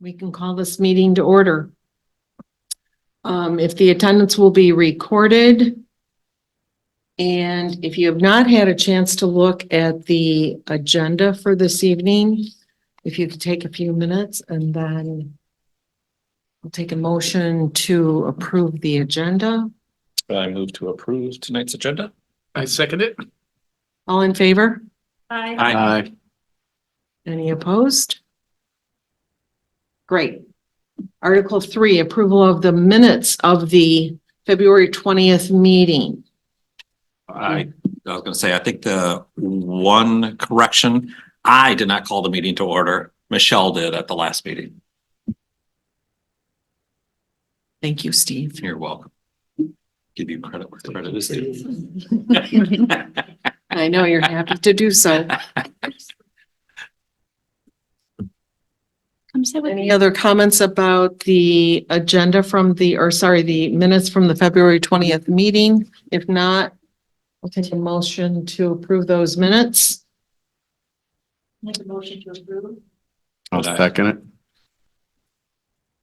We can call this meeting to order. If the attendance will be recorded. And if you have not had a chance to look at the agenda for this evening, if you could take a few minutes and then I'll take a motion to approve the agenda. I move to approve tonight's agenda. I second it. All in favor? Aye. Any opposed? Great. Article 3, approval of the minutes of the February 20th meeting. I was gonna say, I think the one correction, I did not call the meeting to order. Michelle did at the last meeting. Thank you, Steve. You're welcome. Give you credit where credit is due. I know you're happy to do so. Any other comments about the agenda from the minutes from the February 20th meeting? If not, I'll take a motion to approve those minutes. Make a motion to approve. I'll second it.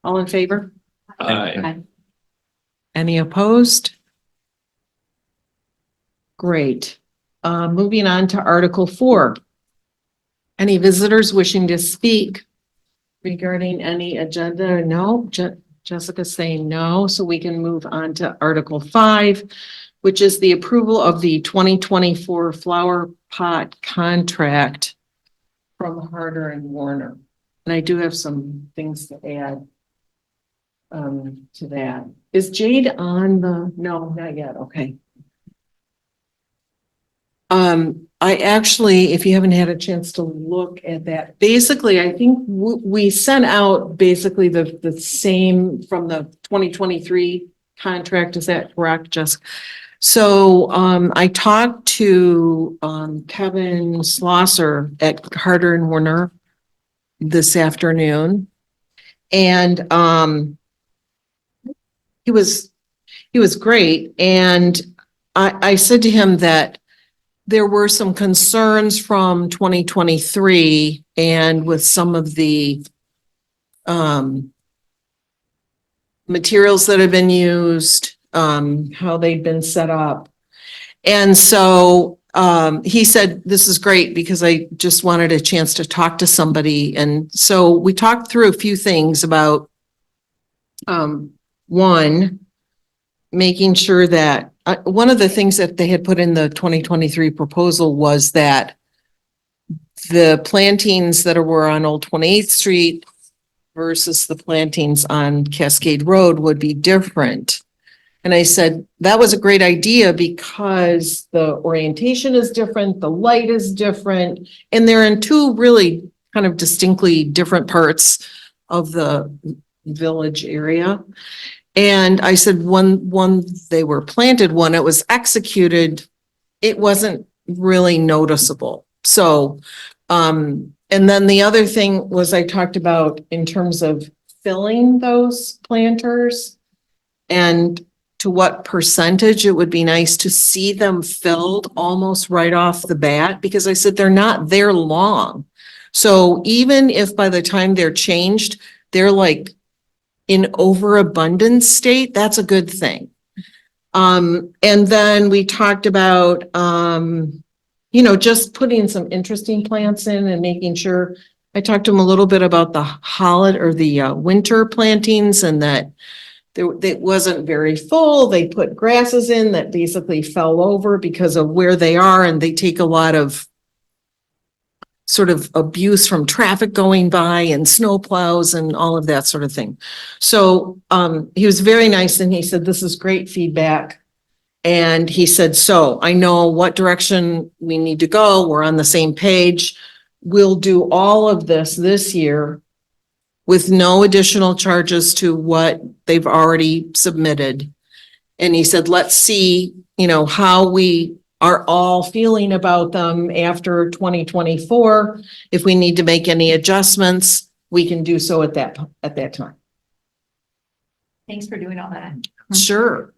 All in favor? Aye. Any opposed? Great. Moving on to Article 4. Any visitors wishing to speak regarding any agenda? No. Jessica's saying no, so we can move on to Article 5, which is the approval of the 2024 flower pot contract from Harder and Warner. And I do have some things to add to that. Is Jade on the, no, not yet. Okay. I actually, if you haven't had a chance to look at that, basically, I think we sent out basically the same from the 2023 contract. Is that correct, Jessica? So, I talked to, Kevin Schlosser at Harder and Warner this afternoon. And, he was great. And I said to him that there were some concerns from 2023 and with some of the materials that have been used, how they've been set up. And so he said, this is great because I just wanted a chance to talk to somebody. And so we talked through a few things about one, making sure that one of the things that they had put in the 2023 proposal was that the plantings that were on Old 28th Street versus the plantings on Cascade Road would be different. And I said, that was a great idea because the orientation is different, the light is different, and they're in two really kind of distinctly different parts of the village area. And I said, when they were planted, when it was executed, it wasn't really noticeable. So, and then the other thing was I talked about in terms of filling those planters and to what percentage it would be nice to see them filled almost right off the bat, because I said, they're not there long. So even if by the time they're changed, they're like in overabundance state, that's a good thing. And then we talked about, just putting some interesting plants in and making sure. I talked to him a little bit about the winter plantings and that it wasn't very full. They put grasses in that basically fell over because of where they are, and they take a lot of sort of abuse from traffic going by and snow plows and all of that sort of thing. So he was very nice and he said, this is great feedback. And he said, so I know what direction we need to go. We're on the same page. We'll do all of this year with no additional charges to what they've already submitted. And he said, let's see, how we are all feeling about them after 2024. If we need to make any adjustments, we can do so at that time. Thanks for doing all that. Sure.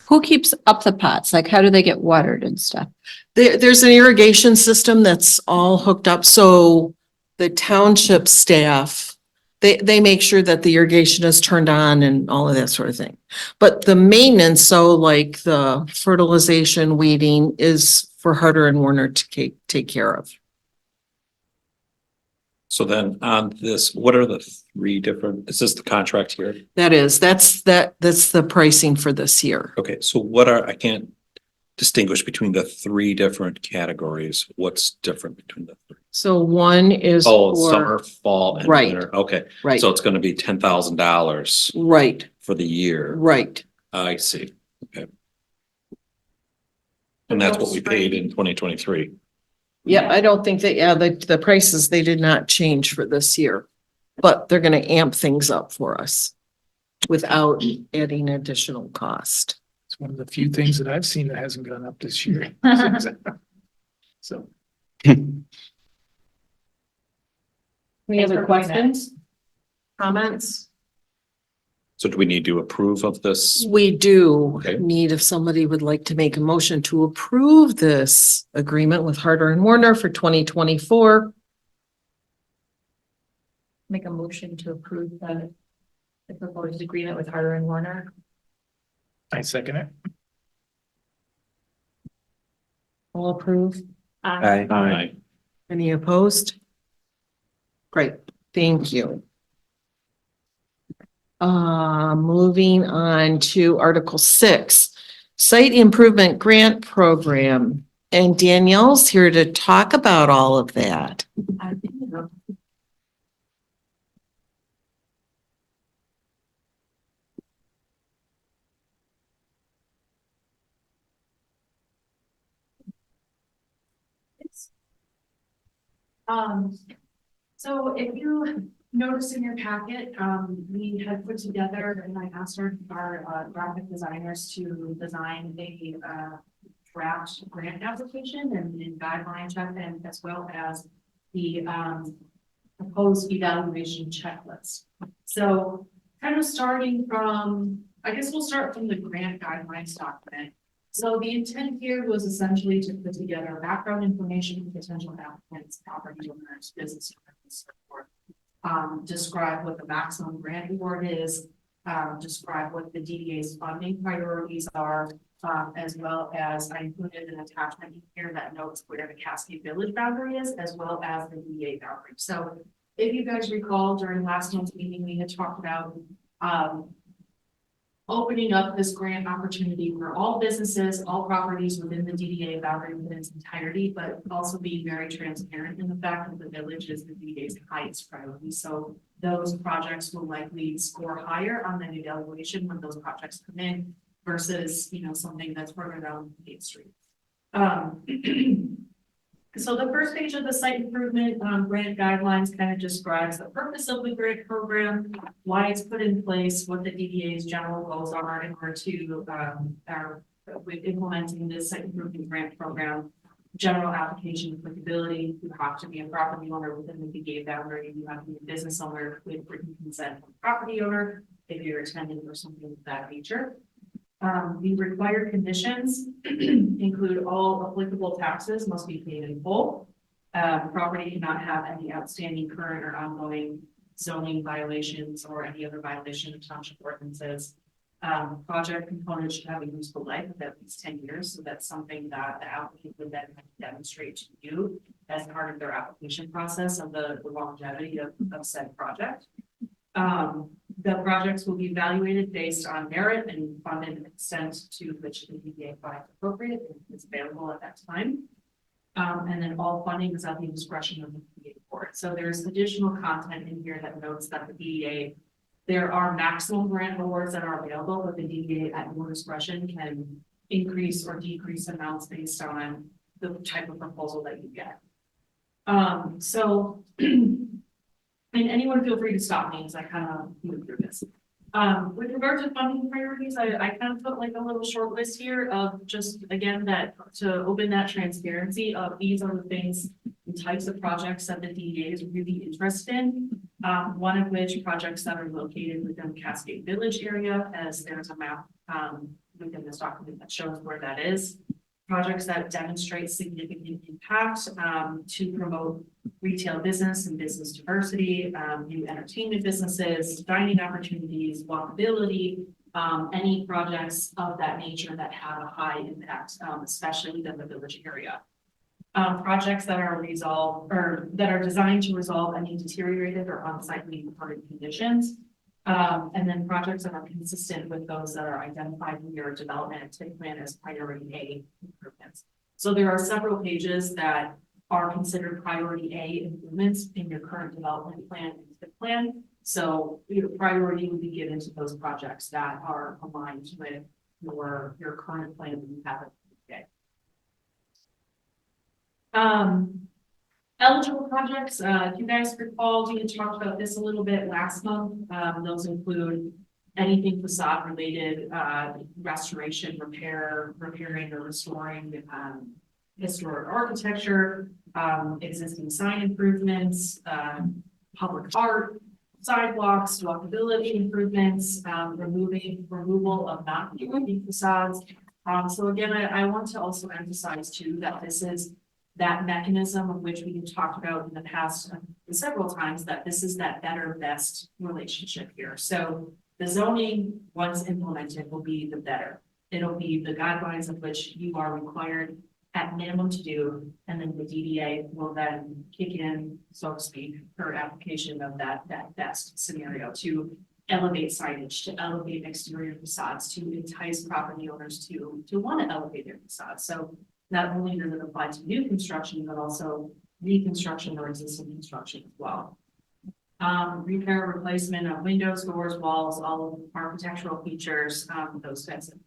Who keeps up the pots? Like, how do they get watered and stuff? There's an irrigation system that's all hooked up, so the township staff, they make sure that the irrigation is turned on and all of that sort of thing. But the maintenance, so like the fertilization, weeding is for Harder and Warner to take care of. So then on this, what are the three different, is this the contract here? That's the pricing for this year. Okay, so I can't distinguish between the three different categories. What's different between the three? So one is Oh, for, summer, fall and Right. winter. Okay, right, so it's gonna be $10,000 right, for the year. right. I see. Okay. And that's what we paid in 2023. Yeah, I don't think that, yeah, the prices, they did not change for this year. But they're gonna amp things up for us without adding additional cost. It's one of the few things that I've seen that hasn't gone up this year. So. Any Thanks other for pointing that. questions? Comments? So do we need to approve of this? We do Okay. need, if somebody would like to make a motion to approve this agreement with Harder and Warner for 2024. Make a motion to approve the proposed agreement with Harder and Warner. I second it. All approved? Aye. Any opposed? Great, thank you. Moving on to Article 6, Site Improvement Grant Program. And Danielle's here to talk about all of that. So if you notice in your packet, we had put together, and I asked our graphic designers to design a draft grant application and guideline check, and as well as the proposed evaluation checklist. So kind of starting from, I guess we'll start from the grant guidelines document. So the intent here was essentially to put together background information for potential applicants, property owners, business owners, and so forth. Describe what the maximum grant award is, describe what the DDA's funding priorities are, as well as I included an attachment here that notes where the Cascade Village boundary is, as well as the DDA boundary. So if you guys recall, during last month's meeting, we had talked about opening up this grant opportunity for all businesses, all properties within the DDA boundary in its entirety, but also be very transparent in the fact that the village is the DDA's highest priority. So those projects will likely score higher on the evaluation when those projects come in versus, you know, something that's further down Main Street. So the first page of the site improvement grant guidelines kind of describes the purpose of the grant program, why it's put in place, what the DDA's general goals are in order to with implementing this site improvement grant program. General application applicability, you have to be a property owner within the DDA boundary, you have to be a business owner with written consent from the property owner if you're attending or something of that nature. The required conditions include all applicable taxes must be paid in full. Property cannot have any outstanding current or ongoing zoning violations or any other violation of township ordinances. Project components should have a useful life of at least 10 years. So that's something that the applicant would then demonstrate to you as part of their application process of the longevity of said project. The projects will be evaluated based on merit and funded extent to which the DDA finds appropriate and is available at that time. And then all funding is at the discretion of the DDA board. So there's additional content in here that notes that the DDA, there are maximum grant awards that are available, but the DDA at your discretion can increase or decrease amounts based on the type of proposal that you get. And anyone feel free to stop me as I kind of move through this. With regard to funding priorities, I kind of put like a little short list here of just, again, that to open that transparency of these are the things, the types of projects that the DDA is really interested in. One of which projects that are located within the Cascade Village area, as there's a map within this document that shows where that is. Projects that demonstrate significant impact to promote retail business and business diversity, new entertainment businesses, dining opportunities, walkability, any projects of that nature that have a high impact, especially within the village area. Projects that are resolved or that are designed to resolve any deteriorated or unsightly current conditions. And then projects that are consistent with those that are identified in your development plan as priority A improvements. So there are several pages that are considered priority A improvements in your current development plan and TIP plan. So your priority would be given to those projects that are aligned with your current plan that you have. Eligible projects, if you guys recall, we had talked about this a little bit last month. Those include anything facade related, restoration, repairing or restoring, historic architecture, existing sign improvements, public art, sidewalks, walkability improvements, removal of non-conforming facades. So again, I want to also emphasize too, that this is that mechanism of which we have talked about in the past several times, that this is that better best relationship here. So the zoning, once implemented, will be the better. It'll be the guidelines of which you are required at minimum to do, and then the DDA will then kick in, so to speak, for application of that best scenario to elevate signage, to elevate exterior facades, to entice property owners to want to elevate their facades. So not only does it apply to new construction, but also reconstruction or existing construction as well. Repair, replacement of windows, doors, walls, all of architectural features, those types of things.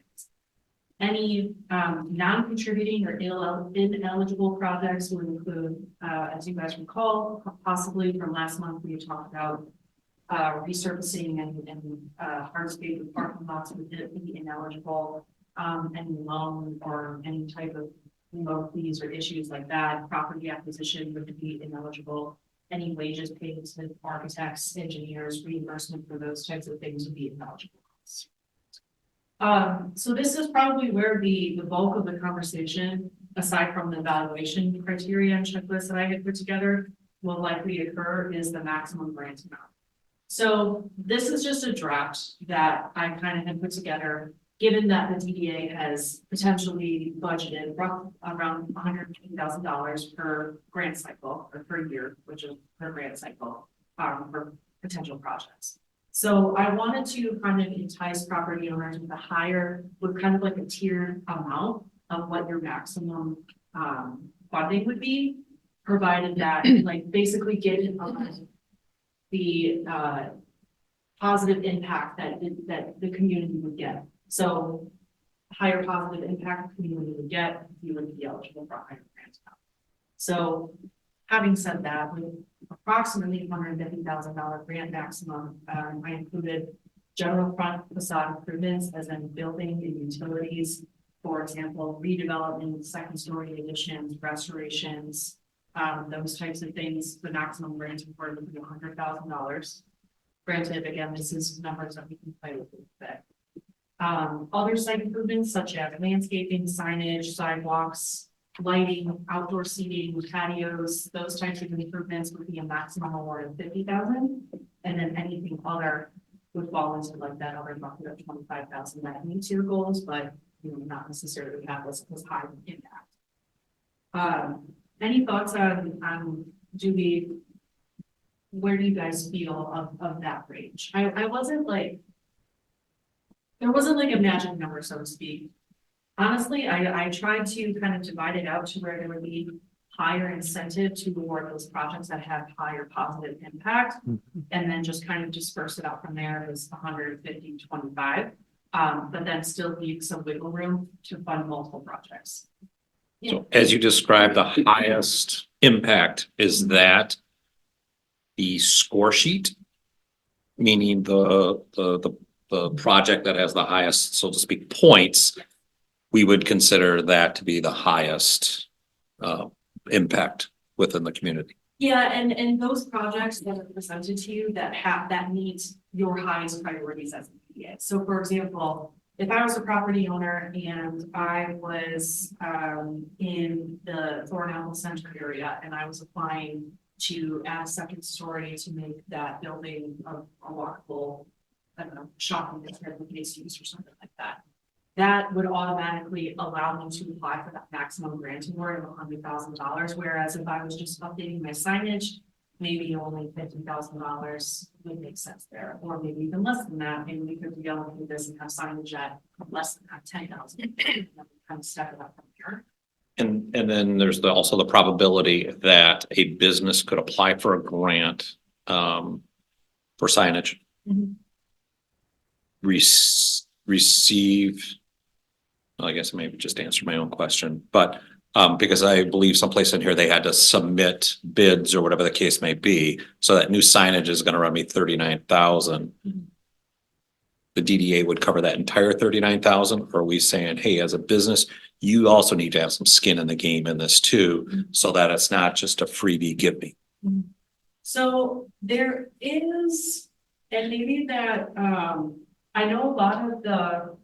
Any non-contributing or ineligible projects would include, as you guys recall, possibly from last month, we talked about resurfacing and hardscape parking lots would be ineligible. Any loan or any type of remote fees or issues like that, property acquisition would be ineligible. Any wages paid to architects, engineers, reimbursement for those types of things would be ineligible. So this is probably where the bulk of the conversation, aside from the evaluation criteria and checklist that I had put together, will likely occur is the maximum grant amount. So this is just a draft that I kind of had put together, given that the DDA has potentially budgeted around $150,000 per grant cycle or per year, which is per grant cycle for potential projects. So I wanted to kind of entice property owners with kind of like a tiered amount of what your maximum funding would be, provided that like basically get it on the positive impact that the community would get. So higher positive impact the community would get, you would be eligible for a higher grant amount. So having said that, with approximately $150,000 grant maximum, I included general front facade improvements as in building and utilities, for example, redevelopment, second story additions, restorations, those types of things. The maximum grant award would be $100,000. Granted, again, this is numbers that we can play with a bit. Other site improvements such as landscaping, signage, sidewalks, lighting, outdoor seating, patios, those types of improvements would be a maximum award of $50,000. And then anything other would fall into like that other bucket of $25,000 that meets your goals, but you know, not necessarily have as high impact. Any thoughts on where do you guys feel of that range? I wasn't like, there wasn't like a magic number, so to speak. Honestly, I tried to kind of divide it out to where there would be higher incentive to award those projects that have higher positive impact, and then just kind of disperse it out from there as 150, 25, but then still leave some wiggle room to fund multiple projects. So as you describe the highest impact, is that the score sheet? Meaning the project that has the highest, so to speak, points, we would consider that to be the highest impact within the community. Yeah, and those projects that are presented to you that meet your highest priorities as a PDA. So for example, if I was a property owner and I was, in the Thornapple Center area and I was applying to add a second story to make that building a walkable, I don't know, shopping district with mixed use or something like that. That would automatically allow me to apply for that maximum grant award of $100,000, whereas if I was just updating my signage, maybe only $50,000 would make sense there, or maybe even less than that. Maybe we could reallocate this and have signage at less than that, 10,000. Kind of step it up from here. And then there's also the probability that a business could apply for a grant for signage. Mhm. Receive, well, I guess maybe just answer my own question, but because I believe someplace in here they had to submit bids or whatever the case may be, so that new signage is gonna run me 39,000. Mhm. The DDA would cover that entire 39,000, or are we saying, hey, as a business, you also need to have some skin in the game in this too, so that it's not just a freebie give me? So there is, and maybe that, I know a lot of the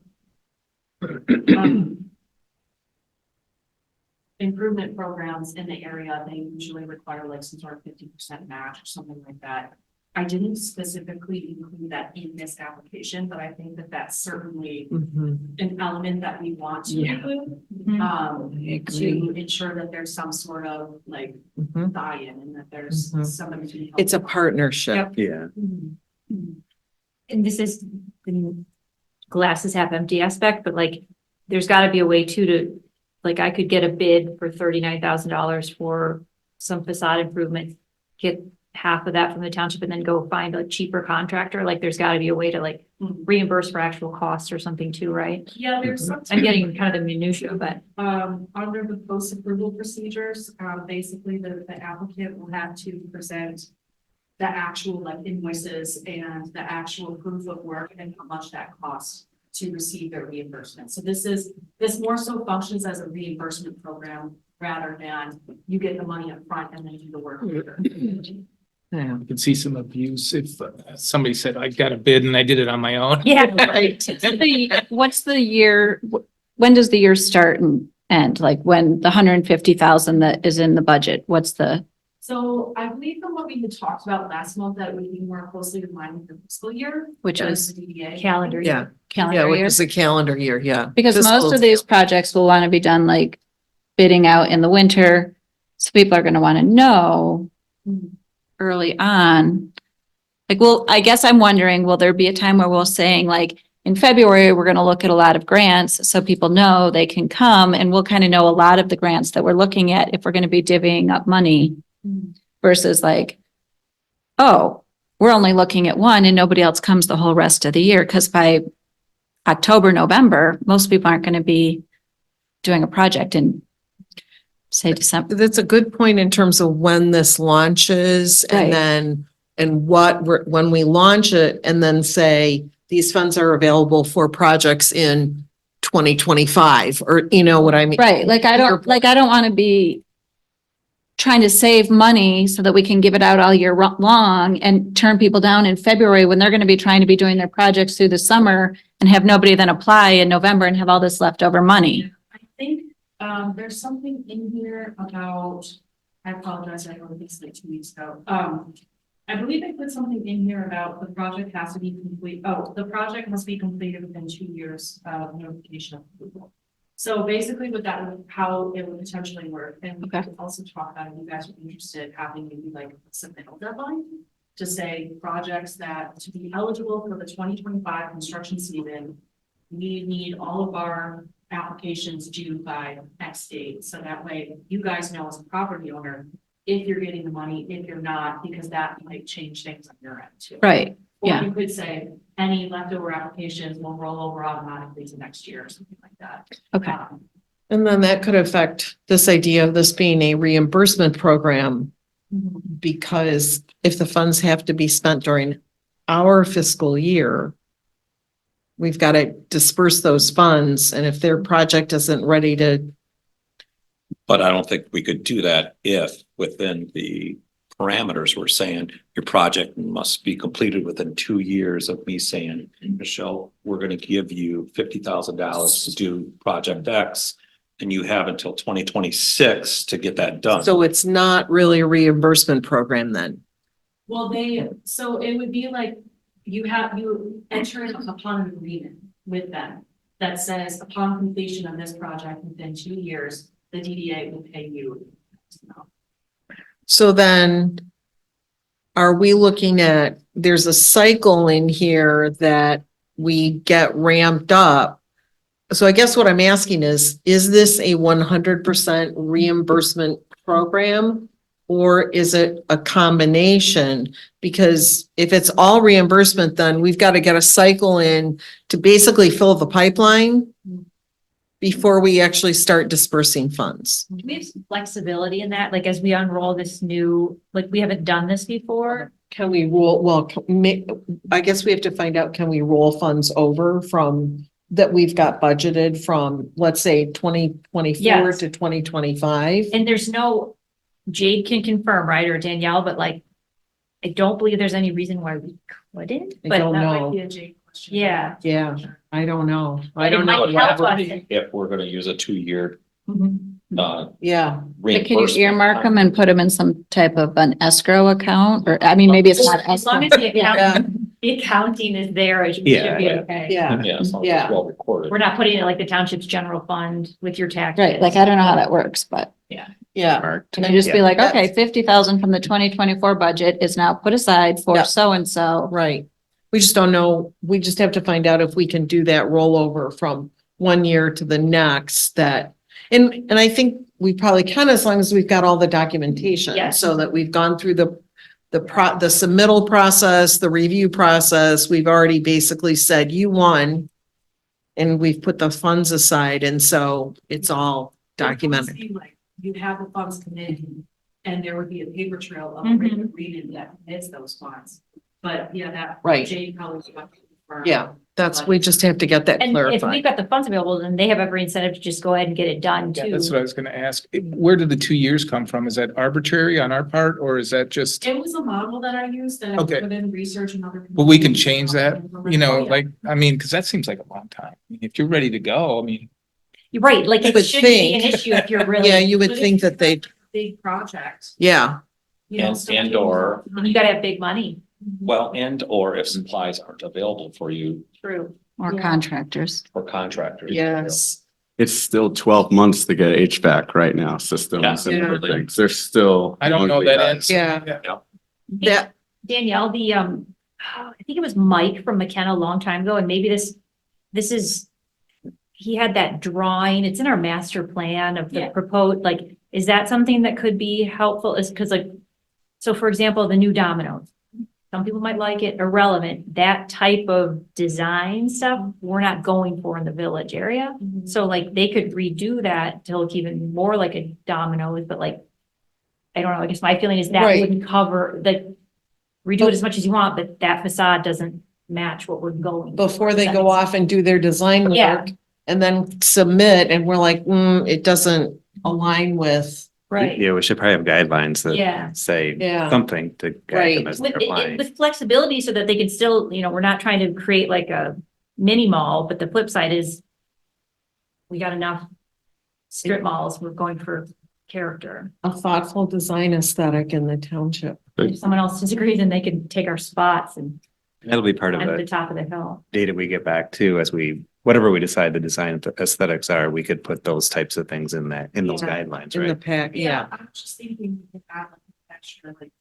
improvement programs in the area, they usually require like some sort of 50% match or something like that. I didn't specifically include that in this application, but I think that that's certainly an element that we want to Yeah. include. agree. To ensure that there's some sort of like Mhm. buy-in and that there's Mhm. somebody. to help. It's a partnership. Yeah. And this is the glasses half empty aspect, but like, there's gotta be a way too to, like, I could get a bid for $39,000 for some facade improvement, get half of that from the township and then go find a cheaper contractor. Like, there's gotta be a way to like Mhm. reimburse for actual costs or something too, right? Yeah, there's some. I'm getting kind of the minutia, but Under the post-approval procedures, basically the applicant will have to present the actual like invoices and the actual proof of work and how much that costs to receive their reimbursement. So this more so functions as a reimbursement program rather than you get the money up front and then do the work later. Yeah. You can see some abuse if somebody said, I got a bid and I did it on my own. yeah. What's the year, when does the year start and end? Like when the 150,000 that is in the budget, what's the, So I believe from what we had talked about last month, that would be more closely in line with the fiscal year. which than is the DDA. Calendar. Yeah, yeah, calendar which year? is a calendar year, yeah. Because most Fiscal- of these projects will want to be done like bidding out in the winter. So people are going to want to know Mhm. early on. Like, well, I guess I'm wondering, will there be a time where we're saying like, in February, we're going to look at a lot of grants so people know they can come and we'll kind of know a lot of the grants that we're looking at if we're going to be divvying up money Mhm. versus like, oh, we're only looking at one and nobody else comes the whole rest of the year. Because by October, November, most people aren't going to be doing a project in, say, December. That's a good point in terms of when this launches Right. and then, and when we launch it and then say, these funds are available for projects in 2025, or you know what I mean? Right, like I don't want to be trying to save money so that we can give it out all year long and turn people down in February when they're going to be trying to be doing their projects through the summer and have nobody then apply in November and have all this leftover money. I think, there's something in here about, I apologize, I know this like 2 weeks ago. I believe I put something in here about the project has to be complete, the project must be completed within 2 years of notification of approval. So basically with that, how it would potentially work, and we Okay. could also talk about, if you guys would be interested, having maybe like a submittal deadline to say projects that to be eligible for the 2025 construction season, we need all of our applications due by X date. So that way you guys know as a property owner, if you're getting the money, if you're not, because that might change things on your end too. Right, Or yeah. you could say any leftover applications will roll over automatically to next year or something like that. Okay, And then that could affect this idea of this being a reimbursement program, because if the funds have to be spent during our fiscal year, we've got to disperse those funds, and if their project isn't ready to, But I don't think we could do that if within the parameters. We're saying your project must be completed within 2 years of me saying, Michelle, we're gonna give you $50,000 to do project X. And you have until 2026 to get that done. So it's not really a reimbursement program then? Well, so it would be like, you enter upon an agreement with them that says upon completion of this project within 2 years, the DDA will pay you. So then are we looking at, there's a cycle in here that we get ramped up? So I guess what I'm asking is this a 100% reimbursement program? Or is it a combination? Because if it's all reimbursement, then we've got to get a cycle in to basically fill the pipeline before we actually start dispersing funds. Do we have some flexibility in that? Like as we unroll this new, like we haven't done this before? Can we roll, well, I guess we have to find out, can we roll funds over from that we've got budgeted from, let's say, 2024 Yes. to 2025? And there's no, Jade can confirm, right, or Danielle, but like, I don't believe there's any reason why we couldn't, I but don't That know. might be a Jake question. yeah. Yeah, I don't know. I It don't might know. help whatever. us. If we're gonna use a 2-year, Yeah, But can you reimbursement. earmark them and put them in some type of an escrow account? Or, I mean, maybe it's not As long escrow. as the accounting is there, it should be Yeah. okay. yeah, Yeah, as long as Yeah. it's well recorded. We're not putting it like the township's general fund with your taxes. Right, like I don't know how that works, but yeah. can you just be like, Yeah. okay, 50,000 from the 2024 budget is now put aside for Yeah. so-and-so. Right. We just don't know. We just have to find out if we can do that rollover from one year to the next that, and I think we probably can, as long as we've got all the documentation. Yes. So that we've gone through the submittal process, the review process. We've already basically said you won. And we've put the funds aside. And so it's all documented. It would seem like you'd have the funds come in and there would be a paper trail of Mhm. written agreement that commits those funds. But yeah, that. Right. Jade probably would have to confirm. Yeah, we just have to get that And if clarified. we've got the funds available, then they have every incentive to just go ahead and get it done Yeah, too. that's what I was gonna ask. Where did the 2 years come from? Is that arbitrary on our part, or is that just, It was a model that I used that I Okay. put in research and other. well, we can change that, you know, Oh, yeah. like, I mean, because that seems like a long time. I mean, if you're ready to go, I mean, You're right, like You it would shouldn't be an think. issue if you're really. Yeah, you would But if think you that they'd, have a Big project. yeah, you know, And- stuff and takes or- time. You gotta have big money. Well, and or if supplies aren't available for you True. Or Yeah. contractors. for contractors. yes. It's still 12 months to get HVAC right now, systems and Yeah. everything. They're still. I don't know that ends. Yeah. That, Danielle, I think it was Mike from McKenna a long time ago, and maybe this is, he had that drawing, it's in our master plan of the Yeah. proposed, like, is that something that could be helpful? Is, because like, so for example, the new dominoes. Some people might like it, irrelevant, that type of design stuff, we're not going for in the village area. So like, they could redo that to look even more like a Domino's, but like, I don't know, I guess my feeling is that Right. wouldn't cover, that redo it as much as you want, but that facade doesn't match what we're going. for. before Does they that go make off and do their design Yeah. work and then submit and we're like, it doesn't align with, Right, Yeah, we should probably have guidelines Yeah. that say yeah, something to Right. guide them as with, they're applying. with flexibility so that they can still, we're not trying to create like a mini mall, but the flip side is we got enough strip malls, we're going for character. a thoughtful design aesthetic in the township. If someone else disagrees, then they can take our spots and That'll be part of at the the top of the hill. data we get back too, as whatever we decide the design aesthetics are, we could put those types of things in that, in those Yeah. guidelines, In the right? pack, yeah, I was just thinking if that like extra like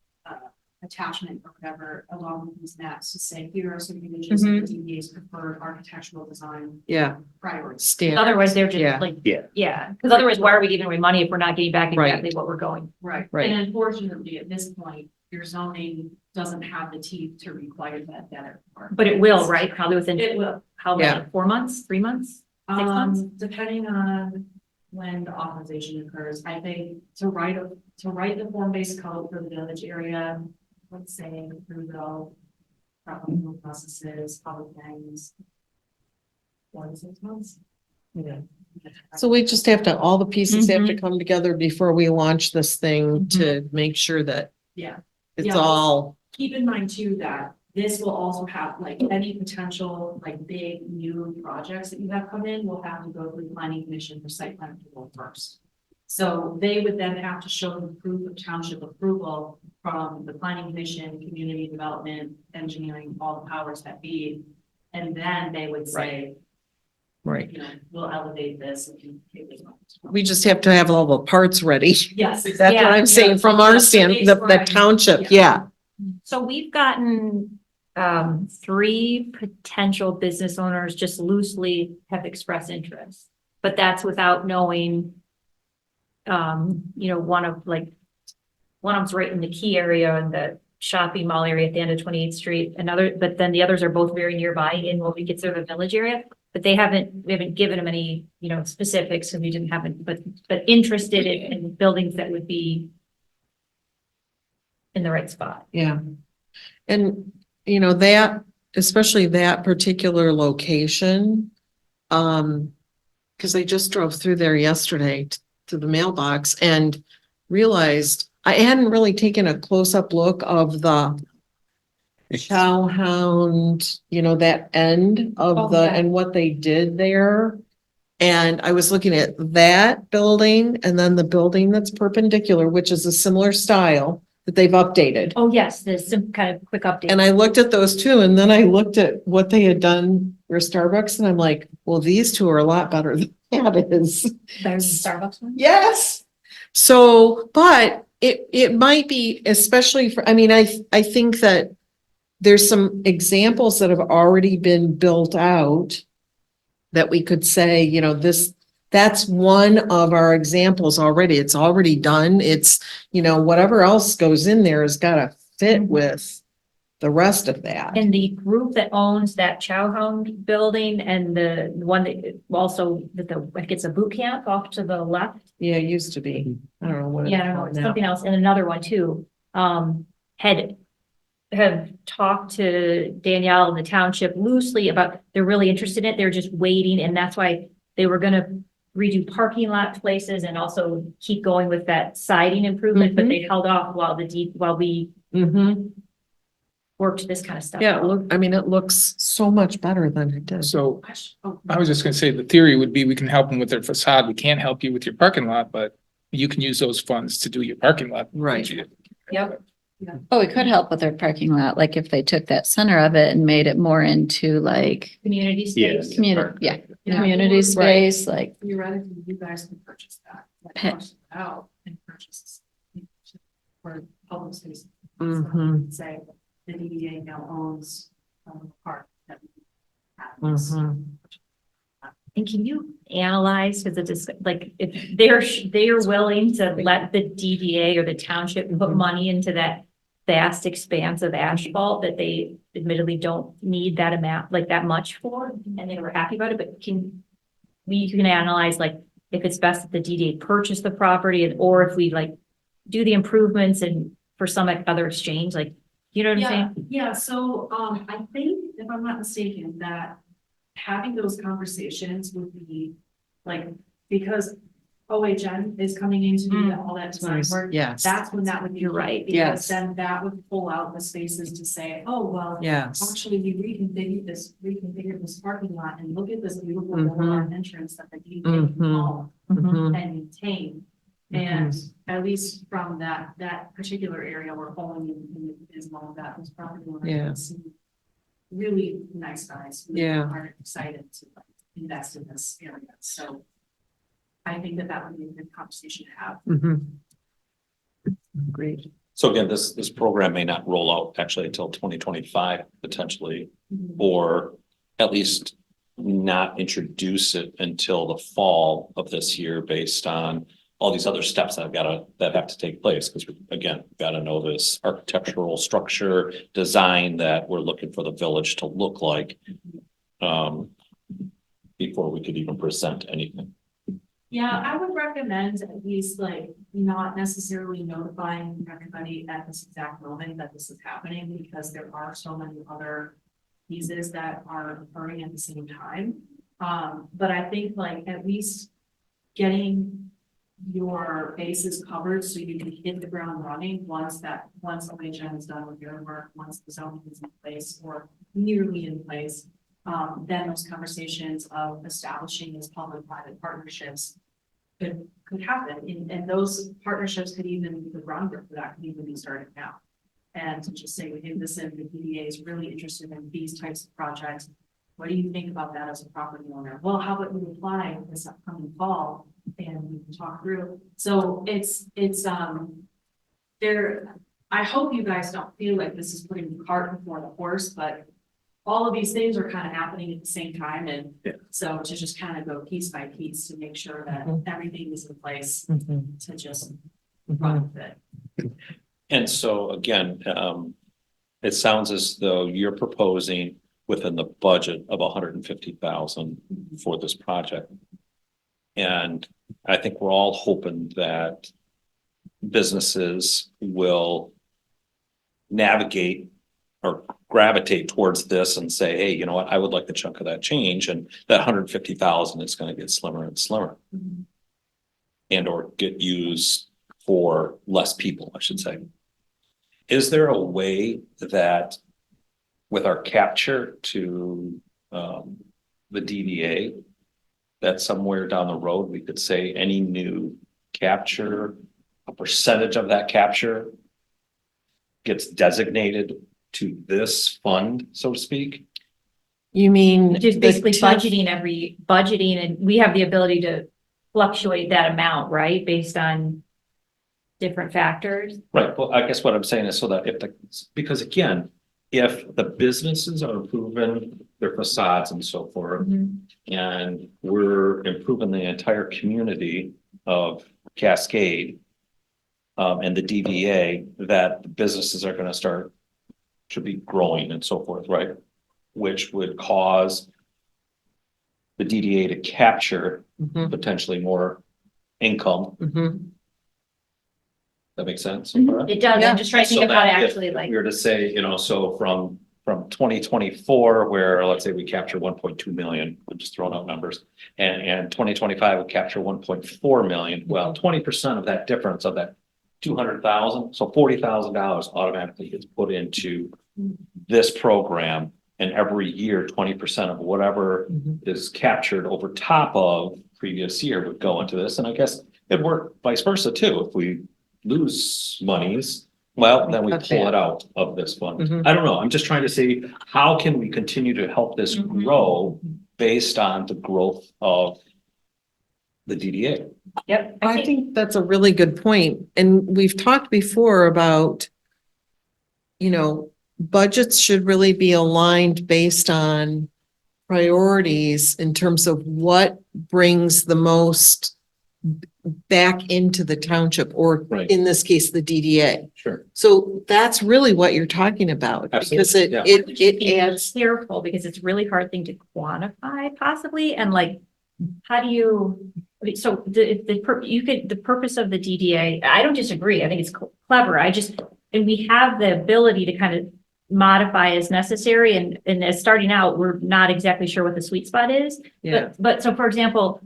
attachment or whatever along with these maps to say, here are some images of the DDA's preferred architectural design yeah, priorities. stand, Otherwise, they're Yeah. just like, Yeah. yeah, because otherwise, why are we giving away money if we're not getting back Right. exactly what we're going? Right. Right. And unfortunately, at this point, your zoning doesn't have the teeth to require that data. But it will, right? Probably within, It will. how Yeah. many, 4 months, 3 months? 6 months? Depending on when the authorization occurs, I think to write the form-based code for the village area, let's say through proper processes, public things. 4 to 6 months. Yeah. So we just have to, all the pieces have to come together before we launch this thing to make sure that Yeah. It's Yeah. all, Keep in mind too, that this will also have, like, any potential, like, big new projects that you have come in will have to go through planning commission for site plan approval first. So they would then have to show the proof of township approval from the planning commission, community development, engineering, all the powers that be. And then they would say, right. you know, we'll elevate this if you take this. We just have to have all the parts ready. Yes. That's what Yeah, I'm saying from our the township, yeah. So we've gotten, 3 potential business owners just loosely have expressed interest. But that's without knowing, you know, one of them's right in the key area in the shopping mall area at the end of 28th Street. But then the others are both very nearby in what we consider the village area. But we haven't given them any, you know, specifics, and we didn't have it, but interested in buildings that would be in the right spot. Yeah. And, you know, that, especially that particular location, because I just drove through there yesterday to the mailbox and realized I hadn't really taken a close-up look of the Chow Hound, you know, that end Oh, of the, yeah. and what they did there. And I was looking at that building and then the building that's perpendicular, which is a similar style that they've updated. Oh, yes, there's some kind of quick update. And I looked at those two, and then I looked at what they had done for Starbucks, and I'm like, well, these two are a lot better than that is. There's the Starbucks one. Yes. So, but it might be, especially for, I mean, I think that there's some examples that have already been built out that we could say, you know, that's one of our examples already. It's already done. It's, you know, whatever else goes in there has got to fit with the rest of that. And the group that owns that Chow Hound building and the one that also, like it's a boot camp off to the left. Yeah, it used to be. I don't know what. Yeah, I don't know, it's something else, and another one too, have talked to Danielle and the township loosely about, they're really interested in it, they're just waiting, and that's why they were gonna redo parking lot places and also keep going with that siding improvement, but Mhm. they held off while we Mm-hmm. worked this kind of stuff. Yeah, out. look, I mean, it looks so much better than it did. So Oh, I was just gonna say, the theory would be we can help them with their facade. We can't help you with your parking lot, but you can use those funds to do your parking lot. Right. Yep. Oh, we could help with their parking lot, like if they took that center of it and made it more into like Community space. community, yeah, Yeah. community space, like. Theoretically, you guys can purchase that. like, Pet. parcel it out and purchase for public space. Mhm. Say the DDA now owns part that. we have this. Mhm. And can you analyze, because it's just like, if they're willing to let the DDA or the township put money into that vast expanse of asphalt that they admittedly don't need that amount, like that much for, and they were happy about it, but can analyze like if it's best that the DDA purchase the property and, or if we like do the improvements and for some like other exchange, like, you know what I'm Yeah, saying? yeah, so, I think, if I'm not mistaken, that having those conversations would be, like, because OHN is coming in to do all that design work. Yes. That's when that would be right, Yes. because then that would pull out the spaces to say, oh, well, Yes. actually, we reconfigured this parking lot, and look at this beautiful Mhm. boulevard entrance that the DDA Mhm. can own Mhm. and maintain. And at least from that particular area, we're falling in Ismo, that was probably one Yeah. of the really nice guys. who Yeah. Are excited to like invest in this area, so I think that would be a good conversation to have. Mhm. Agreed. So again, this program may not roll out actually until 2025 potentially, or at least not introduce it until the fall of this year based on all these other steps that have to take place. Because again, gotta know this architectural structure, design that we're looking for the village to look like. Before we could even present anything. Yeah, I would recommend at least like not necessarily notifying everybody at this exact moment that this is happening, because there are so many other pieces that are occurring at the same time. But I think like at least getting your base is covered, so you can hit the ground running once OHM is done with your work, once the zoning is in place or nearly in place. Then those conversations of establishing these public-private partnerships could happen, and those partnerships could even, the groundwork for that could even be started now. And to just say, hey, listen, the PDA is really interested in these types of projects. What do you think about that as a property owner? Well, how about you apply this upcoming fall and we can talk through. So it's there, I hope you guys don't feel like this is putting the cart before the horse, but all of these things are kind of happening at the same time. And Yeah. so to just kind of go piece by piece to make sure that everything is in place to just run with it. And so again, it sounds as though you're proposing within the budget of 150,000 for this project. And I think we're all hoping that businesses will navigate or gravitate towards this and say, hey, you know what, I would like the chunk of that change, and that 150,000 is going to get slimmer and slimmer. And or get used for less people, I should say. Is there a way that with our capture to the DDA, that somewhere down the road, we could say any new capture, a percentage of that capture gets designated to this fund, so to speak? You mean? Just the basically TIF budgeting, and we have the ability to fluctuate that amount, right? Based on different factors. Right, well, I guess what I'm saying is so that because again, if the businesses are improving their facades and so forth, and we're improving the entire community of Cascade, and the DDA, that the businesses are gonna should be growing and so forth, right? Which would cause the DDA to capture Mhm, potentially more income. mhm. That makes sense? It does, Yeah. I'm just trying to think So of how to that if actually like. We were to say, so from 2024, where let's say we capture 1.2 million, I'm just throwing out numbers. And 2025, we capture 1.4 million. Well, 20% of that difference of that 200,000, so $40,000 automatically gets put into this program. And every year, 20% of whatever is captured over top of previous year would go into this. And I guess it'd work vice versa too. If we lose monies, well, then we pull it out of this fund. Mhm. I don't know. I'm just trying to see how can we continue to help this grow based on the growth of the DDA? Yep. I think that's a really good point. And we've talked before about, budgets should really be aligned based on priorities in terms of what brings the most back into the township, or Right. in this case, the DDA. Sure. So that's really what you're talking about. Because Absolutely, yeah. it adds, Careful, because it's a really hard thing to quantify possibly, and like, how do you, so the purpose of the DDA, I don't disagree, I think it's clever, and we have the ability to kind of modify as necessary, and as starting out, we're not exactly sure what the sweet spot is. yeah, But so for example,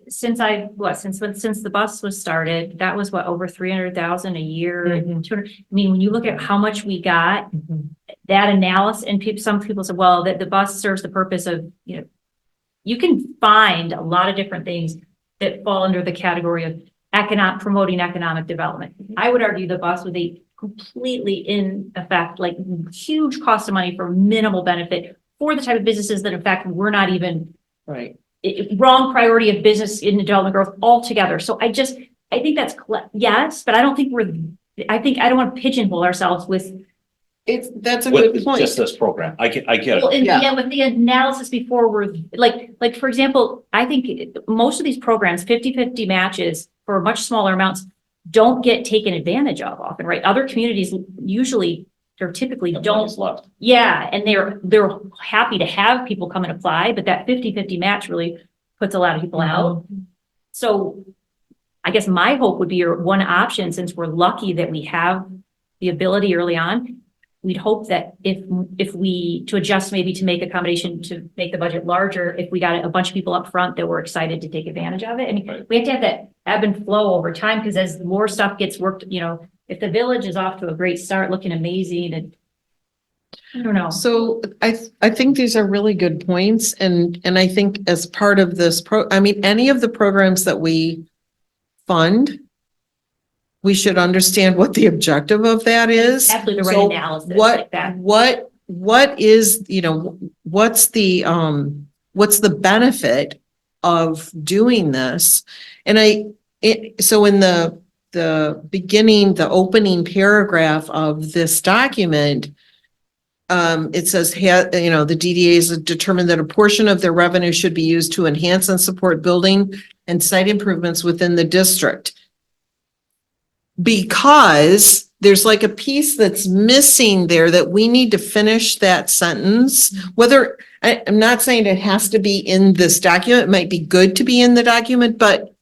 since the bus was started, that was over 300,000 a year. Mhm. 200, I mean, when you look at how much we got, Mhm. that analysis, and some people say, well, that the bus serves the purpose of, you can find a lot of different things that fall under the category of promoting economic development. I would argue the bus was a completely in effect, like huge cost of money for minimal benefit for the type of businesses that in fact, we're not even right. wrong priority of business in development growth altogether. So I think that's, yes, but I don't think I don't want to pigeonhole ourselves with. That's a good With point. just this program. I get Well, it. and Yeah. yeah, with the analysis before we're like, for example, I think most of these programs, 50-50 matches for much smaller amounts, don't get taken advantage of often, right? Other communities usually, or typically don't. Nobody's left. Yeah, and they're happy to have people come and apply, but that 50-50 match really puts a lot of people out. So I guess my hope would be one option, since we're lucky that we have the ability early on, we'd hope that if we, to adjust maybe to make accommodation to make the budget larger, if we got a bunch of people up front that were excited to take advantage of it. I mean, Right. we have to have that ebb and flow over time, because as more stuff gets worked, if the village is off to a great start, looking amazing, and I don't know. So I think these are really good points, and I think as part of this any of the programs that we fund, we should understand what the objective of that is. Absolutely the right So analysis What, like that. what is, what's the benefit of doing this? And so in the beginning, the opening paragraph of this document, it says, the DDAs have determined that a portion of their revenue should be used to enhance and support building and site improvements within the district. Because there's like a piece that's missing there that we need to finish that sentence. Whether, I'm not saying it has to be in this document, it might be good to be in the document, but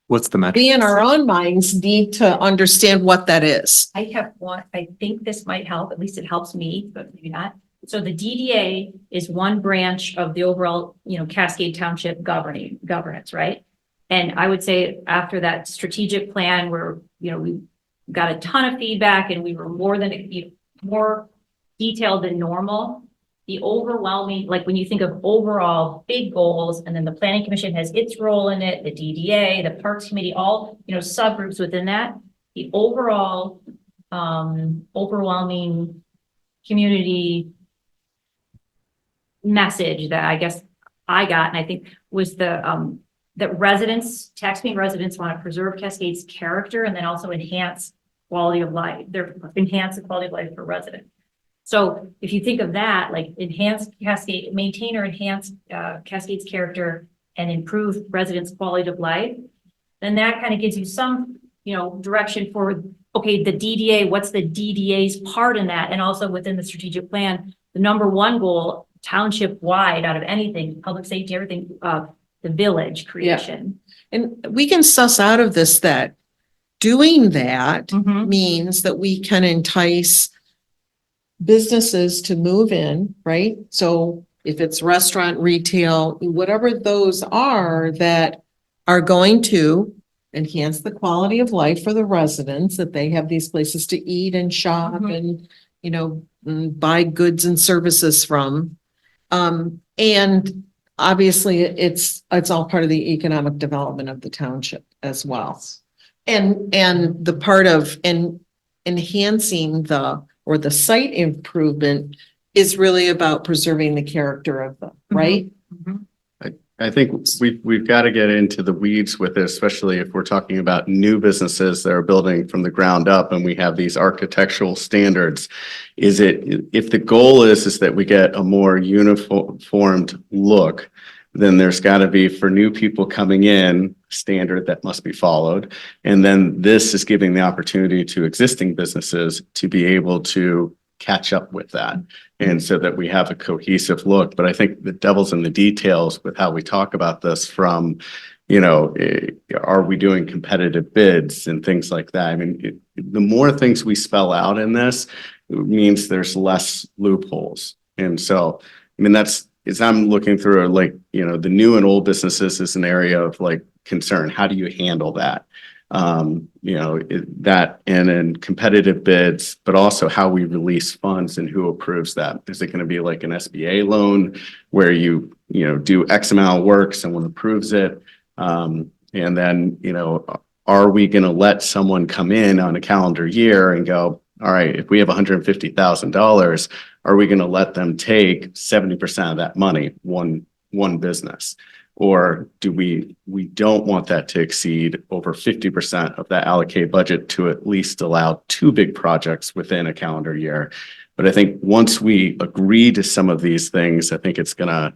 What's the metric? we in our own minds need to understand what that is. I have one, I think this might help, at least it helps me, but maybe not. So the DDA is one branch of the overall, Cascade Township governance, right? And I would say after that strategic plan where, we got a ton of feedback and we were more detailed than normal. The overwhelming, like when you think of overall big goals, and then the planning commission has its role in it, the DDA, the Parks Committee, all, subgroups within that. The overall, overwhelming community message that I guess I got, and I think was the, that taxpaying residents want to preserve Cascade's character and then also enhance quality of life, enhance the quality of life for residents. So if you think of that, like maintain or enhance Cascade's character and improve residents' quality of life, then that kind of gives you some, direction for, okay, the DDA, what's the DDA's part in that? And also within the strategic plan, the number one goal, township wide out of anything, public safety, everything, the village creation. And we can suss out of this that doing that Mhm. means that we can entice businesses to move in, right? So if it's restaurant, retail, whatever those are that are going to enhance the quality of life for the residents, that they have these places to eat and shop Mhm. and, buy goods and services from. And obviously it's all part of the economic development of the township as well. And the part of enhancing the site improvement is really about preserving the character of them, right? I think we've got to get into the weeds with it, especially if we're talking about new businesses that are building from the ground up and we have these architectural standards. If the goal is that we get a more uniformed look, then there's got to be, for new people coming in, standard that must be followed. And then this is giving the opportunity to existing businesses to be able to catch up with that. And so that we have a cohesive look. But I think the devil's in the details with how we talk about this from, are we doing competitive bids and things like that? I mean, the more things we spell out in this, it means there's less loopholes. And so, I mean, as I'm looking through the new and old businesses is an area of concern. How do you handle that? That and in competitive bids, but also how we release funds and who approves that. Is it going to be like an SBA loan where you do X amount of work, someone approves it? And then, are we going to let someone come in on a calendar year and go, all right, if we have $150,000, are we going to let them take 70% of that money, one business? Or do we don't want that to exceed over 50% of that allocated budget to at least allow 2 big projects within a calendar year? But I think once we agree to some of these things, I think it's going to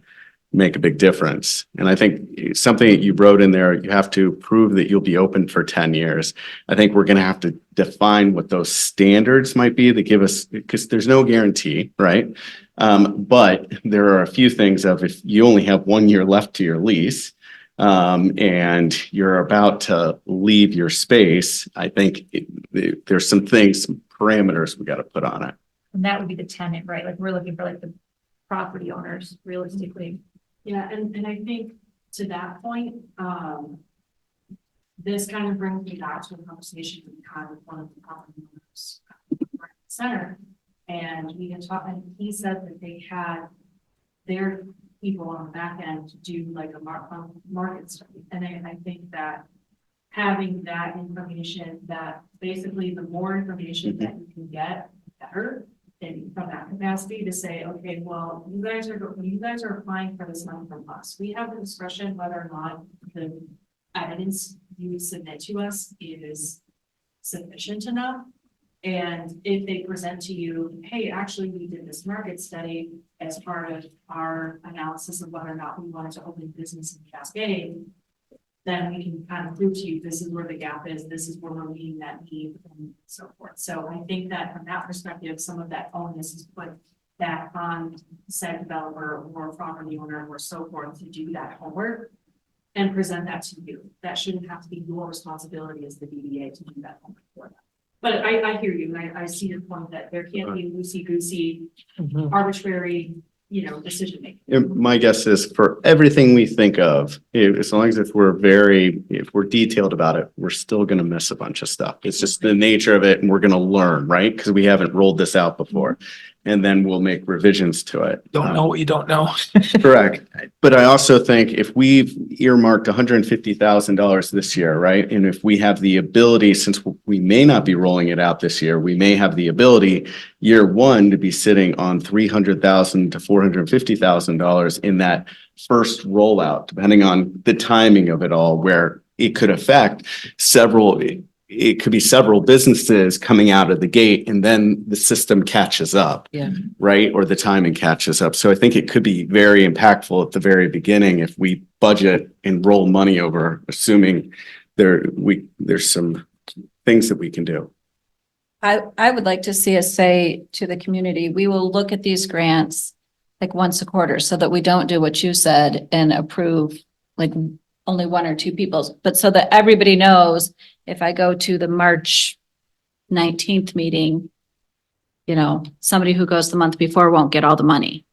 make a big difference. And I think something that you wrote in there, you have to prove that you'll be open for 10 years. I think we're going to have to define what those standards might be that give us, because there's no guarantee, right? But there are a few things of, if you only have 1 year left to your lease, and you're about to leave your space, I think there's some things, some parameters we got to put on it. And that would be the tenant, right? Like, we're looking for like the property owners realistically. Yeah, and I think to that point, this kind of brings me back to a conversation we had with one of the property owners right at the center. And we had talked, and he said that they had their people on the back end to do like a market study. And I think that having that information, that basically the more information that you can get, better. And from that capacity to say, okay, well, you guys are applying for this money from us. We have the discretion whether or not the evidence you submit to us is sufficient enough. And if they present to you, hey, actually, we did this market study as part of our analysis of whether or not we wanted to open business in Cascade, then we can kind of prove to you, this is where the gap is, this is where we're meeting that need, and so forth. So I think that from that perspective, some of that onus is put back on site developer or property owner or so forth to do that homework and present that to you. That shouldn't have to be your responsibility as the DDA to do that homework for them. But I hear you, and I see your point that there can't be loosey-goosey, arbitrary, decision making. My guess is for everything we think of, as long as if we're detailed about it, we're still gonna miss a bunch of stuff. It's just the nature of it and we're gonna learn, right? Because we haven't rolled this out before. And then we'll make revisions to it. Don't know what you don't know. Correct. But I also think if we've earmarked $150,000 this year, right? And if we have the ability, since we may not be rolling it out this year, we may have the ability year one to be sitting on $300,000 to $450,000 in that first rollout, depending on the timing of it all, where it could affect it could be several businesses coming out of the gate and then the system catches up. Yeah. Right? Or the timing catches up. So I think it could be very impactful at the very beginning if we budget and roll money over, assuming there's some things that we can do. I would like to see us say to the community, we will look at these grants like once a quarter so that we don't do what you said and approve like only one or two people's, but so that everybody knows if I go to the March 19th meeting, somebody who goes the month before won't get all the money,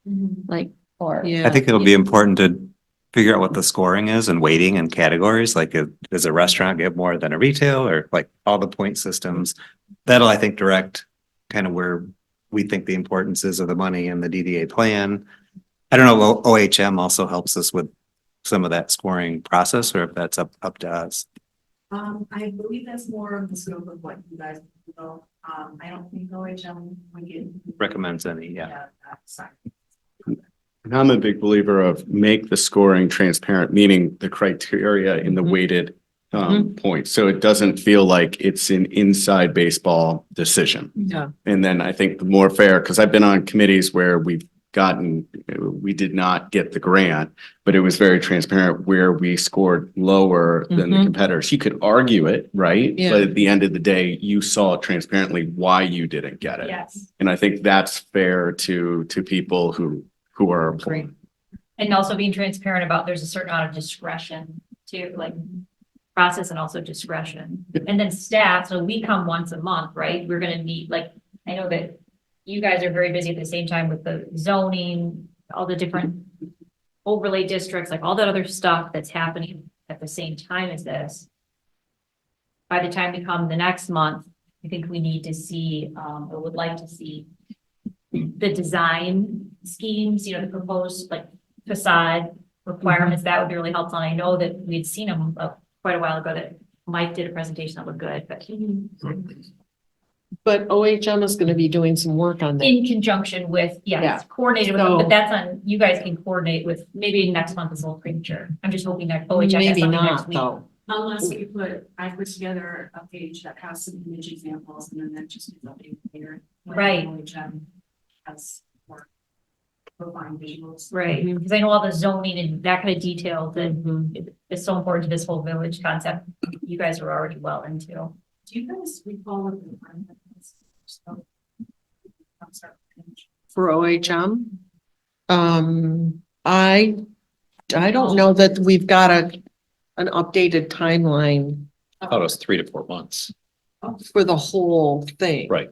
like, or. Yeah. I think it'll be important to figure out what the scoring is and weighting and categories, like does a restaurant get more than a retail or like all the point systems? That'll, I think, direct kind of where we think the importance is of the money in the DDA plan. I don't know, OHM also helps us with some of that scoring process, or if that's up to us. I believe that's more of the scope of what you guys do. I don't think OHM would get. Recommends any, yeah. Sorry. And I'm a big believer of make the scoring transparent, meaning the criteria in the weighted points. So it doesn't feel like it's an inside baseball decision. Yeah. And then I think the more fair, because I've been on committees where we did not get the grant, but it was very transparent where we scored lower than the competitors. You could argue it, right? Yeah. But at the end of the day, you saw transparently why you didn't get it. Yes. And I think that's fair to people who are applying. And also being transparent about there's a certain amount of discretion to like process and also discretion. And then staff, so we come once a month, right? We're gonna meet, like, I know that you guys are very busy at the same time with the zoning, all the different overlay districts, like all that other stuff that's happening at the same time as this. By the time we come the next month, I think we need to see, or would like to see the design schemes, the proposed like facade requirements. That would be really helpful. And I know that we'd seen them quite a while ago that Mike did a presentation that looked good, but But OHM is gonna be doing some work on that. in conjunction with, Yeah. yes, coordinated with, So- but that's on, you guys can coordinate with, maybe next month is a little premature. I'm just hoping that OHM has Maybe something next not, week. though. Unless I put together a page that has some image examples and then that just is updated later. when Right. OHM has more refined visuals. Right, Mhm. because I know all the zoning and that kind of detail that Mhm. is so important to this whole village concept. You guys are already well into. Do you guys recall what the requirement is? So, I'm sorry. For OHM. I don't know that we've got an updated timeline I thought it was 3 to 4 months. for the whole thing. Right.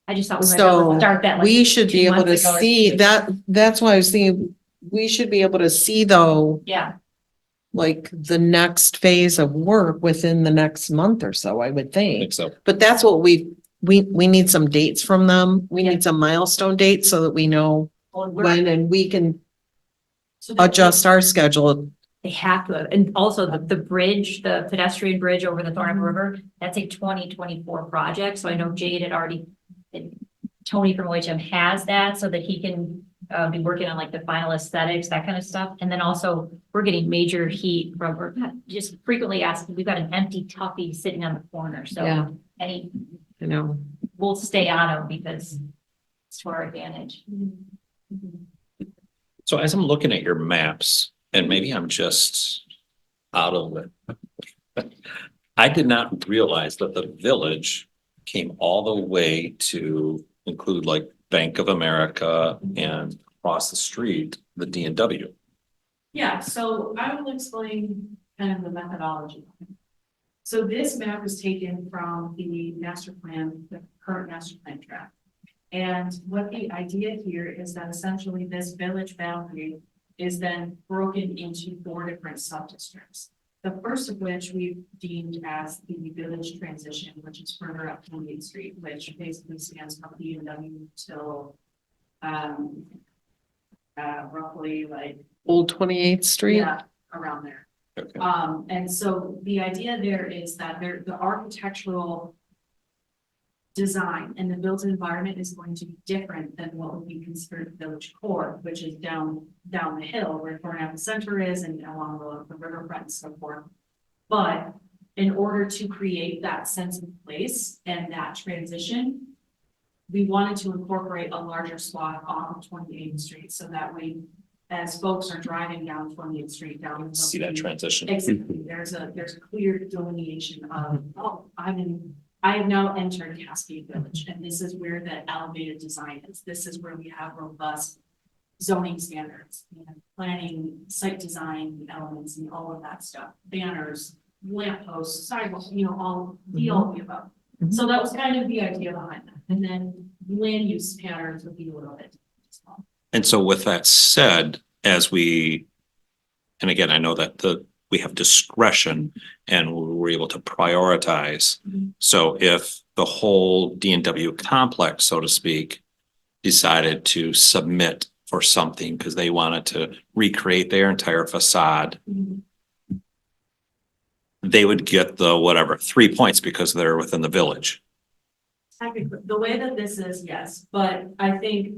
I just thought we might be able So to start that. like, we should 2 be able to months ago or see something. that, that's why I was thinking, we should be able to see though, Yeah, like the next phase of work within the next month or so, I would I think. think so. But that's what we need some dates from them. We Yeah. need some milestone dates so that we know well, when and we can So that- adjust our schedule. they have to, and also the bridge, the pedestrian bridge over the Thornton River, that's a 2024 project, so I know Jade had already. Tony from OHM has that so that he can be working on like the final aesthetics, that kind of stuff. And then also, we're getting major heat from, we're just frequently asking, we've got an empty Tuffy sitting on the corner, Yeah. so any, You know, we'll stay on them because it's to our advantage. So as I'm looking at your maps, and maybe I'm just out of it. I did not realize that the village came all the way to include like Bank of America and across the street, the D&W. Yeah, so I will explain kind of the methodology. So this map was taken from the master plan, the current master plan draft. And what the idea here is that essentially this village boundary is then broken into 4 different sub-districts. The first of which we've deemed as the village transition, which is further up 28th Street, which basically stands from D&W till roughly like, Old 28th Street. yeah, around there. Okay. And so the idea there is that the architectural design and the built environment is going to be different than what would be considered village core, which is down the hill where Thornapple Center is and along the riverfront and so forth. But in order to create that sense of place and that transition, we wanted to incorporate a larger swath off of 28th Street, so that way, as folks are driving down 28th Street down. See that transition. Exactly, there's a clear delineation of, oh, I have now entered Cascade Village, and this is where the elevated design is. This is where we have robust zoning standards, planning, site design elements and all of that stuff, banners, lampposts, sidewalks, all the above. Mhm. So that was kind of the idea behind that. And then land use patterns would be a little bit as well. And so with that said, and again, I know that we have discretion and we're able to prioritize. Mhm. So if the whole D&W complex, so to speak, decided to submit for something because they wanted to recreate their entire facade, they would get the whatever, 3 points because they're within the village. Technically, the way that this is, yes, but I think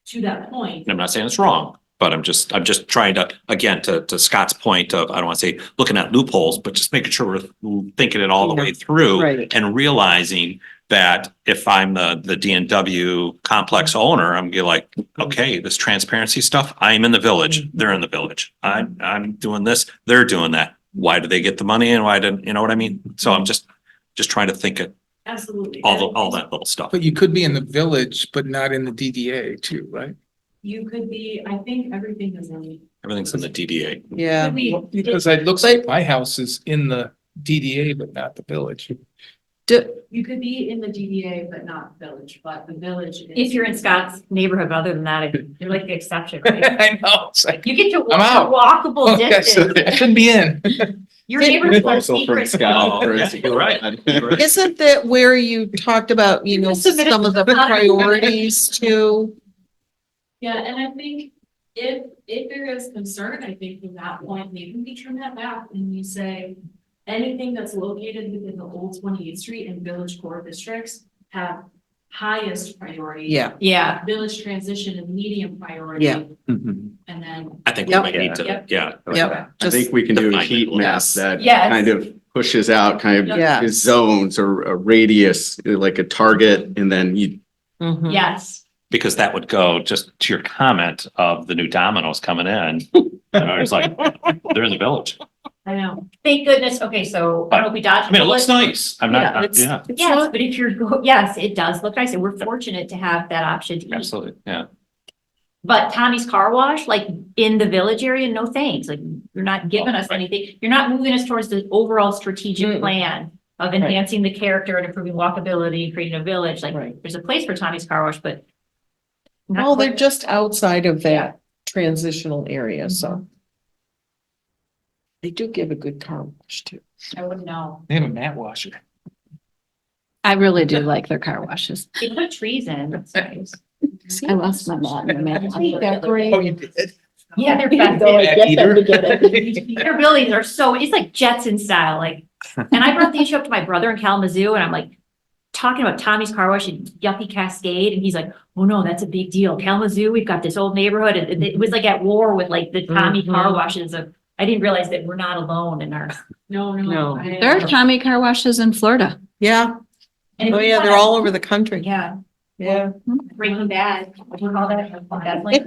to that point, And I'm not saying it's wrong, but I'm just trying to, again, to Scott's point of, I don't want to say looking at loopholes, but just making sure we're thinking it all the way through. Right. And realizing that if I'm the D&W complex owner, I'm gonna like, okay, this transparency stuff, I'm in the village, they're in the village. I'm doing this, they're doing that. Why do they get the money and why didn't, you know what I mean? So I'm just trying to think of absolutely. all that little stuff. But you could be in the village, but not in the DDA too, right? You could be, I think everything is in. Everything's in the DDA. Yeah. Could we- Because it looks like my house is in the DDA, but not the village. You could be in the DDA, but not village, but the village is. If you're in Scott's neighborhood, other than that, you're like the exception, right? I know, it's like, You get to I'm out. walk a walkable okay, so distance. I shouldn't be in. Your neighborhood's got Also from secrets. Scott. Oh, yeah, you're right. You're right. Isn't that where you talked about, Submit it some of the to the- priorities too? Yeah, and I think if there is concern, I think from that point, maybe we turn that back and you say. Anything that's located within the old 28th Street and village core districts have highest priority. Yeah. Yeah, Village transition and medium priority. Yeah. And then. I think we Yep. might need to, Yep. yeah. Yep. I think we can do a Define it. heat map Yes. that Yes. kind of pushes out kind of Yes. zones or a radius, like a target, and then you, Mhm. yes. Because that would go just to your comment of the new dominoes coming in. It's like, they're in the village. I know. Thank goodness. Okay, so I don't know if we dodged. I mean, it looks bullet. nice. I'm not, Yeah, it's- yeah, it's Yes, not- but if yes, it does look nice, and we're fortunate to have that option to eat. absolutely, yeah. But Tommy's Car Wash, like in the village area, no thanks. Like, you're not giving us Right. anything. You're not moving us towards the overall strategic Mm. plan. of enhancing the character and improving walkability, creating a village, like, Right. there's a place for Tommy's Car Wash, but. not Well, they're quite- just outside of that transitional area, so. They do give a good car wash too. I wouldn't know. They have a mat washer. I really do like their car washes. They put trees in, it's nice. I lost my mat. in the mat. Oh, you did? Yeah, they're Mat festive. Their buildings are so, it's like Jetson style, like, and I brought the issue up to my brother in Kalamazoo and I'm like, talking about Tommy's Car Wash and Yuppie Cascade, and he's like, oh no, that's a big deal. Kalamazoo, we've got this old neighborhood, and it was like at war with like the Tommy car Mhm. washes of, I didn't realize that we're not alone in our. No, No. There are Tommy car washes in Florida. Yeah, and if oh you yeah, they're wanna- all over the country. Yeah, Yeah. Breaking Bad, what do you call that? Bad Link?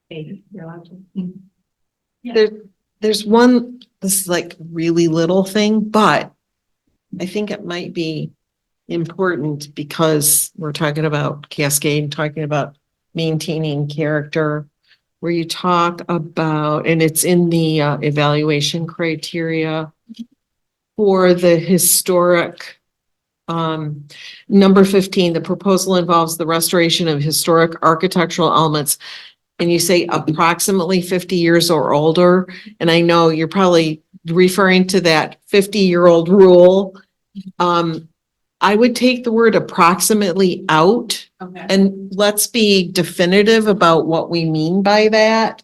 Hey, you're allowed to. There, there's one, this is like really little thing, but I think it might be important because we're talking about Cascade, talking about maintaining character, where you talk about, and it's in the evaluation criteria for the historic number 15, the proposal involves the restoration of historic architectural elements. And you say approximately 50 years or older. And I know you're probably referring to that 50-year-old rule. I would take the word approximately out Okay. and let's be definitive about what we mean by that.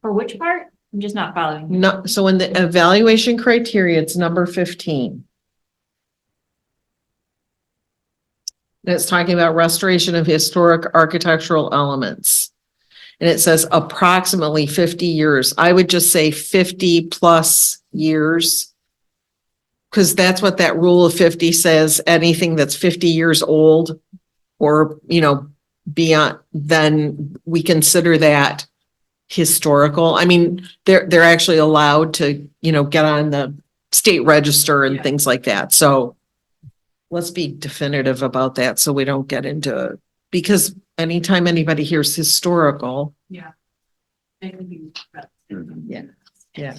For which part? I'm just not following. No, so in the evaluation criteria, it's number 15. And it's talking about restoration of historic architectural elements. And it says approximately 50 years. I would just say 50 plus years. Because that's what that rule of 50 says, anything that's 50 years old or, beyond, then we consider that historical. I mean, they're actually allowed to, get on the state register and Yeah. things like that. So let's be definitive about that so we don't get into, because anytime anybody hears historical, It could be. yeah.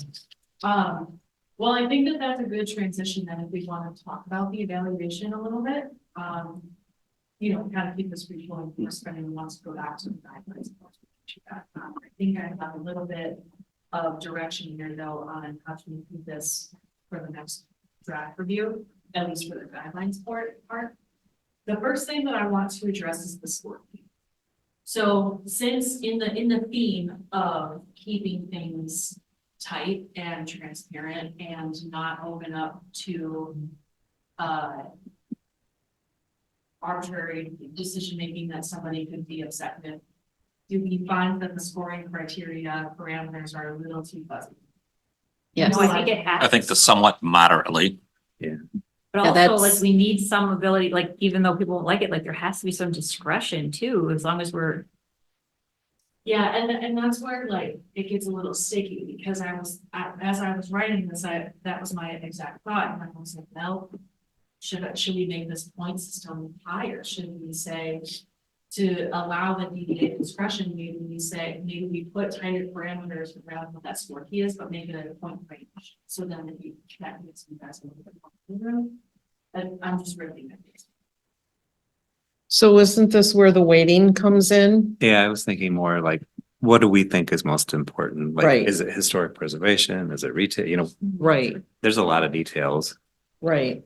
Well, I think that that's a good transition then if we want to talk about the evaluation a little bit. Kind of keep this free flowing for spending and wants to go back to the guidelines. I think I have a little bit of direction here though on how to improve this for the next draft review, at least for the guidelines part. The first thing that I want to address is the score. So since in the theme of keeping things tight and transparent and not open up to arbitrary decision-making that somebody could be upset with, do we find that the scoring criteria parameters are a little too fuzzy? Yes. No, I think it has. I think the somewhat moderately. But Yeah, also, that's- like, we need some ability, like, even though people won't like it, like, there has to be some discretion too, as long as we're. Yeah, and that's where like it gets a little sticky because as I was writing this, that was my exact thought. And I was like, well, should we make this point system higher? Should we say to allow the DDA discretion, maybe we put tighter parameters around what that score key is, but make it at a point range. So then that makes you guys a little bit more room. And I'm just really. So isn't this where the weighting comes in? Yeah, I was thinking more like, what do we think is most important? Like, Right. is it historic preservation? Is it retail? Right, There's a lot of details. right.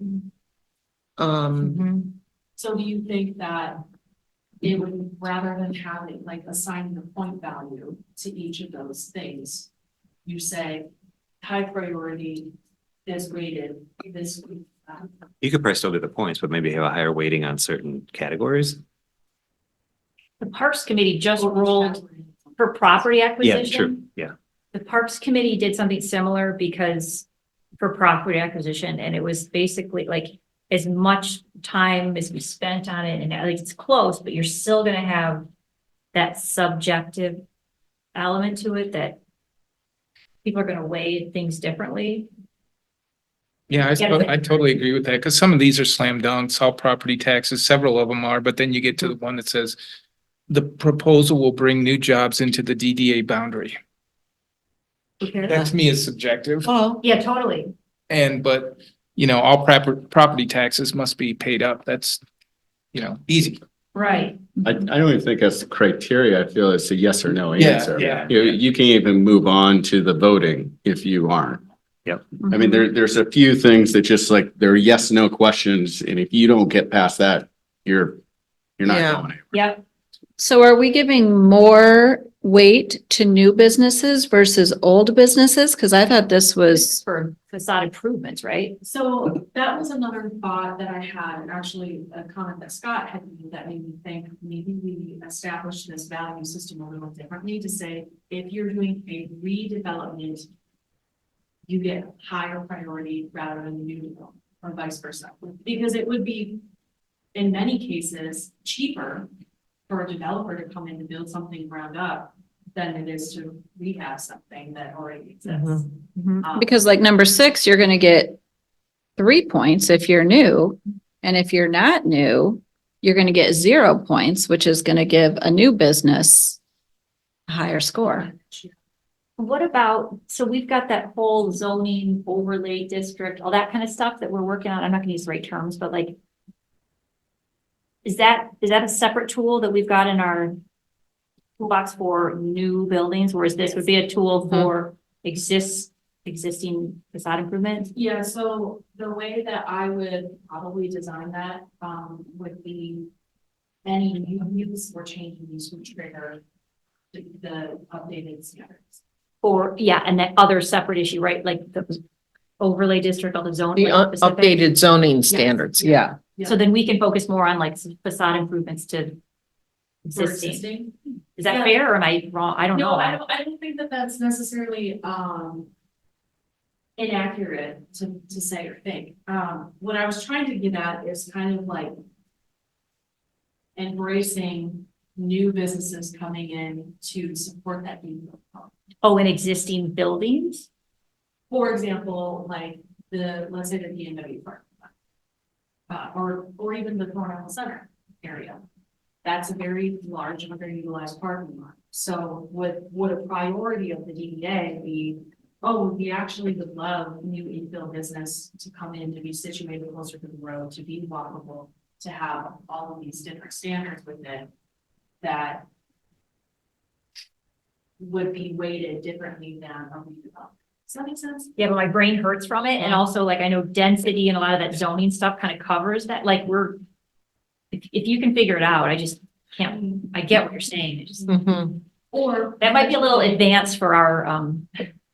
So do you think that it would, rather than having like assigning a point value to each of those things, you say high priority is weighted this week? You could probably still do the points, but maybe have a higher weighting on certain categories. The Parks Committee just ruled for property Yeah, acquisition. true. Yeah. The Parks Committee did something similar because for property acquisition, and it was basically like as much time as we spent on it, and like it's close, but you're still gonna have that subjective element to it that people are gonna weigh things differently. Yeah, Get it. I totally agree with that, because some of these are slam dunks, all property taxes, several of them are, but then you get to the one that says the proposal will bring new jobs into the DDA boundary. That to me is subjective, Oh, Yeah, totally. but, all property taxes must be paid up. That's, easy. Right. I don't even think that's the criteria. I feel it's a yes or no Yeah, answer. yeah. You can even move on to the voting if you aren't. Yep. I mean, there's a few things that just like, they're yes, no questions, and if you don't get past that, you're not Yeah. going anywhere. Yep. So are we giving more weight to new businesses versus old businesses? Because I thought this was, For facade improvements, right? So that was another thought that I had, and actually a comment that Scott had made that made me think maybe we establish this value system a little differently to say, if you're doing a redevelopment, you get higher priority rather than new development, or vice versa. Because it would be, in many cases, cheaper for a developer to come in and build something ground up than it is to rehab something that already exists. because like number 6, you're gonna get 3 points if you're new. And if you're not new, you're gonna get 0 points, which is gonna give a new business a higher score. What about, so we've got that whole zoning overlay district, all that kind of stuff that we're working on. I'm not gonna use the right terms, but like, is that a separate tool that we've got in our toolbox for new buildings, whereas this would be a tool for existing facade improvements? Yeah, so the way that I would probably design that, would be any new use or change in use would trigger the updated standards. Or, yeah, and that other separate issue, right? Like the overlay district, all the zoning. the like, specific. updated zoning standards, yeah. So then we can focus more on like facade improvements to For existing. existing. Is that Yeah. fair or am I wrong? I don't No, know. I don't think that that's necessarily, inaccurate to say or think. What I was trying to get at is kind of like embracing new businesses coming in to support that new development. Oh, in existing buildings? For example, like let's say the B&W park. Or even the Cornell Center area. That's a very large underutilized parking lot. So would a priority of the DDA be, oh, we actually would love new infill business to come in, to be situated closer to the road, to be walkable, to have all of these different standards with it that would be weighted differently than a redevelopment. Does that make sense? Yeah, but my brain hurts from it. And also like I know density and a lot of that zoning stuff kind of covers that. Like if you can figure it out, I just can't, I get what you're saying. It just, Mhm. Or that might be a little advanced for our,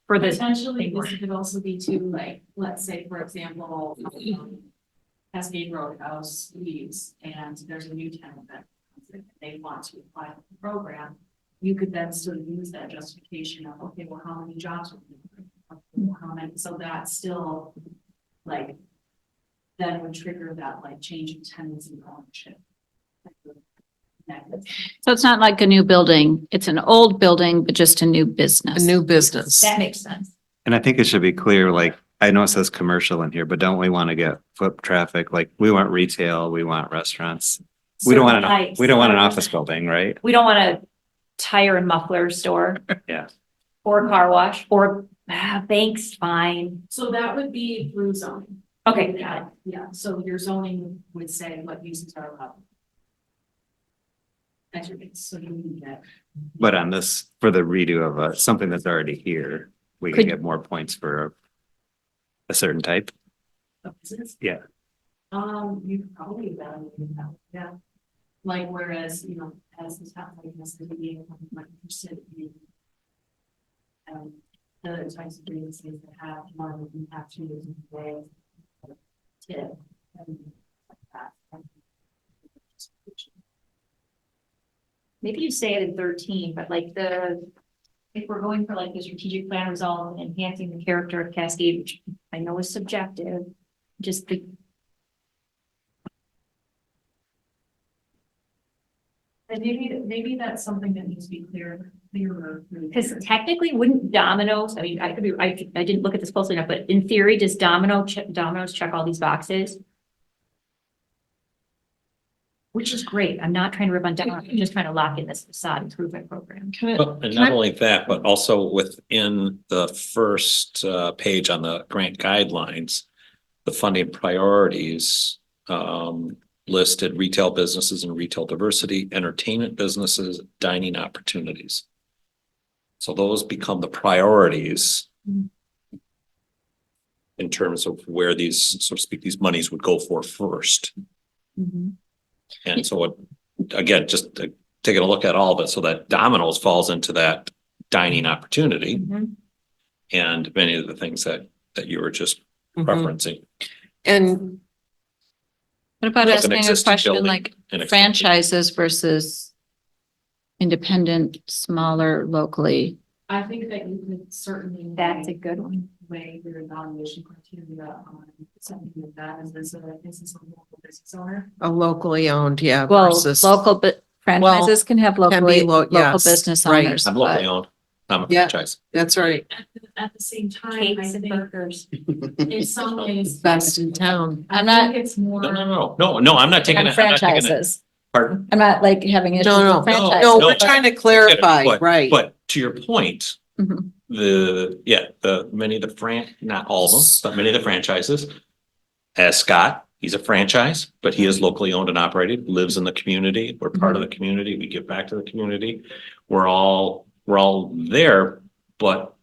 for the. potentially, this could also be too, like, let's say, for example, Cascade Roadhouse leaves and there's a new tenant that they want to apply for the program. You could then still use that justification of, okay, well, how many jobs would we create? How many, so that still, like, then would trigger that, like, change of tenants and ownership. So it's not like a new building. It's an old building, but just a new A business. new business. That makes sense. And I think it should be clear, like, I know it says commercial in here, but don't we want to get foot traffic? Like, we want retail, we want restaurants. We don't want Certain types. we don't want an office building, right? We don't want a tire and muffler store. Yeah. Or a car wash, or banks, fine. So that would be through zoning. Okay, got it. Yeah, so your zoning would say what uses are allowed. That's your base, so you need that. But on this, for the redo of something that's already here, we can Could- get more points for a certain type. of business. Yeah. You could probably evaluate that, yeah. Like whereas, as the top like this, the being like percent. The types of businesses that have one that you have to use in a way. Tip. And like that. Maybe you say it in 13, but like if we're going for like the strategic plan result and enhancing the character of Cascade, which I know is subjective, just the. And maybe that's something that needs to be clearer. Because technically, wouldn't Domino's, I mean, I could be, I didn't look at this closely enough, but in theory, does Domino's check all these boxes? Which is great. I'm not trying to rip on Domino's. I'm just trying to lock in this facade improvement program. Can I- Well, and not only that, but also within the first page on the grant guidelines, the funding priorities listed retail businesses and retail diversity, entertainment businesses, dining opportunities. So those become the priorities in terms of where these, so to speak, these monies would go for first. And so again, just taking a look at all of it, so that Domino's falls into that dining opportunity and many of the things that you were just Mhm. referencing. And What about Like an asking a existing question building like and expansion. franchises versus independent, smaller, locally? I think that you could certainly. That's a good one. Weigh your evaluation criteria on something like that, is this a local business owner? a locally owned, yeah, Well, versus. local, but franchises can have locally, local yes, business right. owners. I'm locally but- owned, I'm a Yeah. franchise. That's right. At the same time, I Cakes and think burgers. in some ways. Best in town. I I'm not- think it's more. No, I'm not taking On it. I'm not taking it. franchises. Pardon? I'm not like having issues No, with franchises. No, no. we're trying to clarify, But- right? But to your point, Mhm. many of the not all of them, but many of the franchises. As Scott, he's a franchise, but he is locally owned and operated, lives in the community. We're part of the community. We give back to the community. We're all there, but.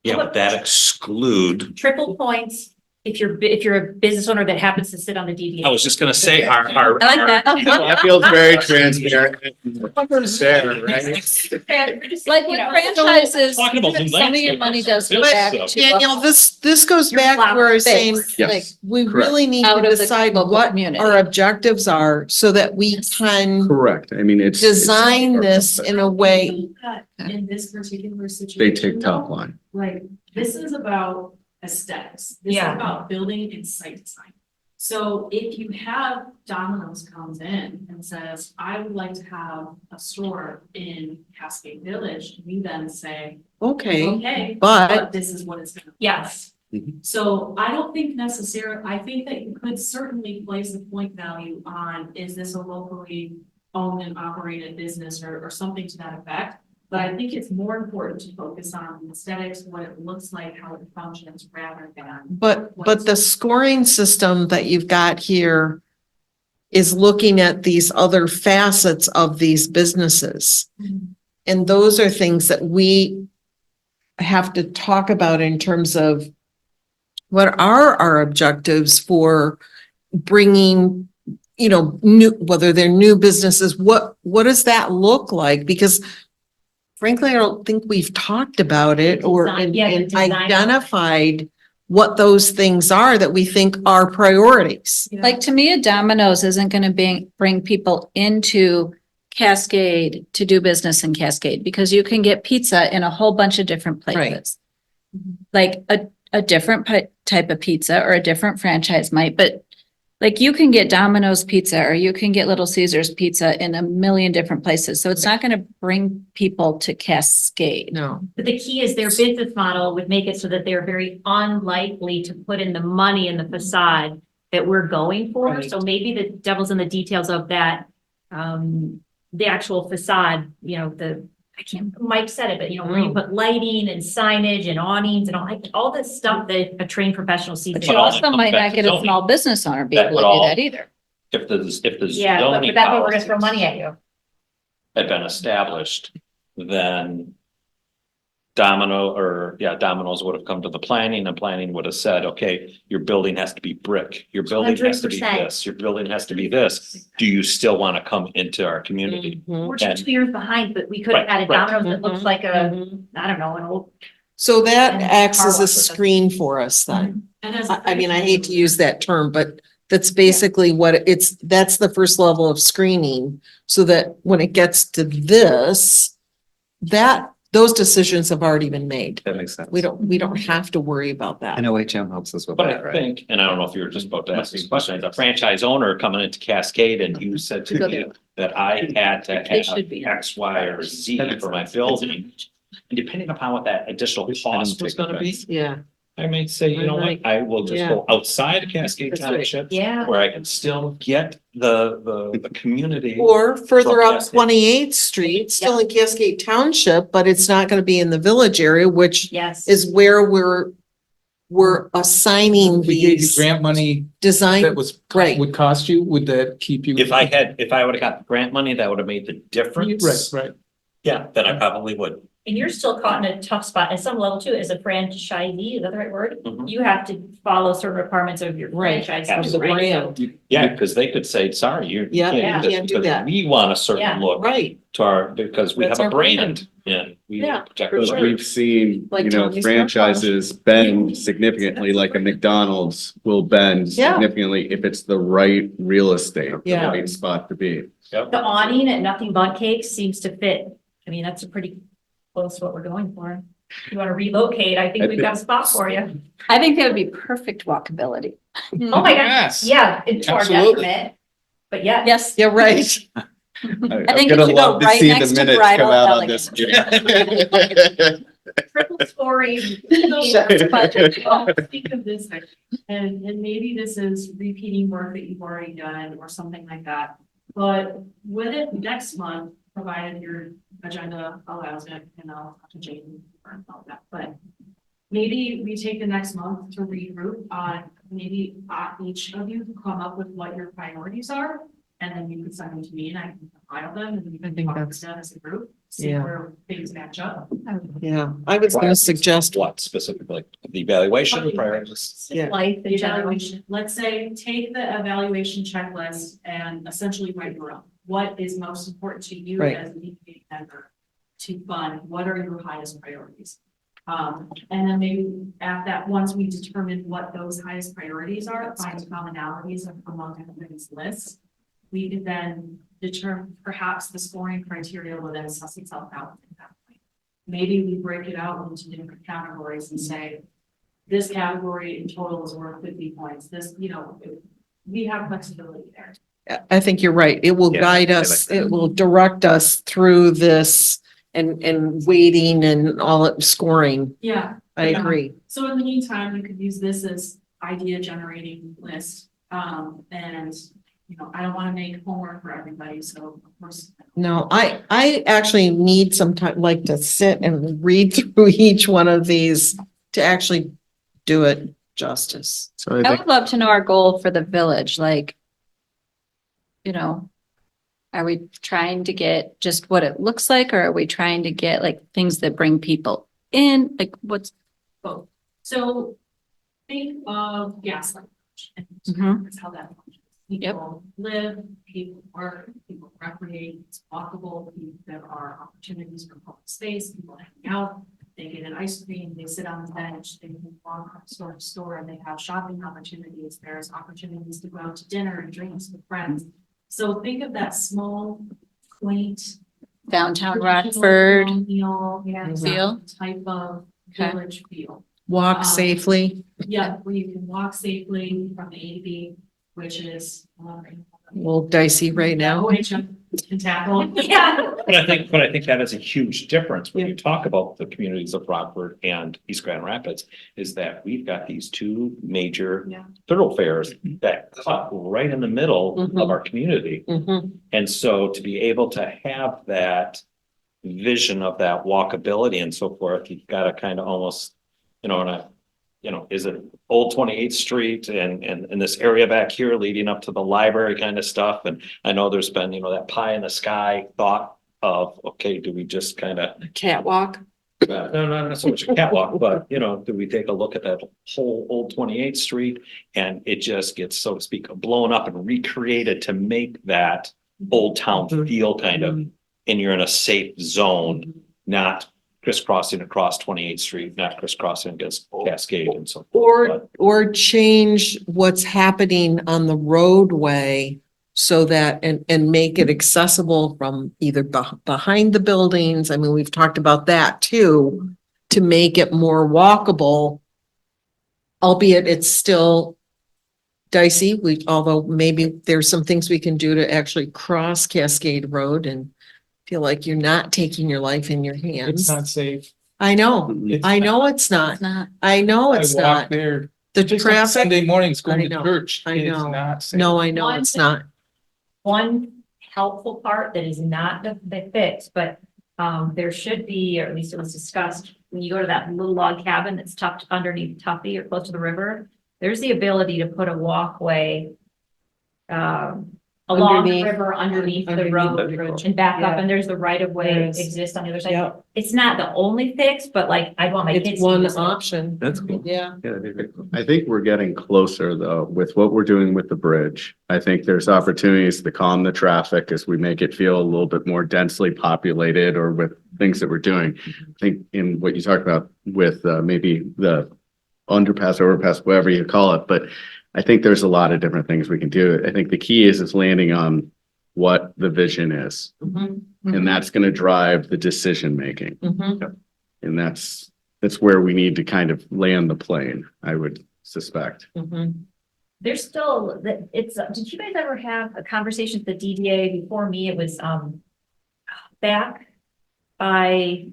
Yeah, but that exclude, Triple points if you're a business owner that happens to sit on the DDA. I was just gonna say our. I like that. That feels very transparent. Sarah, right? Like with franchises, Talking about new some of your landscapes. money does go This back stuff. to. Daniel, this goes Your back to where I was flower saying, base. like, Yes, we correct. really need Out to of the decide local what community. our objectives are so that we can Correct. I mean, it's. design this in a way. In this particular They situation. take top though, line. Like, this is about aesthetics. This is Yeah. about building and site design. So if you have Domino's comes in and says, I would like to have a store in Cascade Village, we then say, Okay, okay, but but this is what it's gonna. look Yes. like. So I don't think necessarily, I think that you could certainly place a point value on, is this a locally owned and operated business or something to that effect? But I think it's more important to focus on aesthetics, what it looks like, how it functions, rather than. but the scoring system that you've got here is looking at these other facets of these businesses. And those are things that we have to talk about in terms of what are our objectives for bringing, whether they're new businesses, what does that look like? Because frankly, I don't think we've talked about it or Design- yeah, the and design. identified what those things are that we think are priorities. Like to me, a Domino's isn't gonna bring people into Cascade to do business in Cascade because you can get pizza in a whole bunch of different Right. places. Like a different type of pizza or a different franchise might, but like you can get Domino's pizza or you can get Little Caesar's pizza in a million different places. So it's not gonna bring people to Cascade. No, But the key is their business model would make it so that they're very unlikely to put in the money in the facade that we're going for. Right. So maybe the devil's in the details of that, the actual facade, Mike said it, but where you put lighting and signage and awnings and all this stuff that a trained professional sees. But But you all also that comes might back not to get a zoning. small business owner be That able would to do all- that either. if the Yeah, zoning but that's what we're gonna throw policies money at you. had been established, then Domino's would have come to the planning and planning would have said, okay, your building has to be brick, your building has to be 100%. this, your building has to be this. Do you still want to come into our community? Mhm. We're just 2 years behind, but we could have Right, had a right. Domino's that looks Mhm, like a, mhm. I don't know, an old. So that And acts car as a wash with us. screen for us then. And as. I mean, I hate to use that term, but that's basically what that's the first level of screening. So that when it gets to this, that those decisions have already been made. That makes sense. We don't have to worry about that. And OHM helps us with But that, I right? think, and I don't know if you were just about to ask this question, as a franchise owner coming into Cascade and you said to me that I had to They should be. have X, Y, or Z for my building. And depending upon what that additional cost was gonna be, Yeah, I may say, you know what, I will just go outside of Cascade That's right. Township. Yeah. Where I can still get the community. or further From up Cascade. 28th Street, still in Cascade Township, but it's not gonna be in the village area, which Yes. is where we're assigning We gave you these grant money design, that was, right. would cost you, would that keep you? If I would have got the grant money, that would have made the difference. Right, right. Yeah, then I probably would. And you're still caught in a tough spot at some level too, as a franchisee, is that the right word? Mhm. You have to follow certain requirements of your Right. franchise. Of the right? brand. Yeah, because they could say, sorry, you Yeah, can't you do can't this do because that. we want a certain Yeah. look Right, to our, because we That's have a our brand. brand and we Yeah, protect for those sure. brands. We've seen, Like you know, Tony's franchises bend significantly, like a McDonald's will bend Yeah. significantly if it's the right real estate, the Yeah. right spot to be. The awning at Nothing But Cakes seems to fit. I mean, that's a pretty close to what we're going for. If you want to relocate, I think we've got a spot for you. I think that would be perfect walkability. Oh my God, Yes. yeah, it's our Absolutely. detriment. But yeah. Yes, yeah, right. I think I'm it gonna should go love to right see the next to minutes Bridal come out on Elegance. this. Triple story. Think of this, and maybe this is repeating work that you've already done or something like that. But with it next month, provided your agenda allows it, and I'll have to change about that, but maybe we take the next month to regroup on, maybe each of you can come up with what your priorities are. And then you can send them to me and I can compile them and we I can think talk that's- them as a group, see Yeah. where things match up. Yeah, I was gonna suggest, What specifically? The evaluation priorities? Yeah. Life The in general. evaluation, let's say, take the evaluation checklist and essentially write your own. What is most important to you Right. as an EPA member to fund? What are your highest priorities? And then maybe at that, once we determine what those highest priorities are, find commonalities among everybody's lists. We could then determine perhaps the scoring criteria will then suss itself out at that point. Maybe we break it out into different categories and say, this category in total is worth 50 points. This, we have flexibility there. I think you're right. It will Yeah, guide I like us, that. it will direct us through this and weighting and all it scoring. Yeah. I agree. So in the meantime, you could use this as idea generating list. And, I don't want to make homework for everybody, so of course. No, I actually need some time, like to sit and read through each one of these to actually do it justice. So I would love to know our goal for the village, like, are we trying to get just what it looks like, or are we trying to get like things that bring people in? Like what's, Both. So think of gaslight. And Mhm. that's how that functions. Yep. People live, people work, people recreate, it's walkable, there are opportunities for public space, people hang out. They get an ice cream, they sit on the bench, they can walk from store to store, and they have shopping opportunities, there's opportunities to go out to dinner and drinks with friends. So think of that small, quaint. downtown traditional Rockford colonial, feel? type of Okay. village feel. Walk safely. Yeah, where you can walk safely from A to B, which is. A little dicey right now. OHM can tackle. Yeah. But I think that is a huge difference when you talk about the communities of Rockford and East Grand Rapids, is that we've got these two major Yeah. thoroughfares that cut right in the middle Mhm. of our community. Mhm. And so to be able to have that vision of that walkability and so forth, you've got to kind of almost, is it Old 28th Street and this area back here leading up to the library kind of stuff? And I know there's been, that pie in the sky thought of, okay, do we just kind of, Catwalk. no, not so much a catwalk, but do we take a look at that whole Old 28th Street? And it just gets, so to speak, blown up and recreated to make that old town feel kind of, and you're in a safe zone, not crisscrossing across 28th Street, not crisscrossing against Cascade and so forth. Or change what's happening on the roadway so that, and make it accessible from either behind the buildings. I mean, we've talked about that too, to make it more walkable. Albeit it's still dicey, although maybe there's some things we can do to actually cross Cascade Road and feel like you're not taking your life in your It's hands. not safe. I know, It's I not. know it's not. It's not. I know I it's walk not. there The just on traffic, Sunday mornings going I to know, church. I It's know. not safe. no, I know it's not. One helpful part that is not the fix, but there should be, or at least it was discussed, when you go to that little log cabin that's tucked underneath Tuffy or close to the river, there's the ability to put a walkway along the Underneath- river, underneath the underneath road the bridge. and back up, Yeah. and there's the right of There way is. exists on the other side. Yeah, It's not the only fix, but like, I want my kids it's to one use it. option. That's cool. Yeah. Yeah, that'd be great. I think we're getting closer though with what we're doing with the bridge. I think there's opportunities to calm the traffic as we make it feel a little bit more densely populated or with things that we're doing. I think in what you talked about with maybe the underpass, overpass, whatever you call it, but I think there's a lot of different things we can do. I think the key is landing on what the vision is, and that's going to drive the decision making. Mhm. And that's where we need to kind of land the plane, I would suspect. Mhm. There's still, it's, did you guys ever have a conversation with the DDA before me? It was, back by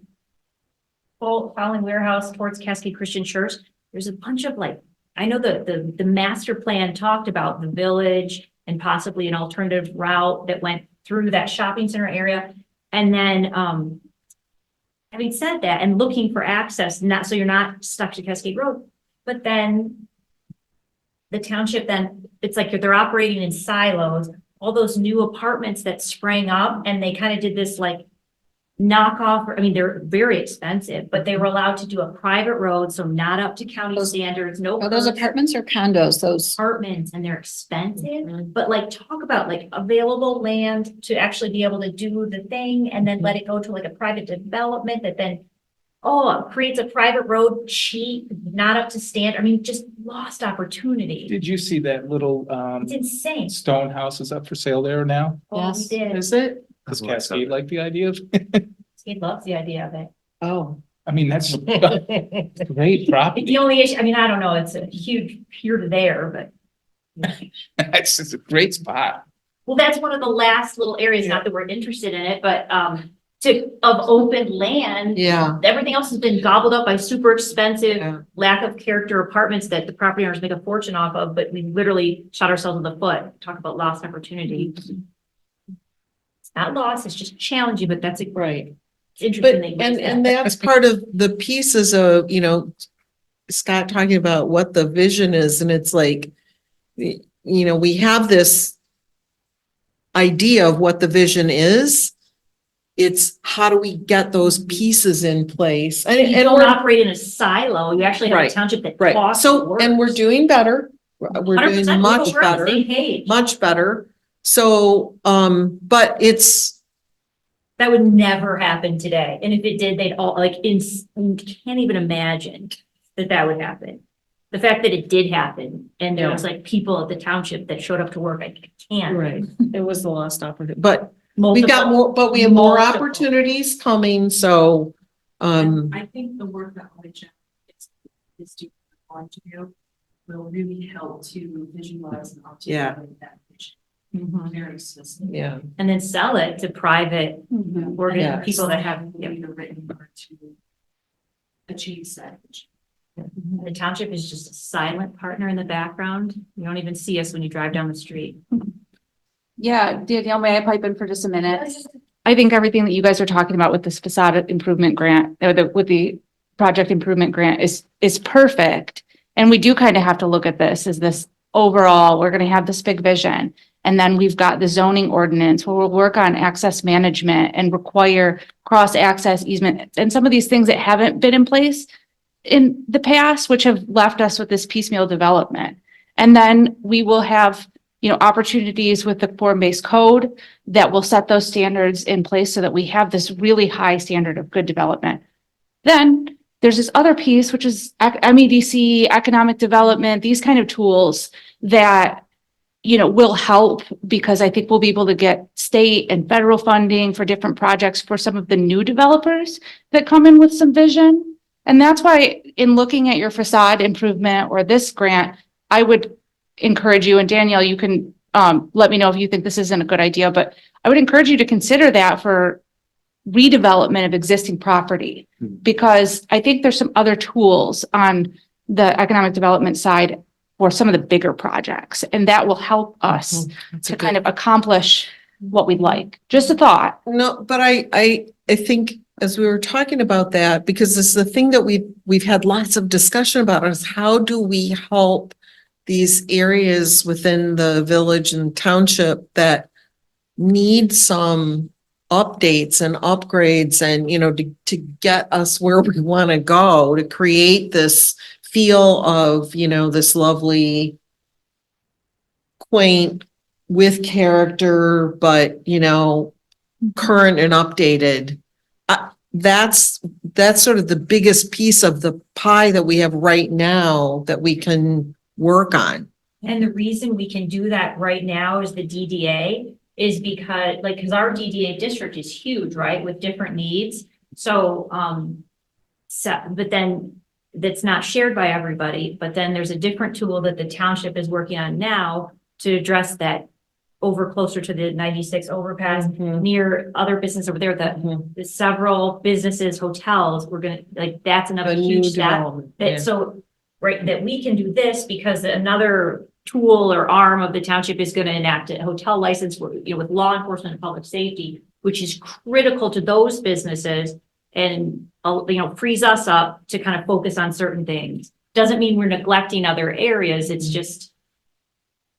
Fowling Warehouse towards Cascade Christian Church. There's a bunch of like, I know the master plan talked about the village and possibly an alternative route that went through that shopping center area. And then, having said that and looking for access, not, so you're not stuck to Cascade Road, but then the township then, it's like they're operating in silos, all those new apartments that sprang up and they kind of did this like knockoff, I mean, they're very expensive, but they were allowed to do a private road, so not up to county Those- standards, no. Are those permits, apartments or condos? Those, Apartments, and they're expensive, Mhm. but like, talk about like available land to actually be able to do the thing and then let it go to like a private development that then creates a private road cheap, not up to standard. I mean, just lost opportunity. Did you see that little It's insane. stone house is up for sale there now? Oh, we Yes. did. Is it? Does Cascade like the idea of? He loves the idea of it. Oh. I mean, that's great property. The only issue, I mean, I don't know, it's a huge here to there, but That's just a great spot. well, that's one of the last little areas, not that we're interested in it, but of open land. Yeah. Everything else has been gobbled up by super expensive, Yeah. lack of character apartments that the property owners make a fortune off of, but we literally shot ourselves in the foot. Talk about lost opportunity. It's not lost, it's just challenging, but that's a Right. interesting But, thing. and that's part of the pieces of, Scott talking about what the vision is, and it's like, we have this idea of what the vision is. It's how do we get those pieces in place? You And don't we're, operate in a silo, you actually have a Right, township that right, talks. so, and we're doing better. We're 100%, doing much we're on the better, same page. much better. So, but it's, That would never happen today. And if it did, they'd all can't even imagine that would happen. The fact that it did happen and there was like people at the township that showed up to work, I can't. right, it was the lost opportunity, but we've got Multiple- more, but we have more multiple. opportunities coming, so, I think the work that OHM is going to do will really help to visualize and articulate that vision Mhm. very specifically. yeah. And then sell it to private Yes. people that have, Need a written word to achieve said vision. the township is just a silent partner in the background. You don't even see us when you drive down the street. Yeah, Danielle, may I pipe in for just a minute? I think everything that you guys are talking about with this facade improvement grant, or with the project improvement grant is perfect. And we do kind of have to look at this as this overall, we're gonna have this big vision. And then we've got the zoning ordinance where we'll work on access management and require cross-access easement and some of these things that haven't been in place in the past, which have left us with this piecemeal development. And then we will have, opportunities with the form-based code that will set those standards in place so that we have this really high standard of good development. Then there's this other piece, which is MEDC, economic development, these kind of tools that will help because I think we'll be able to get state and federal funding for different projects for some of the new developers that come in with some vision. And that's why in looking at your facade improvement or this grant, I would encourage you, and Danielle, you can let me know if you think this isn't a good idea, but I would encourage you to consider that for redevelopment of existing property. Because I think there's some other tools on the economic development side for some of the bigger projects, and that will help us That's to a kind good- of accomplish what we'd like. Just a thought. No, but I think as we were talking about that, because this is the thing that we've had lots of discussion about is how do we help these areas within the village and township that need some updates and upgrades and, to get us where we want to go, to create this feel of, this lovely, quaint, with character, but, current and updated. That's sort of the biggest piece of the pie that we have right now that we can work on. And the reason we can do that right now is the DDA is because because our DDA district is huge, right, with different needs. So, but then that's not shared by everybody, but then there's a different tool that the township is working on now to address that over closer to the 96 overpass near other business over there, the several businesses, hotels, we're gonna, that's another A new huge step. development, yeah. So, right, that we can do this because another tool or arm of the township is gonna enact a hotel license, with law enforcement and public safety, which is critical to those businesses and, frees us up to kind of focus on certain things. Doesn't mean we're neglecting other areas, it's just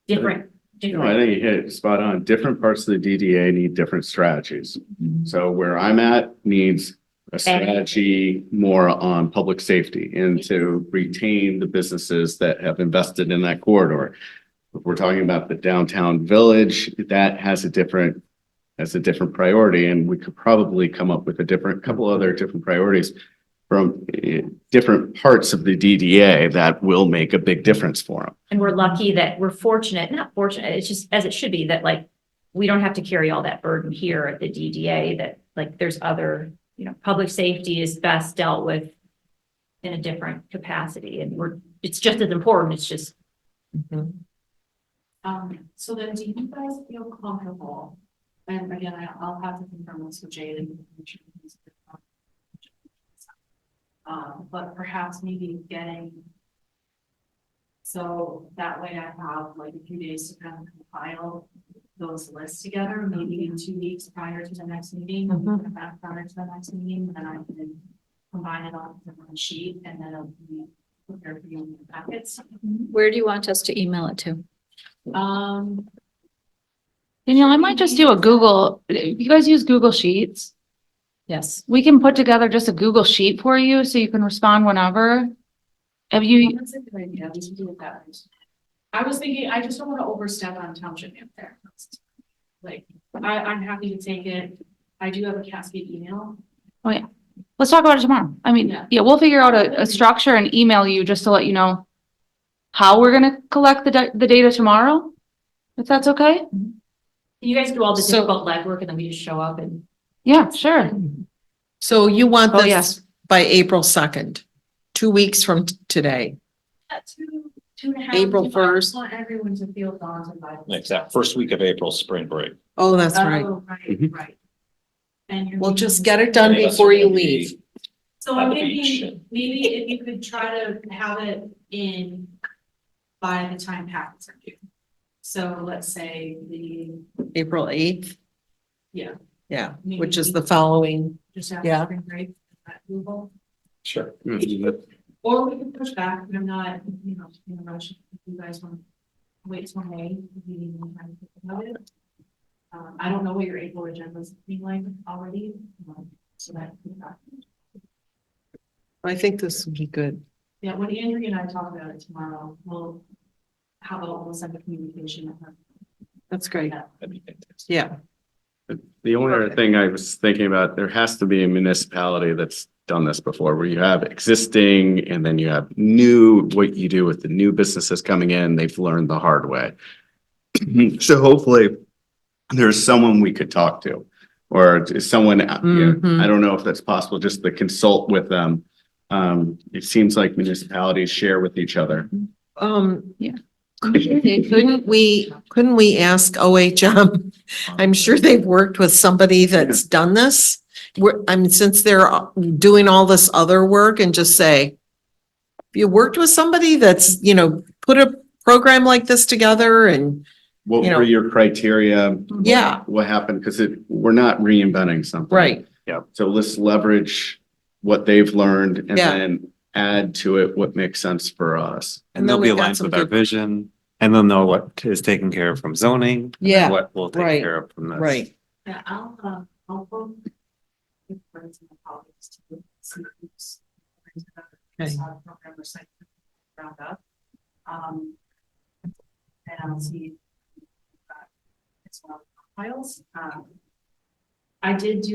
different. I think you hit it spot on. Different parts of the DDA need different strategies. So where I'm at needs a strategy more on public safety and to retain the businesses that have invested in that corridor. If we're talking about the downtown village, that has a different priority, and we could probably come up with couple other different priorities from different parts of the DDA that will make a big difference for them. And we're lucky that not fortunate, it's just as it should be that we don't have to carry all that burden here at the DDA, that there's other, public safety is best dealt with in a different capacity and it's just as important. It's just. So then do you guys feel comfortable? And again, I'll have to confirm this with Jade and. But perhaps maybe so that way I have a few days to kind of compile those lists together, maybe in 2 weeks prior to the next meeting, prior to the next meeting, and I can combine it all into one sheet and then it'll be prepared for you in your packets. Where do you want us to email it to? Danielle, I might just do a Google, you guys use Google Sheets? Yes. We can put together just a Google Sheet for you so you can respond whenever. Have you, That's a good idea. We should do it that way. I was thinking, I just don't want to overstep on township up there. I'm happy to take it. I do have a Cascade email. let's talk about it tomorrow. I mean, Yeah. yeah, we'll figure out a structure and email you just to let you know how we're gonna collect the data tomorrow, if that's okay. You guys do all the So- difficult legwork and then we just show up and. Yeah, sure. So you want Oh, this yes. by April 2nd, 2 weeks from today. Two and a half. April weeks. I 1st. just want everyone to feel daunted by. this. Like that first week of April, spring break. Oh, that's right. Oh, right, Mhm. right. And you're Well, meeting- just get it done Yeah, before you that's gonna be- leave. So I'm at the beach. thinking, maybe if you could try to have it in by the time packets are due. So let's say April 8th. Yeah. Yeah, which is the following. just after Yeah. spring break, is that doable? Sure. Or we can push back, I'm not, in a rush, if you guys want to wait till May, if you need more time to think about it. I don't know what your April agenda is looking like already, so that. I think this would be good. Yeah, when Andrea and I talk about it tomorrow, how about we'll send a communication. That's great. That'd be fantastic. Yeah. The only other Perfect. thing I was thinking about, there has to be a municipality that's done this before, where you have existing and then you have new, what you do with the new businesses coming in, they've learned the hard way. So hopefully there's someone we could talk to or someone, Mhm. I don't know if that's possible, just to consult with them. It seems like municipalities share with each other. Yeah. Couldn't we ask OHM? I'm sure they've worked with somebody that's done this. I mean, since they're doing all this other work and just say, you worked with somebody that's, put a program like this together and, What You know. were your criteria? yeah, What happened? Because we're not reinventing something. right. So let's leverage what they've learned and Yeah. then add to it what makes sense for us. And they'll be we've got aligned some with our good- vision, and they'll know what is taken care of from zoning. and Yeah, What we'll take right, care of from this. Right. Yeah, I'll go with friends and colleagues to see who's. Okay. Program or site round up. And I'll see. It's one of the files. I did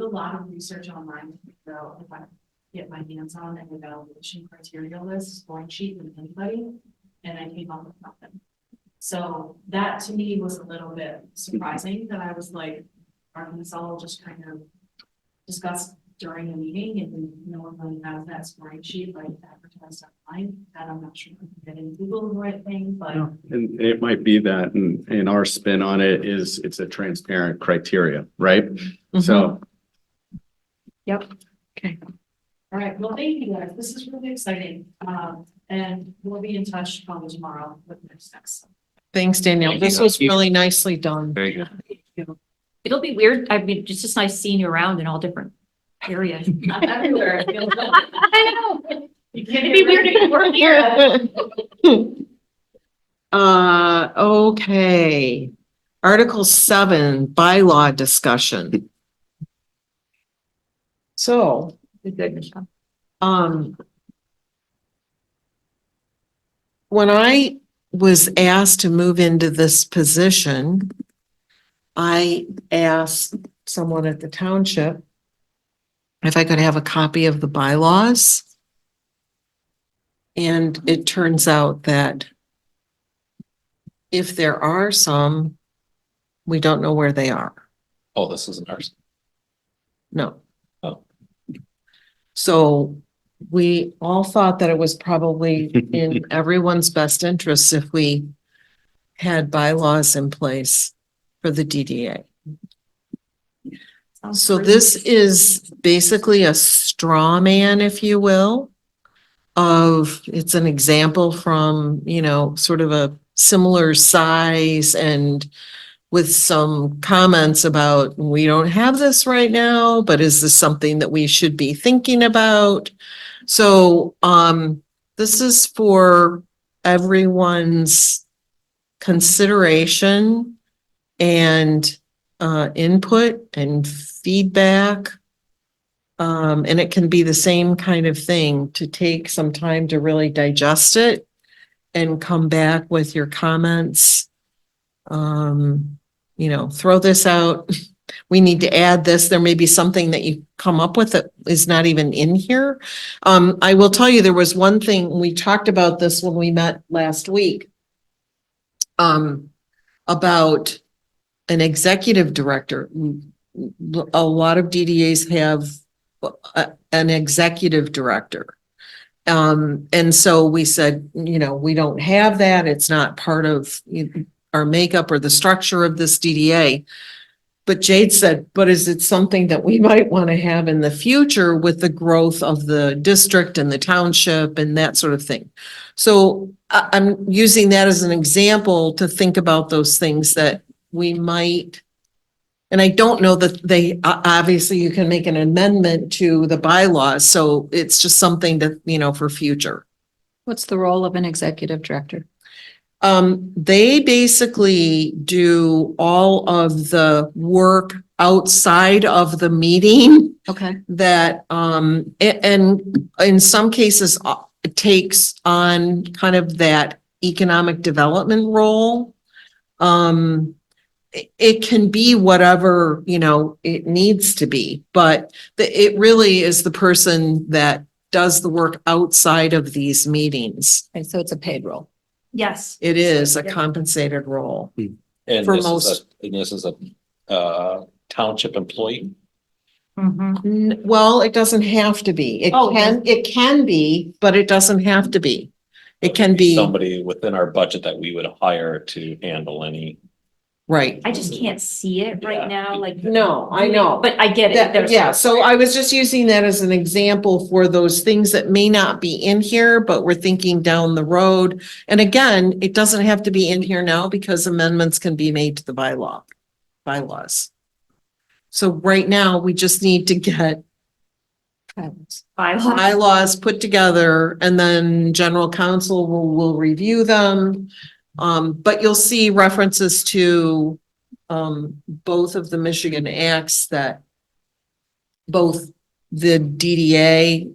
a lot of research online to figure out if I could get my hands on an evaluation criteria list, scoring sheet with anybody, and I came up with nothing. So that to me was a little bit surprising that I was like, are these all just kind of discussed during a meeting and no one really has that scoring sheet like advertised online? That I'm not sure if I didn't Google the right thing, but. And it might be that, and our spin on it is it's a transparent criteria, right? So All right, well, thank you guys. This is really exciting. And we'll be in touch probably tomorrow with next steps. Thanks, Danielle. This was really nicely done. Very good. It'll be weird. I mean, it's just nice seeing you around in all different areas. Not everywhere. I feel. I know. You can't It'd be weird if you weren't here. Okay. Article 7, bylaw discussion. So, Good, Michelle. when I was asked to move into this position, I asked someone at the township if I could have a copy of the bylaws. And it turns out that if there are some, we don't know where they are. Oh, this isn't ours. No. Oh. So we all thought that it was probably in everyone's best interest if we had bylaws in place for the DDA. Sounds So great. this is basically a straw man, if you will, it's an example from, sort of a similar size and with some comments about, we don't have this right now, but is this something that we should be thinking about? So, this is for everyone's consideration and input and feedback. And it can be the same kind of thing, to take some time to really digest it and come back with your comments. Throw this out. We need to add this. There may be something that you come up with that is not even in here. I will tell you, there was one thing, we talked about this when we met last week. About an executive director. A lot of DDAs have an executive director. And so we said, we don't have that. It's not part of our makeup or the structure of this DDA. But Jade said, but is it something that we might want to have in the future with the growth of the district and the township and that sort of thing? So I'm using that as an example to think about those things that we might. And I don't know that they, obviously you can make an amendment to the bylaws. So it's just something to, for future. What's the role of an executive director? They basically do all of the work outside of the meeting Okay. that, and in some cases, it takes on kind of that economic development role. It can be whatever, it needs to be, but it really is the person that does the work outside of these meetings. Okay, so it's a paid role. Yes. It is a Yeah. compensated role. And For this is most- and this is a township employee. Well, it doesn't have to be. Oh, It can be, but it doesn't have to be. It can be, Somebody within our budget that we would hire to handle any. right. I just can't see it right now, like. No, I know. But I get it. That, There's- yeah, so I was just using that as an example for those things that may not be in here, but we're thinking down the road. And again, it doesn't have to be in here now because amendments can be made to the bylaws. So right now, we just need to get Bylaws. bylaws put together and then general counsel will review them. But you'll see references to both of the Michigan acts that both the DDA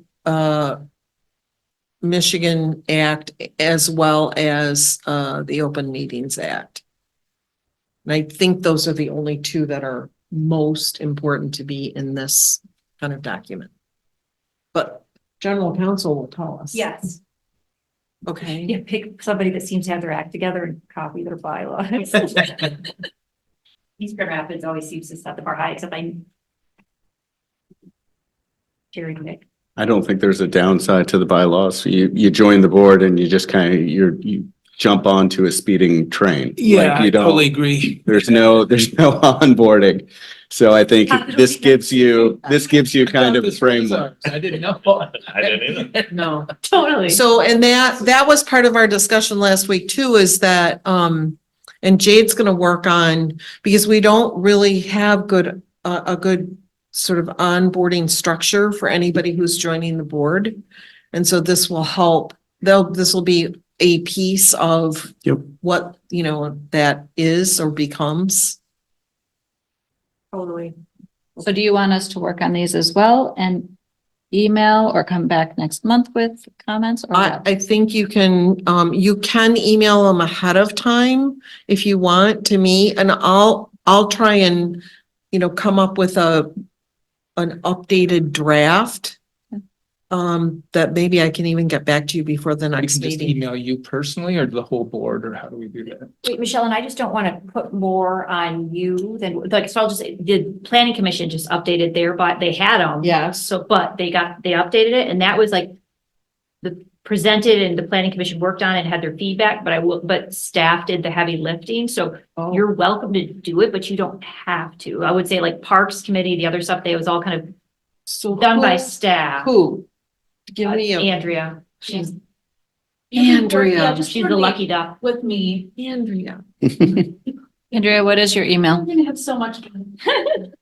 Michigan Act as well as the Open Meetings Act. And I think those are the only two that are most important to be in this kind of document. But general counsel will tell us. Yes. Okay. Yeah, pick somebody that seems to have their act together and copy their bylaws. East Grand Rapids always seems to set the bar high, except Jerry Nick. I don't think there's a downside to the bylaws. You join the board and you just kind of, you jump onto a speeding train. Yeah, Like, I you don't. totally agree. There's no onboarding. So I think this gives you kind of a framework. I didn't know. I didn't either. No. Totally. So, and that was part of our discussion last week too, is that, and Jade's gonna work on, because we don't really have a good sort of onboarding structure for anybody who's joining the board. And so this will help, this will be a piece of Yep. what, that is or becomes. Totally. So do you want us to work on these as well and email or come back next month with comments? Or what? I think you can email them ahead of time if you want to me, and I'll try and, come up with an updated draft. That maybe I can even get back to you before the I next can just meeting. email you personally or the whole board, or how do we do that? Wait, Michelle, and I just don't want to put more on you than, like, so I'll just say, the planning commission just updated their, but they had them. Yes. So, but they updated it, and that was like the presented and the planning commission worked on it, had their feedback, but staff did the heavy lifting, so Oh, you're welcome to do it, but you don't have to. I would say like Parks Committee, the other stuff, they was all kind so of done by who- staff. Who? Give me a, Andrea, she's Andrea. she's the lucky duck. With me. Andrea. Andrea, what is your email? I'm gonna have so much fun.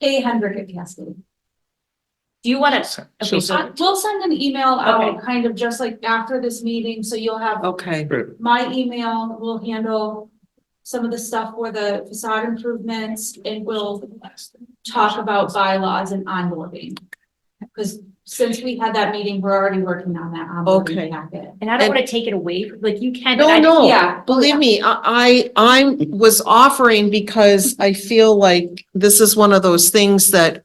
A Hendrick at Cascade. Do you want to, She'll okay, send so, We'll send an email out Okay. kind of just like after this meeting, so you'll have Okay, my email will handle some of the stuff for the facade improvements, and we'll talk about bylaws and onboarding. Because since we had that meeting, we're already working on that Okay. onboarding packet. and I don't And- want to take it away, like you can. no, but I- no, Yeah. believe me, I was offering because I feel like this is one of those things that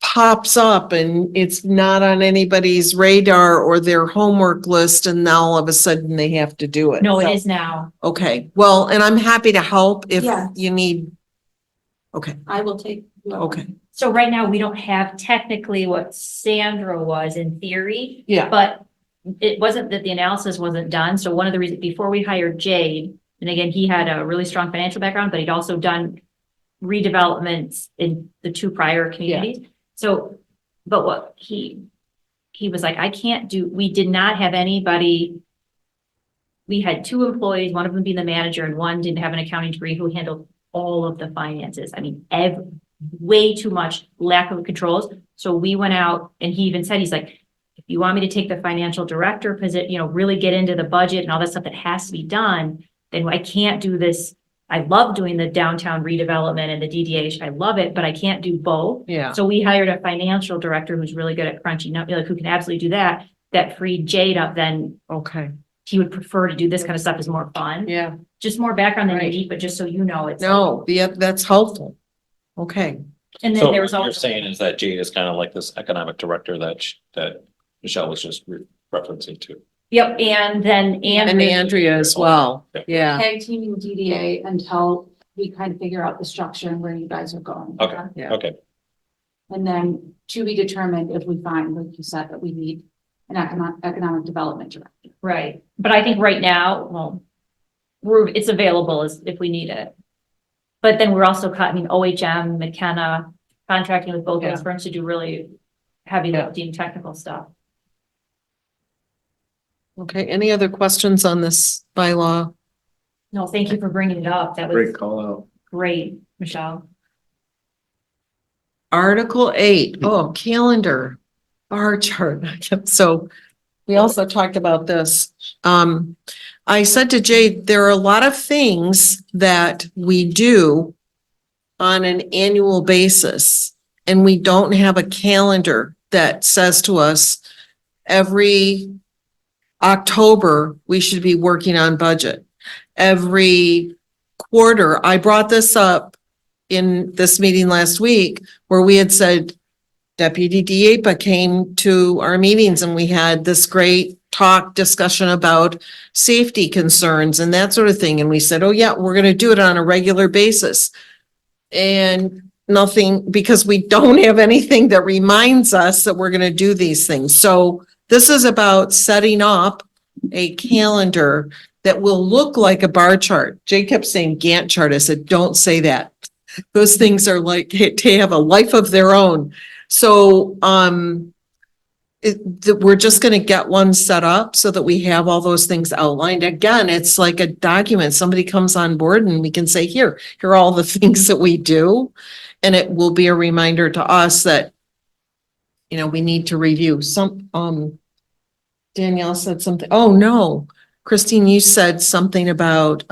pops up and it's not on anybody's radar or their homework list, and now all of a sudden they have to do it. No, it So- is now. Okay, well, and I'm happy to help if Yeah. you need. Okay, I will take. okay, So right now, we don't have technically what Sandra was in theory, yeah, but it wasn't that the analysis wasn't done. So one of the reasons, before we hired Jade, and again, he had a really strong financial background, but he'd also done redevelopments in the two prior communities. So, but what he was like, I can't do, we did not have anybody. We had two employees, one of them being the manager and one didn't have an accounting degree, who handled all of the finances. I mean, way too much lack of controls. So we went out and he even said, he's like, if you want me to take the financial director position, really get into the budget and all that stuff that has to be done, then I can't do this. I love doing the downtown redevelopment and the DDA. I love it, but I can't do both. yeah, So we hired a financial director who's really good at crunching up, who can absolutely do that. That freed Jade up. Then okay, he would prefer to do this kind of stuff, is more fun. yeah, Just more background than you Right. need, but just so you know, it's. no, yeah, that's helpful. Okay, And then So there what was you're also. saying is that Jade is kind of like this economic director that Michelle was just referencing to. Yep, and then And Andrea as well. Yeah. Tag teaming DDA until we kind of figure out the structure and where you guys are going. Okay. Yeah. Okay, And then to be determined if we find, like you said, that we need an economic development director. right, but I think right now, well, it's available as if we need it. But then we're also I mean, OHM, McKenna, contracting with both those Yeah. firms to do really heavy Yeah. lifting technical stuff. Okay, any other questions on this bylaw? No, thank you for bringing it up. That was Great call out. great, Michelle. Article 8, oh, calendar, bar chart. So we also talked about this. I said to Jay, there are a lot of things that we do on an annual basis, and we don't have a calendar that says to us every October, we should be working on budget. Every quarter, I brought this up in this meeting last week where we had said Deputy DAPA came to our meetings and we had this great discussion about safety concerns and that sort of thing. And we said, oh yeah, we're going to do it on a regular basis. And nothing, because we don't have anything that reminds us that we're going to do these things. So this is about setting up a calendar that will look like a bar chart. Jay kept saying Gantt chart. I said, don't say that. Those things are like, they have a life of their own. So, we're just going to get one set up so that we have all those things outlined. Again, it's like a document. Somebody comes on board and we can say, here are all the things that we do. And it will be a reminder to us that, we need to review Danielle said something. Oh, no. Christine, you said something about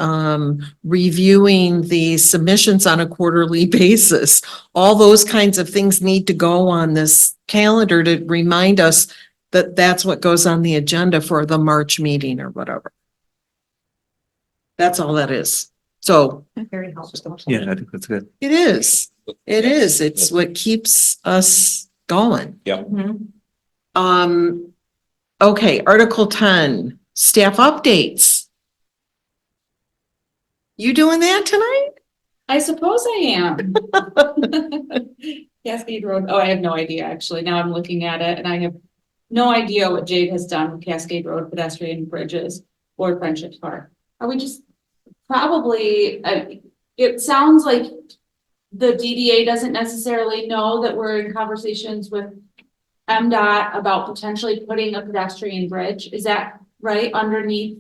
reviewing the submissions on a quarterly basis. All those kinds of things need to go on this calendar to remind us that that's what goes on the agenda for the March meeting or whatever. That's all that is. So Very helpful. Yeah, I think that's good. it is. It is. It's what keeps us going. Mhm. Okay, Article 10, staff updates. You doing that tonight? I suppose I am. Cascade Road, oh, I have no idea, actually. Now I'm looking at it and I have no idea what Jade has done with Cascade Road pedestrian bridges or Friendship Park. Are we just probably, it sounds like the DDA doesn't necessarily know that we're in conversations with MDOT about potentially putting a pedestrian bridge. Is that right underneath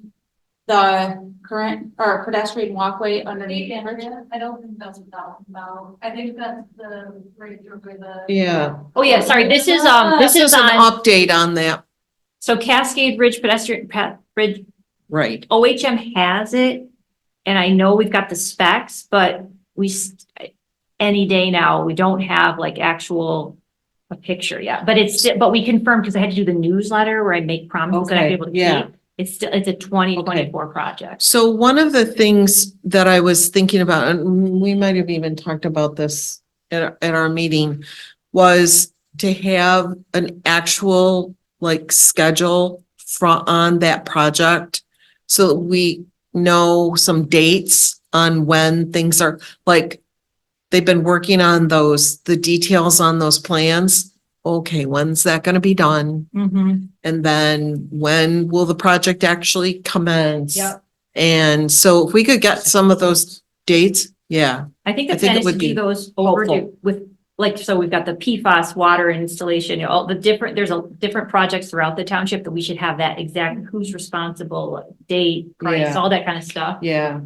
the current or pedestrian walkway underneath the bridge? I don't think that's what that was about. I think that's the bridge over the. Yeah. Oh, yeah, sorry, this is This is an on, update on that, so Cascade Bridge pedestrian bridge, right? OHM has it. And I know we've got the specs, but any day now, we don't have like a picture yet, but but we confirmed because I had to do the newsletter where I make promises that I'd be able to Okay, keep. It's a 2024 project. So one of the things that I was thinking about, and we might have even talked about this at our meeting, was to have an actual like schedule on that project. So that we know some dates on when things are like, they've been working on the details on those plans. Okay, when's that gonna be done? Mhm. And then when will the project actually commence? Yep. And so if we could get some of those dates, yeah, I think I the think plan it is to would do be those helpful. overdue with, like, so we've got the PFAS water installation, all the there's different projects throughout the township that we should have that exact, who's responsible, date, price, Yeah. all that kind of stuff. yeah.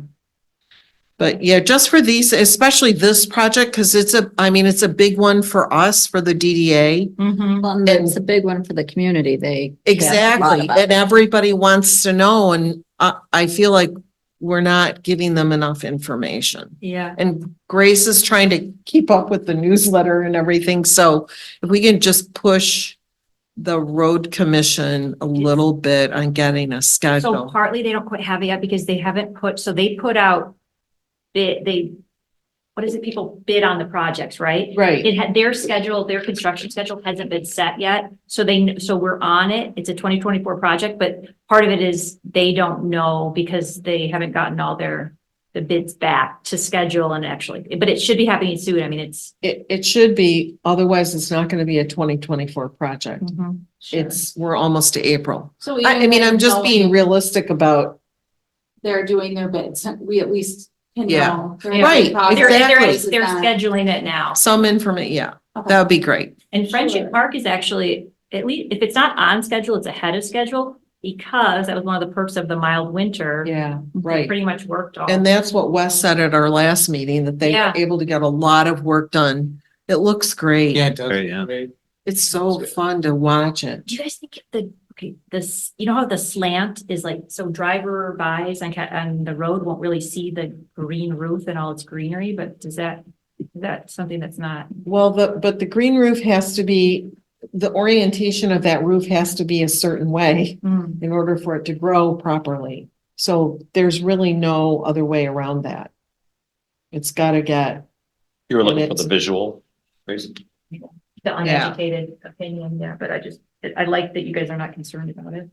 But yeah, just for these, especially this project, because it's a big one for us, for the DDA. Mhm. Well, and it's a big one for the community. They. Exactly, and everybody wants to know, and I feel like we're not giving them enough information. Yeah. And Grace is trying to keep up with the newsletter and everything, so if we can just push the road commission a little bit on getting a So schedule. partly they don't quite have it yet because they haven't so they put out, they what is it, people bid on the projects, right? Right. It had their schedule, their construction schedule hasn't been set yet, so so we're on it. It's a 2024 project, but part of it is they don't know because they haven't gotten all the bids back to schedule and actually, but it should be happening soon. I mean, it's. It should be, otherwise it's not gonna be a 2024 project. We're almost to April. So I mean, I'm just being realistic about, They're doing their bids. We at least can Yeah. know. Right, They're exactly. scheduling it now. some information, yeah, that would be great. And Friendship Park is actually, at least, if it's not on schedule, it's ahead of schedule. Because that was one of the perks of the mild winter. Yeah, They right. Pretty much worked all. And that's what Wes said at our last meeting, that they were Yeah. able to get a lot of work done. It looks great. Yeah, it does. Right, yeah. Great. It's so fun to watch it. Do you guys think this, you know how the slant is like, so driver bys on the road won't really see the green roof and all its greenery, but is that something that's not? Well, but the green roof has to be, the orientation of that roof has to be a certain way in order for it to grow properly. So there's really no other way around that. It's gotta get, You were looking And for the it's- visual reason. The uneducated opinion, yeah, but I like that you guys are not concerned about it.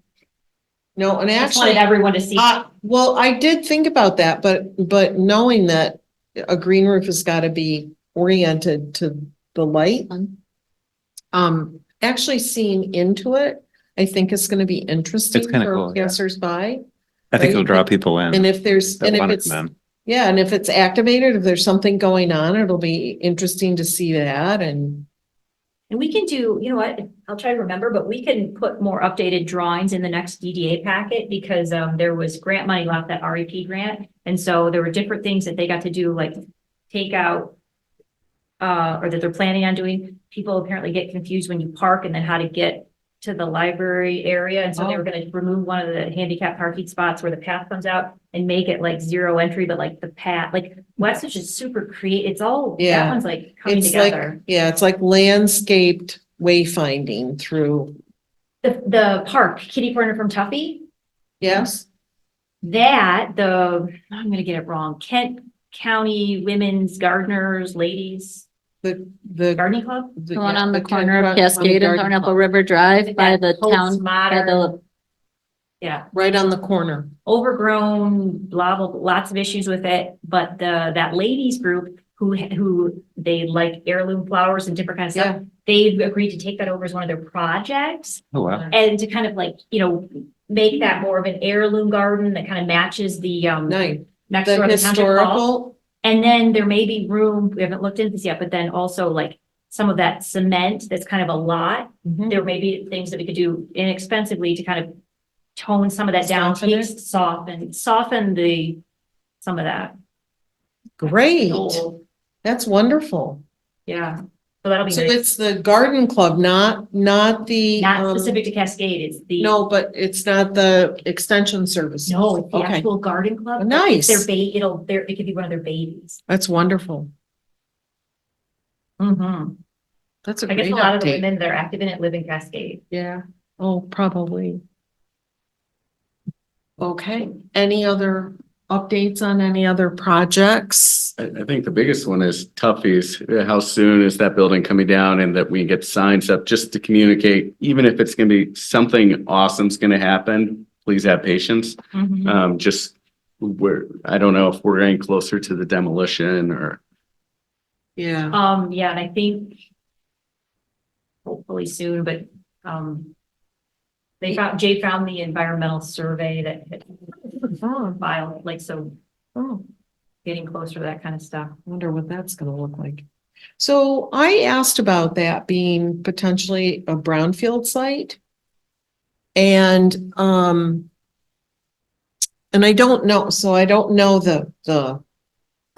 no, and I just wanted actually, everyone to see. well, I did think about that, but knowing that a green roof has gotta be oriented to the light. Actually seeing into it, I think is gonna be interesting kinda for cool, yeah. passersby. I think it'll Right. draw people in. And if there's, that and if want to it's, come in. yeah, and if it's activated, if there's something going on, it'll be interesting to see that and. And we can do, you know what, I'll try to remember, but we can put more updated drawings in the next DDA packet because there was grant money left, that REP grant. And so there were different things that they got to do, like take out or that they're planning on doing. People apparently get confused when you park and then how to get to the library area. And so they were gonna remove one of the handicap parking spots where the path comes out and make it like zero entry, but like the path, like West is just super creative. It's all, that Yeah. one's like coming It's like, together. yeah, it's like landscaped wayfinding through, The park, kitty corner from Tuffy, yes? I'm gonna get it wrong, Kent County Women's Gardeners, Ladies The. Gardening Club? the- The one yeah, on the corner Kent of County Cascade and Garden Thornapple Club. River Drive by That the town, by the, postmodern, yeah, Right on the corner. overgrown, blah, blah, blah, lots of issues with it, but that ladies group who they like heirloom flowers and different kinds of stuff, they've agreed to take that over as one of their projects. Oh, wow. And to kind of like, make that more of an heirloom garden that kind of matches the Nice. next The door to the township hall. historical, And then there may be room, we haven't looked into this yet, but then also like some of that cement that's kind of a lot. Mhm. There may be things that we could do inexpensively to kind of tone some of that down, Soften it? soften some of that. Great, Gold. that's wonderful. Yeah, so that'll be So nice. it's the garden club, not the. Not specific to Cascade, it's the. No, but it's not the extension service. No, it's the Okay. actual garden club. Nice. It's it could be one of their babies. That's wonderful. Mm-hmm. That's a I guess great a lot of the update. women that are active in it live in Cascade. Yeah, oh, probably. Okay, any other updates on any other projects? I think the biggest one is Tuffy's. How soon is that building coming down and that we get signs up just to communicate, even if it's gonna be something awesome's gonna happen, please have patience. Just I don't know if we're getting closer to the demolition or. Yeah, Yeah, and I think hopefully soon, but, Jade found the environmental survey that had oh, filed, like, so oh, getting closer to that kind of stuff. wonder what that's gonna look like. So I asked about that being potentially a brownfield site. And I don't know, so I don't know the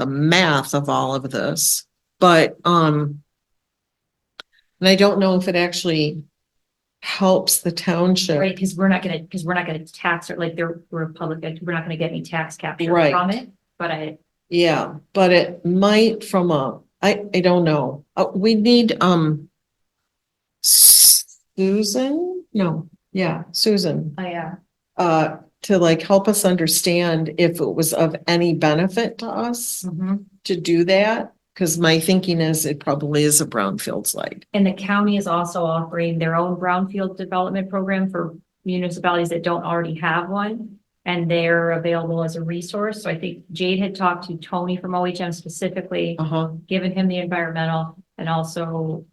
math of all of this, but, and I don't know if it actually helps the township. Right, because we're not gonna tax it, like we're a public, we're not gonna get any tax capture Right. from it, but Yeah, but it might I don't know. We need, Susan? No, yeah, Susan. yeah. to like help us understand if it was of any benefit to us to do that. Cause my thinking is it probably is a brownfield site. And the county is also offering their own brownfield development program for municipalities that don't already have one. And they're available as a resource. So I think Jade had talked to Tony from OHM specifically, Uh-huh. given him the environmental and also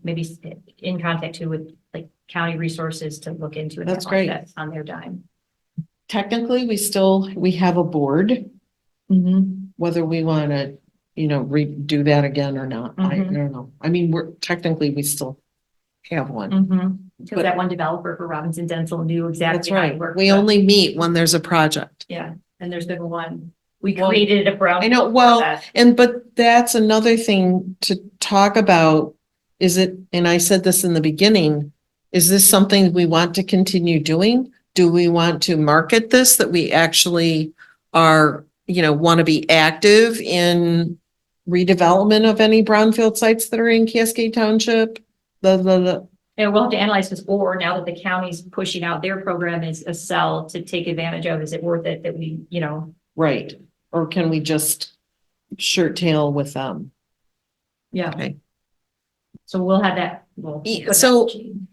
maybe in contact too with like county resources to look into it. That's great. On their dime. Technically, we have a board, whether we want to, redo that again or not. I Mhm. don't know. I mean, we still have one. Because that one developer for Robinson Dental knew exactly. That's how it right. worked. We only meet when there's a project. Yeah, and there's been one. We Well, created a brown. I know, well, but that's another thing to talk about. Is it, and I said this in the beginning, is this something we want to continue doing? Do we want to market this, that we actually are, want to be active in redevelopment of any brownfield sites that are in Cascade Township? And we'll have to analyze this, or now that the county's pushing out their program is a sell to take advantage of, is it worth it that we, Right, or can we just shirt tail with them? yeah. Okay. So we'll have that. So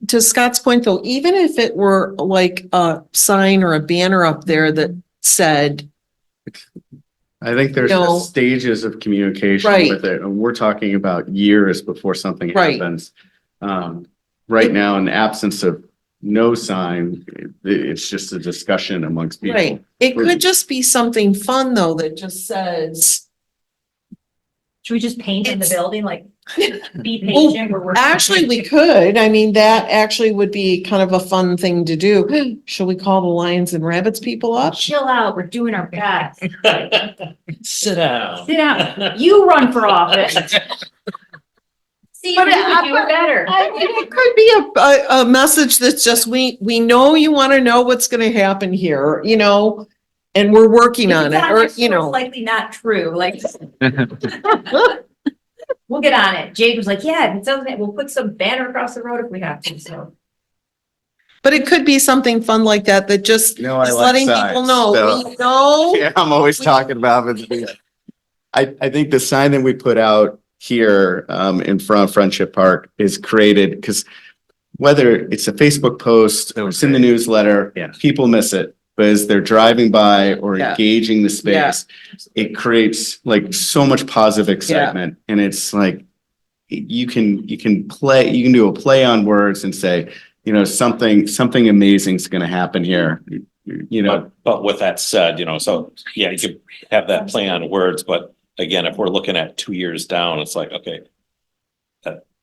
to Scott's point though, even if it were like a sign or a banner up there that said, I think there's No. just stages of communication Right. with it, and we're talking about years before something Right. happens. Right now, in the absence of no sign, it's just a discussion amongst people. right, it could just be something fun though, that just says, Should we just paint in the It's- building, like, be Well, patient, we're working. actually, we could, I mean, that actually would be kind of a fun thing to do. Shall we call the Lions and Rabbits people up? Chill out, we're doing our best. Sit down. Sit down, you run for office. See, But we can do it better. I mean, it could be a message that's just, we know you want to know what's gonna happen here, and we're working on it, or, It's likely not true, like. We'll get on it. Jade was like, yeah, it sounds like we'll put some banner across the road if we have to, so. but it could be something fun like that, that just You know, I is like letting people signs, know, so- we know. Yeah, I'm always talking about it. I think the sign that we put out here in front of Friendship Park is created because whether it's a Facebook post or it's in the newsletter, Yeah. people miss it. But as they're driving by or Yeah. engaging the space, it creates like so much positive excitement. And it's like you can do a play on words and say, something amazing is going to happen here. But with that said, so, yeah, you could have that play on words, but again, if we're looking at 2 years down, it's like, okay.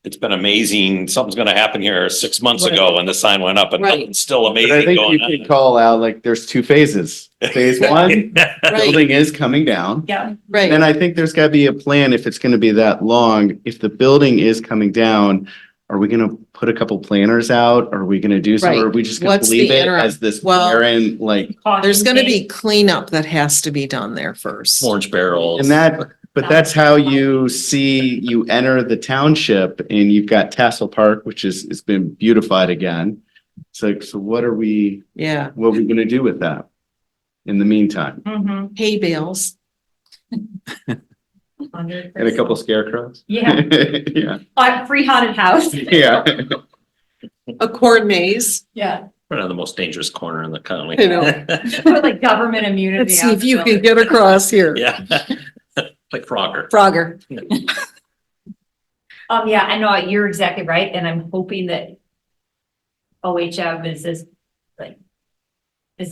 It's been amazing, something's gonna happen here 6 months ago when the sign went up and Right. nothing's still But I amazing think you going could call out like there's two phases. Phase one, on. building is coming down. Yeah. Right, Then I think there's gotta be a plan if it's gonna be that long. If the building is coming down, are we gonna put a couple planners out? Are we gonna do something? Or are we just gonna What's the leave it interim? as this Well- barren, like, there's gonna be cleanup that has to be done there first. Orange barrels. and but that's how you enter the township and you've got Tassel Park, which has been beautified again. It's like, so what are we gonna do with that in the meantime? Hay bales. And a couple scarecrows? Yeah, Yeah, free haunted house. yeah. A corn maze. Yeah, We're on the most dangerous corner in the county. I know. put like government immunity. Let's see on if the you can building. get across here. Yeah. Like Frogger. Frogger. Yeah, I know, you're exactly right, and I'm hoping that OHM is as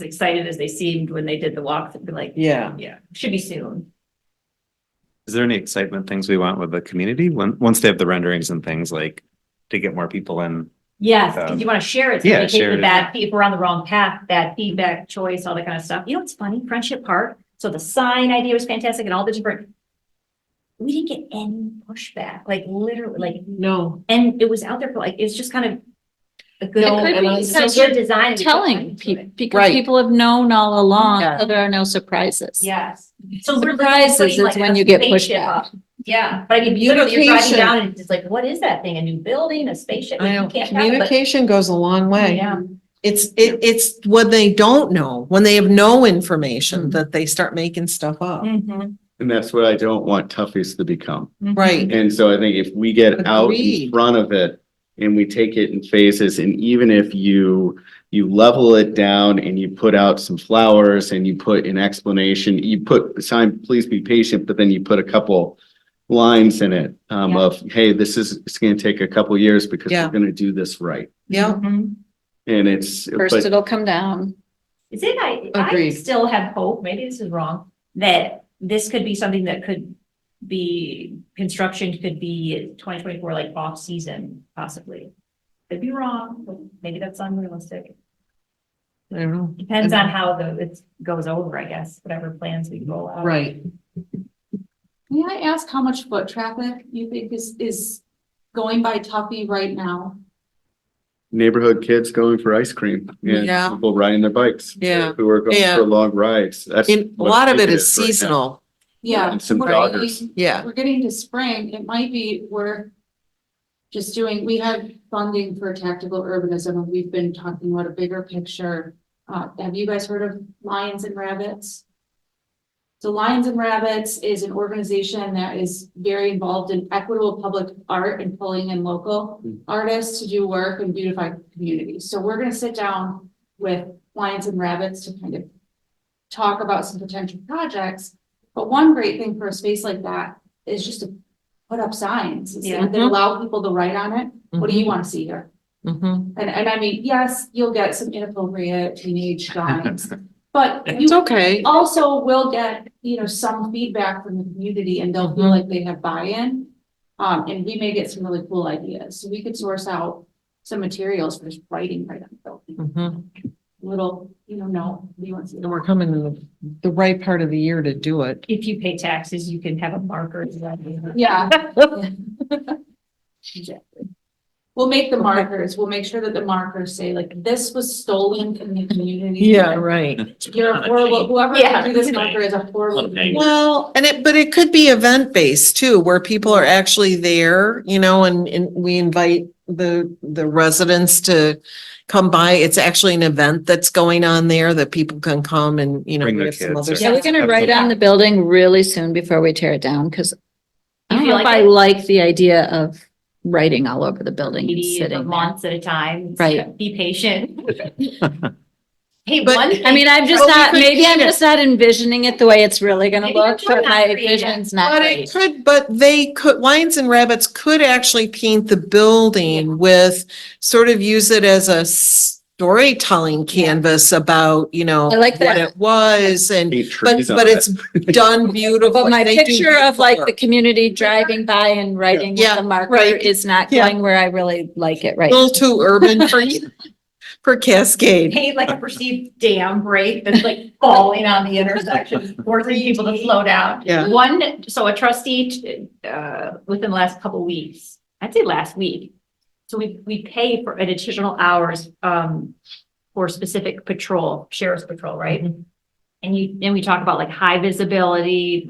excited as they seemed when they did the walk, to be like, Yeah. yeah, should be soon. Is there any excitement things we want with the community once they have the renderings and things like to get more people in? Yes, because you want to share it. So yeah, they take share the it. bad, if we're on the wrong path, bad feedback, choice, all that kind of stuff. You know what's funny? Friendship Park. So the sign idea was fantastic and all the different. We didn't get any pushback, like literally, like, No. and it was out there for like, it's just kind of a good. No, It could be and because good you're design. and telling people. people, because Right. people have known all along, Yeah. so there are no surprises. Yes. So we're literally Surprises putting, is like, when a you get spaceship pushback. up. Yeah, but I mean, literally you're driving Communication. down and it's just like, what is that thing? A new building, a spaceship? I You know, can't tell, but- communication goes a long way. Yeah, it's when they don't know, when they have no information, that they start making stuff up. Mhm. And that's what I don't want Toughies to become. Right. And so I think if we get out in Agreed. front of it and we take it in phases, and even if you level it down and you put out some flowers and you put an explanation, you put a sign, please be patient, but then you put a couple lines in it Yeah. of, hey, it's gonna take a couple years because Yeah. we're gonna do this right. Yeah. Mhm. And it's, First but it'll come down. Is it, I Agreed. still have hope, maybe this is wrong, that this could be something that could be, construction could be 2024, like off season possibly. Could be wrong, but maybe that's unrealistic. I don't know. Depends on how it goes over, I guess, whatever plans we roll out. Right. May I ask how much foot traffic you think is going by Tuffy right now? neighborhood kids going for ice cream and Yeah. people riding their bikes. Yeah. Who are going Yeah. for long rides. That's. And a what lot I of think it is right now. seasonal. Yeah. And some we're joggers. getting- Yeah. We're getting to spring, it might be, we're just doing, we have funding for tactical urbanism, and we've been talking about a bigger picture. Have you guys heard of Lions and Rabbits? So Lions and Rabbits is an organization that is very involved in equitable public art and pulling in local artists to do work and beautify communities. So we're gonna sit down with Lions and Rabbits to kind of talk about some potential projects. But one great thing for a space like that is just to put up signs that allow people to write on it. What do you want to see here? Mhm. And I mean, yes, you'll get some inappropriate teenage drawings, but It's you okay. also will get, some feedback from the community and they'll feel like they have buy-in. And we may get some really cool ideas. So we could source out some materials for just writing right on the building. Mhm. Little, no, what do you want to see? And we're coming in the right part of the year to do it. If you pay taxes, you can have a marker. Yeah. Exactly. We'll make the markers, we'll make sure that the markers say like, this was stolen from the community. right. You're horrible, whoever Yeah. drew this marker is a horrible. Okay. Well, but it could be event based too, where people are actually there, and we invite the residents to come by. It's actually an event that's going on there that people can come and, Bring we their have some kids other or- Yeah, we're gonna write on the building really soon before we tear it down, because I You don't feel know if like I it? like the idea of writing all over the building and Maybe for sitting there. months at a time. Right. Be patient. Hey, But, one I thing, mean, I'm just Well, we not, could maybe I'm change it. just not envisioning it the way it's really gonna Maybe look, you're but my not creative. vision's not But great. it could, but Lions and Rabbits could actually paint the building with, sort of use it as a storytelling canvas about, I like what that. it was and, Paint but, trees on but it. it's done beautifully. But my They do picture of beautiful like the work. community driving by and writing with Yeah, the marker right. is not Yeah. going where I really like it right A little too urban for you, for Cascade. paint like a perceived dam break that's like falling on the intersection, forcing people to slow down. Yeah. So a trustee, within the last couple of weeks, I'd say last week. So we pay for additional hours, for specific patrol, sheriff's patrol, right? And we talk about like high visibility,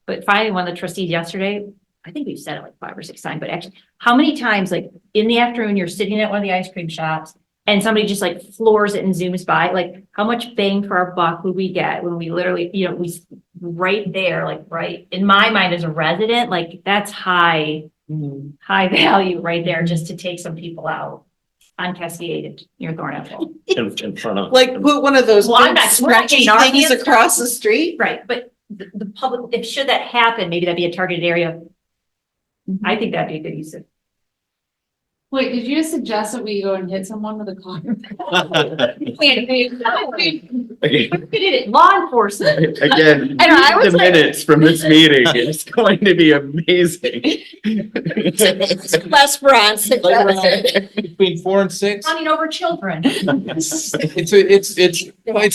but finally, one of the trustees yesterday, I think we've said it like 5 or 6 times, but actually, how many times, like in the afternoon, you're sitting at one of the ice cream shops and somebody just like floors it and zooms by, like how much bang for our buck would we get when we literally, we right there, like right, in my mind as a resident, like that's high value right there, just to take some people out on Cascade near Thornapple. In front of. Like put one of those Well, I'm big not- we're not stretchy getting our things hands across the street. Right, but the public, if should that happen, maybe that'd be a targeted area. I think that'd be a good use of. Wait, did you just suggest that we go and hit someone with a car? We did it, law enforcement. Again, I know, I was the like- minutes from this meeting is going to be amazing. Les Bronze suggested. Between 4 and 6. Running over children. It's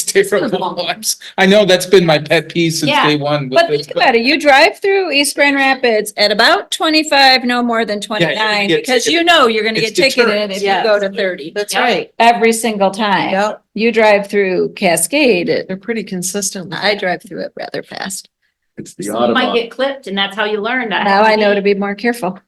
different lives. I know that's been my pet peeve since Yeah, day one. with But this, think about it, you drive through East Grand Rapids at about 25, no more than you're gonna 29, get because ticketed. you're gonna It's get ticketed deterrent. if you Yes. go to 30. That's Yeah. right. Every single time. Yep. You drive through Cascade, They're pretty consistent. I drive through it rather fast. It's the You might Audubon. get clipped and that's how you learn that. Now I know to be more careful.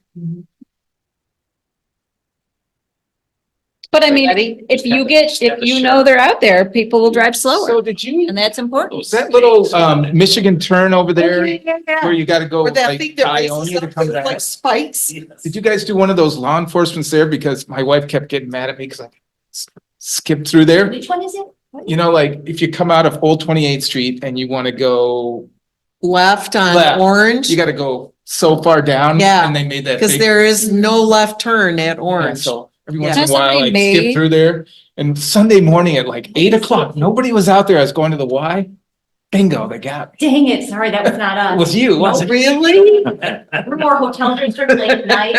But I mean, Ready? if you know they're out there, people will drive So slower did you, and that's important. was that little Michigan turn over there Yeah. where you gotta go Or that like thing that raises Ionia to up come with, back? like spikes. Did you guys do one of those law enforcements there? Because my wife kept getting mad at me because I skipped through there. Which one is it? What? You know, like if you come out of Old 28th Street and you want to go, Left on Left. Orange, you got to go so far down. Yeah, And they made that because big. there is no left turn at Yeah, Orange. so every once Yeah. in a while, Somebody I skip made- through there. And Sunday morning at like 8 o'clock, nobody was out there. I was going to the Y. Bingo, they got me. Dang it, sorry, that was not It us. was you, wasn't it? Really? We're more hotel district late at night.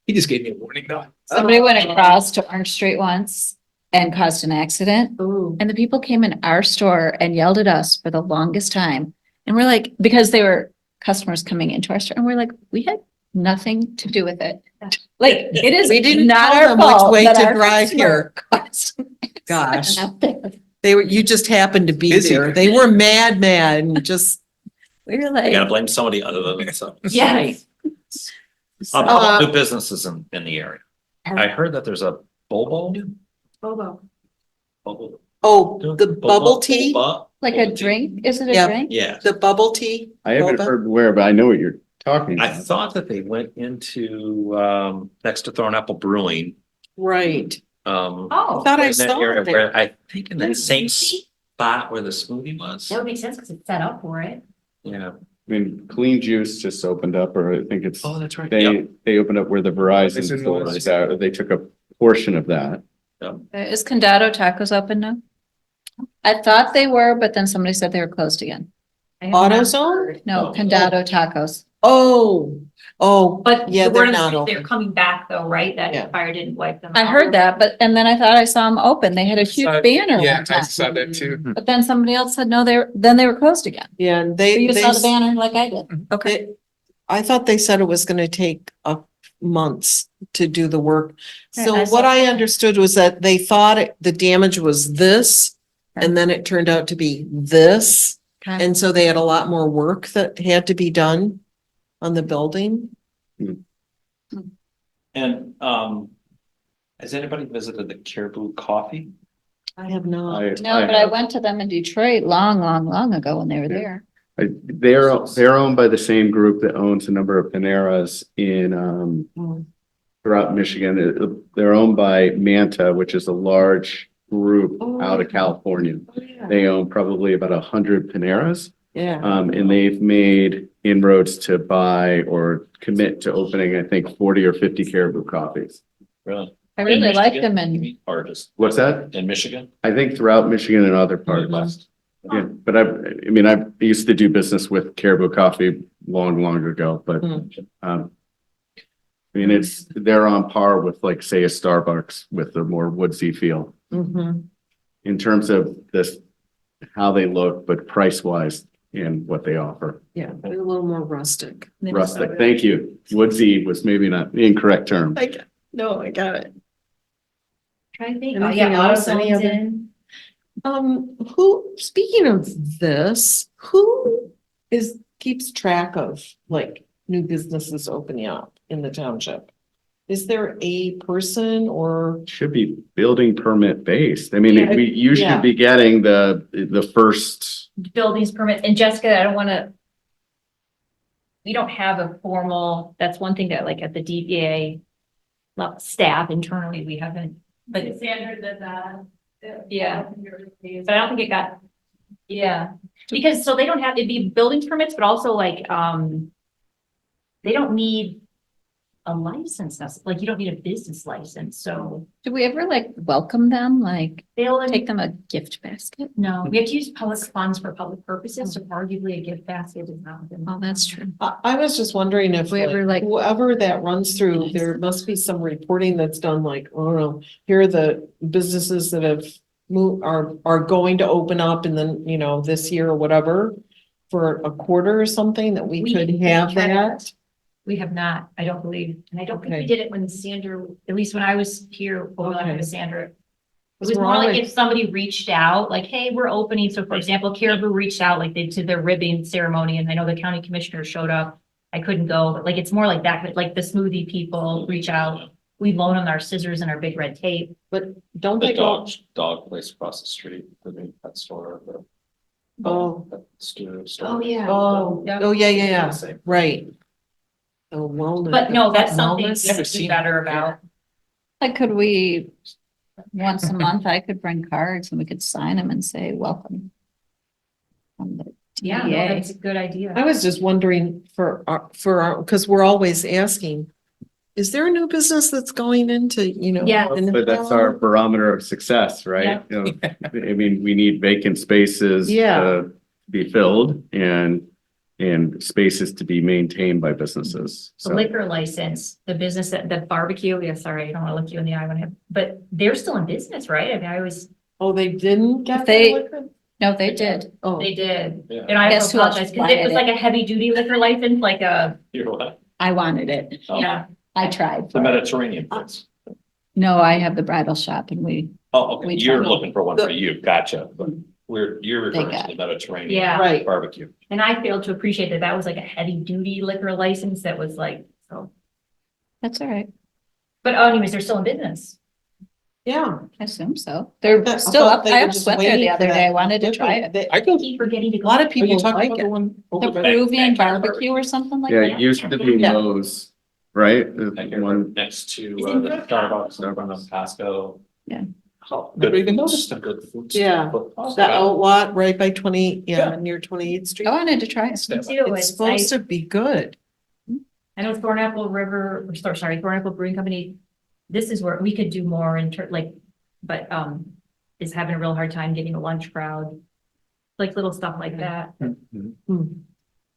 He just gave me a warning though. Somebody went across to Orange Street once and caused an accident. Ooh. And the people came in our store and yelled at us for the longest time. And we're like, because they were customers coming into our store and we're like, we had nothing to do with it. Like, it is We didn't not tell our them which fault way that to our drive customer here. caused an accident Gosh. out there. They were, you just happened to be Busy. there. They were mad and just. We were You gotta like, blame somebody other than themselves. Yes. How about Uh, new businesses in the area? I heard that there's a Bobo. Bobo. Bobo- Oh, the bubble tea, Boba? like a drink, is it a Yeah. drink? Yeah, the bubble tea. I haven't Boba? heard where, but I know what you're talking I about. thought that they went into, next to Thornapple Brewing, Right. Oh, I thought I in that saw area it there. where, I think in that There's same smoothie? spot where the smoothie was. that would make sense because it's set up for it. Yeah. I mean, Clean Juice just opened up, or I think it's, Oh, that's right. Yep. they opened up where the Verizon Verizon store was. is out. They took a portion of that. Is Condado Tacos open now? I thought they were, but then somebody said they were closed again. I have not AutoZone? heard. No, Oh. Condado Tacos. Oh, But Yeah, the they're word is not they're open. coming back though, right? Yeah. That fire didn't wipe them I out. heard that, but, and then I thought I saw them open. They had a huge Saw- banner Yeah, one I time. saw that too. But then somebody else said, no, then they were closed again. yeah, and So they, you they, saw the banner like I did. Okay. they- I thought they said it was gonna take months to do the work. Right, So I what saw- I understood was that they thought the damage was this, and then it turned out to be this. Okay. And so they had a lot more work that had to be done on the building. And, has anybody visited the Caribou Coffee? I have not. No, but I went to them in Detroit long ago when they were there. They're owned by the same group that owns a number of Paneras in, Mm. throughout Michigan. They're owned by Manta, which is a large group Oh, out of okay. California. Oh, yeah. They own probably about 100 Paneras. Yeah. And they've made inroads to buy or commit to opening, I think, 40 or 50 Caribou Coffees. Really? I really like Michigan, them you in, mean, or just What's that? in Michigan? I think throughout Michigan and other parts. Midwest? Yeah, but I mean, I used to do business with Caribou Coffee long ago, but, I mean, they're on par with like, say, a Starbucks with a more woodsy feel Mhm. in terms of this, how they look, but price wise and what they offer. Yeah, they're a little more rustic. Rustic, thank you. Woodsy was maybe not the incorrect term. No, I got it. Trying to think. Oh, Anything yeah, else? Any AutoZone's other- in. Speaking of this, who keeps track of like new businesses opening up in the township? Is there a person or? Should be building permit based. I mean, Yeah, you yeah. should be getting the first, Buildings permits, and Jessica, I don't wanna. We don't have a formal, that's one thing that like at the DBA. Staff internally, we haven't, but it's, Sandra did that. Yeah. but I don't think it got. Yeah, because so they don't have, it'd be building permits, but also like, they don't need. A license, like you don't need a business license, so do we ever like welcome them, like they'll take them a gift basket? No, we have to use public funds for public purposes, so arguably a gift basket is not. Oh, that's true. I was just wondering if We ever, like- whoever that runs through, there must be some reporting that's done like, I don't know, here are the businesses that have moved, are going to open up and then, this year or whatever. For a quarter or something that we could have that. We have not, I don't believe, and I don't think we Okay. did it when Sandra, at least when I was here, Okay. with Sandra. It Because was we're more like always- if somebody reached out, like, hey, we're opening, so for example, Caribou reached out, like they did their ribbon ceremony, and I know the county commissioner showed up. I couldn't go, but like, it's more like that, but like the smoothie people reach out, we loan them our scissors and our big red tape. Don't The they go? dog place across the street, the big pet store, the. Oh. pet store. yeah. Oh, Yeah. oh, yeah, yeah, yeah, right. Oh, wellness. But no, that's something Wellness? we Never should be seen better it. about. Like, could we, once a month, I could bring cards and we could sign them and say, welcome. From the Yeah, no, DDA. that's a good idea. I was just wondering for our, because we're always asking, is there a new business that's going into, Yeah. But that's our barometer of success, right? You know, I mean, we need vacant spaces Yeah. to be filled and spaces to be maintained by businesses. The So liquor license, the business, the barbecue, yeah, sorry, I don't want to look you in the eye when I, but they're still in business, right? I mean, I always, Oh, they didn't get They- their liquor? No, they did. Oh, they did. Yeah. And I Guess who apologize, because it was wanted like a heavy duty liquor license, like a, You're what? I wanted it. Oh, yeah. I tried. The for it. Mediterranean place. No, I have the bridal shop and we, Oh, okay, We you're tried. looking for one for you, gotcha, but you're referring got to the Mediterranean. Yeah. right. Barbecue. And I failed to appreciate that that was like a heavy duty liquor license that was like, so. that's all right. But anyways, they're still in business. Yeah. I assume so. They're I still thought up. they I were almost just went there the waiting for other that day. I wanted to liquor. try it. They- I go, Keep forgetting to A go. lot of are you people talking like about the it. one The over by? Peruvian barbecue or something like yeah, that. it used to be Yeah. Lowe's, right? The Like you're one, next to Is it the good? Starbucks in front of Costco. Yeah. Oh, Never good even food noticed. stuff, good food Yeah. stuff. That outlet right by Yeah. near 28th Street. I wanted to try it. Me too. It's I supposed to be good. I know Thornapple River, or sorry, Thornapple Brewing Company. This is where we could do more but is having a real hard time getting a lunch crowd. Like little stuff like that.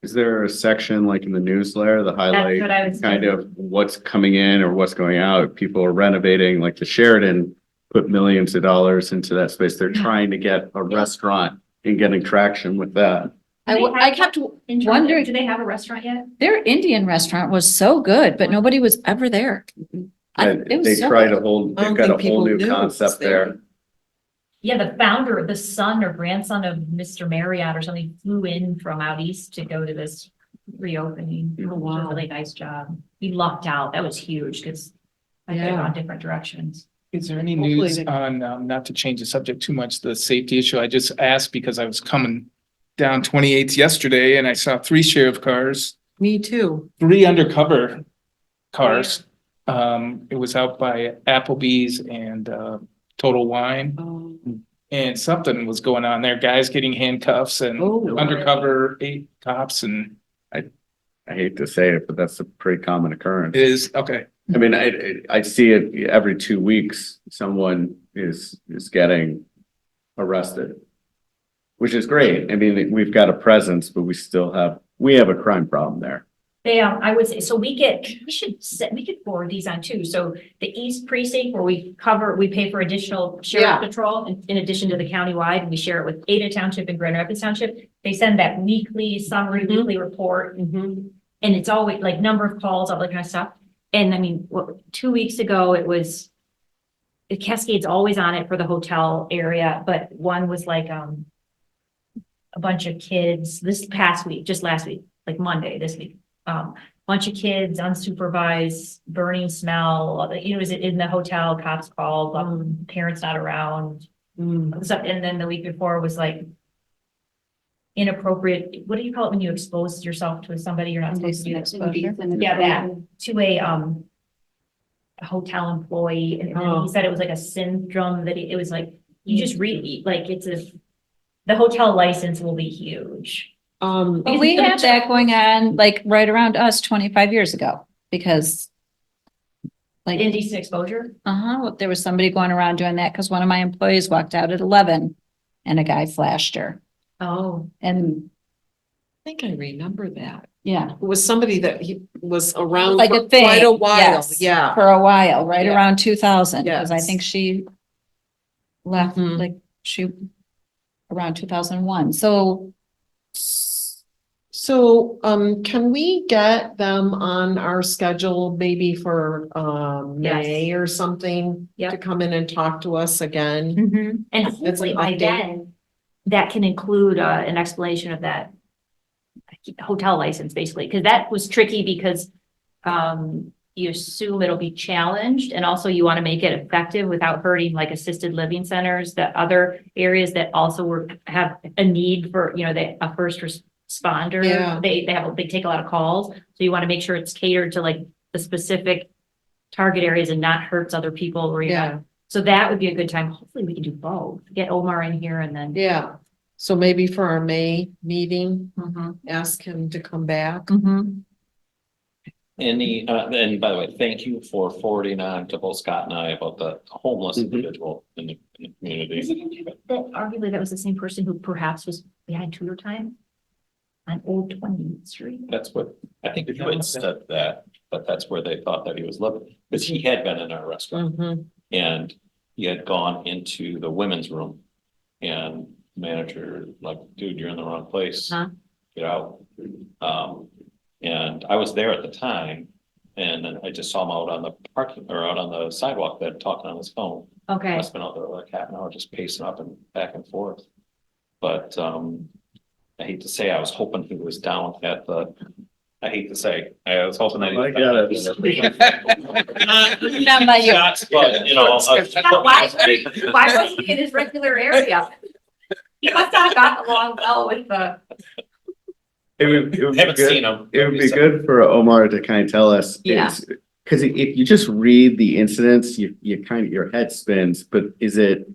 is there a section like in the newsletter, the That's highlight? what I was. Kind of what's coming in or what's going out. People are renovating, like the Sheridan put millions of dollars into that space. They're trying to get a restaurant and getting traction with that. I kept wondering, Do they have a restaurant yet? their Indian restaurant was so good, but nobody was ever there. And It was they so tried good. a whole, I don't they've got a think people whole new knew it was concept there. there. Yeah, the founder, the son or grandson of Mr. Marriott or something flew in from out east to go to this reopening. Oh, wow. It was a really nice job. He lucked out. That was huge because I could have Yeah. gone different directions. Is there any Hopefully news they- on, not to change the subject too much, the safety issue? I just asked because I was coming down 28th yesterday and I saw 3 sheriff cars, Me too. 3 undercover cars. It was out by Applebee's and, Total Wine, and something was going on there. Guys getting handcuffs and Oh. undercover 8 cops, and I hate to say it, but that's a pretty common occurrence. it is, okay. I mean, I see it every 2 weeks, someone is getting arrested. Which is great. I mean, we've got a presence, but we have a crime problem there. They, I would say, so we could forward these on too. So the East Precinct where we pay for additional Yeah. sheriff patrol in addition to the countywide, and we share it with Ada Township and Grand Rapids Township. They send that summary Mhm. weekly report. Mhm. And it's always like number of calls, all that kind of stuff. And I mean, 2 weeks ago, the Cascade's always on it for the hotel area, but one was like, a bunch of kids this past week, just last week, like Monday, this week. Bunch of kids unsupervised, burning smell, is it in the hotel, cops called, parents not around. So, and then the week before was like inappropriate, what do you call it when you expose yourself to somebody you're not supposed to do? Yeah, that, to a hotel employee, and then Oh. he said it was like a syndrome that it was like, you just read, like, the hotel license will be huge. But we had that going on like right around us 25 years ago because like, Indecent exposure? there was somebody going around doing that because one of my employees walked out at 11 and a guy flashed her. Oh, And I think I remember that. yeah, It was somebody that he was around like for a thing. quite a while. yes, Yeah. For a while, right Yeah. around 2000, because I Yes. think she left, Mhm. like she around 2001. So So, can we get them on our schedule maybe for, May or something? Yep. To come in and talk to us again? and It's an hopefully by update. then, that can include, an explanation of that hotel license, basically, because that was tricky because, you assume it'll be challenged, and also you want to make it effective without hurting like assisted living centers, that other areas that also have a need for, a first responder. Yeah. They take a lot of calls, so you want to make sure it's catered to like the specific target areas and not hurts other people or Yeah. so that would be a good time. Hopefully we can do both, get Omar in here and then. Yeah. So maybe for our May meeting, Mhm. ask him to come back. Mhm. And by the way, thank you for forwarding on to both Scott and I about the homeless Mhm. individual in the community. Isn't it that arguably that was the same person who perhaps was behind tutor time on Old 20th Street? That's what, I think you had said that, but that's where they thought that he was living, because he had been in our restaurant. Mhm. And he had gone into the women's room and manager like, dude, you're in the wrong place. Huh? Get out. And I was there at the time and then I just saw him out on the parking or out on the sidewalk there talking on his phone. Okay, Must've been out there like half an hour, just pacing up and back and forth. But, I hate to say, I was hoping he was down at the, I hate to say, I was hoping that. he was I down got at- Not by you. Shots, but, you know. why wasn't he in his regular area? He must have gotten along well with the. It would be Haven't good- seen him. It would be good for Omar to kind of tell us. Yeah. Because if you just read the incidents, you kind of, your head spins, but is it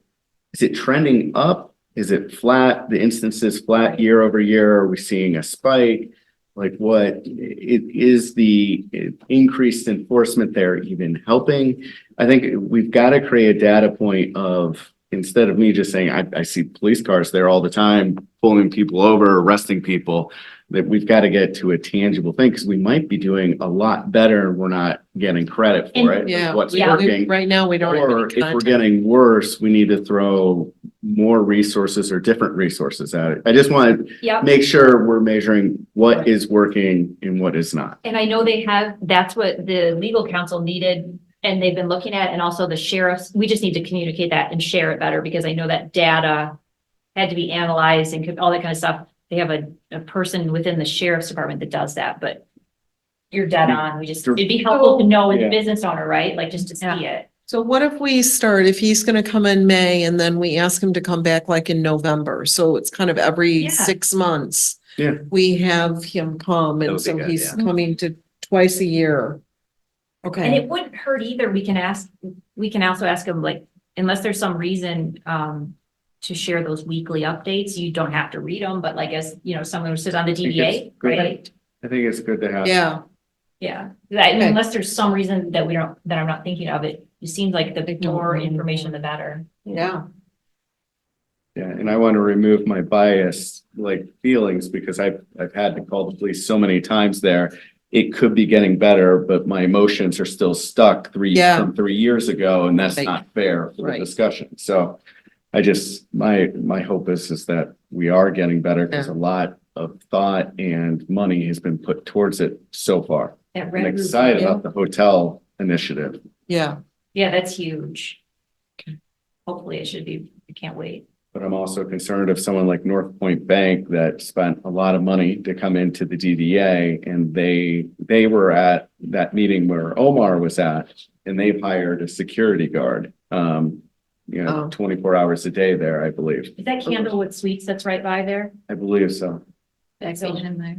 trending up? Is it flat? The instances flat year over year? Are we seeing a spike? Like what is the increased enforcement there even helping? I think we've got to create a data point of, instead of me just saying, I see police cars there all the time, pulling people over, arresting people, that we've got to get to a tangible thing, because we might be doing a lot better and we're not getting credit for it. Yeah. What's we- working. Right now, we don't have Or any if we're content. getting worse, we need to throw more resources or different resources at it. I just want to Yep. make sure we're measuring what is working and what is not. And I know that's what the legal counsel needed and they've been looking at, and also the sheriffs. We just need to communicate that and share it better, because I know that data had to be analyzed and all that kind of stuff. They have a person within the sheriff's department that does that, but you're dead on. It'd be helpful to know as Yeah. a business owner, right? Like just to see it. So what if we start, if he's gonna come in May and then we ask him to come back like in November? So it's kind of every Yeah. 6 months. Yeah. We have him come That and would be so good, he's yeah. coming to twice a year. And Okay, it wouldn't hurt either. We can also ask them, like, unless there's some reason, to share those weekly updates, you don't have to read them, but like, as, someone who sits on the think DDA, it's good. right? I think it's good to have. yeah, Yeah, Okay. unless there's some reason that I'm not thinking of it, it seems like the don't more know. information, the better. yeah. Yeah, and I want to remove my bias, like feelings, because I've had to call the police so many times there. It could be getting better, but my emotions are still stuck Yeah. from 3 years ago, and that's Right. not fair for the Right. discussion. So I just, my hope is that we are getting better, because Yeah. a lot of thought and money has been put towards it so far. That I'm red roof, excited yeah. about the hotel initiative. Yeah, yeah, that's huge. Hopefully it should be, I can't wait. But I'm also concerned of someone like North Point Bank that spent a lot of money to come into the DDA, and they were at that meeting where Omar was at, and they've hired a security guard. Oh. 24 hours a day there, I believe. Is that Candlewood Suites that's right by there? I believe so. Back behind there.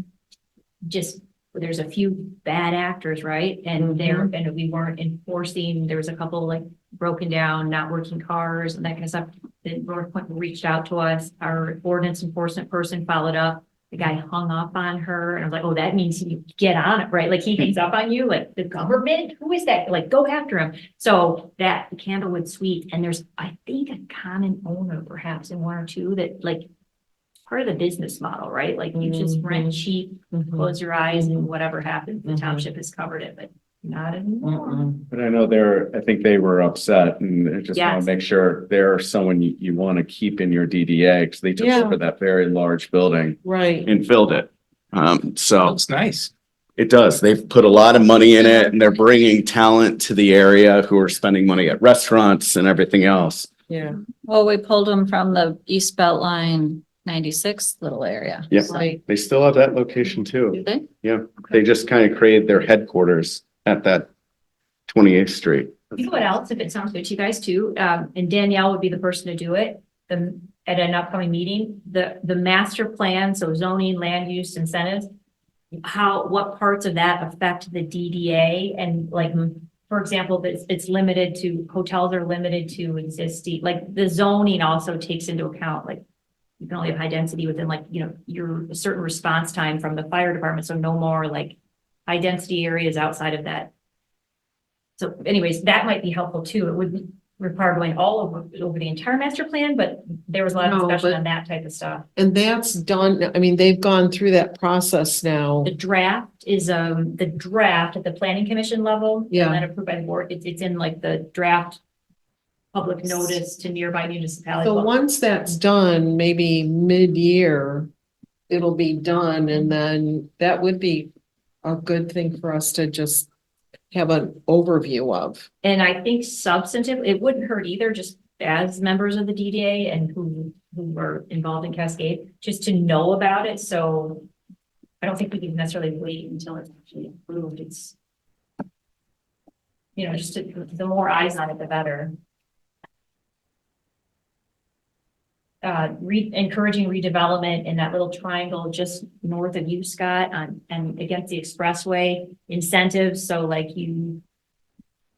Just, there's a few bad actors, right? And and we weren't enforcing, there was a couple like broken down, not working cars and that kind of stuff. Then North Point reached out to us, our ordinance enforcement person followed up. The guy hung up on her and I was like, oh, that means you get on it, right? Like he hangs up on you, like the government, who is that? Like, go after him. So that Candlewood Suite, and there's, I think, a common owner perhaps in one or two that like part of the business model, right? Like you just rent cheap, close your eyes and whatever happens, the township has covered it, but not anymore. But I know I think they were upset, and I just want Yes. to make sure they're someone you want to keep in your DDA, because they took Yeah. over that very large building right. and filled it. So. Looks nice. It does. They've put a lot of money in it, and they're bringing talent to the area who are spending money at restaurants and everything else. Yeah, Well, we pulled them from the East Belt Line 96 little area. Yeah. right. They still have that location Do too. they? Yeah, they just kind of created their headquarters at that 28th Street. You know what else, if it sounds good to you guys too, and Danielle would be the person to do it, at an upcoming meeting, the master plan, so zoning, land use incentives. What parts of that affect the DDA and like, for example, it's limited to, hotels are limited to existing, like the zoning also takes into account, like. You can only have high density within like, your a certain response time from the fire department, so no more like high density areas outside of that. So anyways, that might be helpful too. It wouldn't require going all over the entire master plan, but there was a lot of No, discussion but- on that type of stuff. And that's done, I mean, they've gone through that process now. The draft is, the draft at the planning commission level. Yeah. And then approved by the board. It's in like the draft public notice to nearby municipalities. So once that's done, maybe mid-year, it'll be done and then that would be a good thing for us to just have an overview of. And I think substantive, it wouldn't hurt either, just as members of the DDA and who were involved in Cascade, just to know about it, so. I don't think we can necessarily wait until it's actually approved, it's. Just the more eyes on it, the better. Encouraging redevelopment in that little triangle just north of you, Scott, and against the expressway incentives, so like you.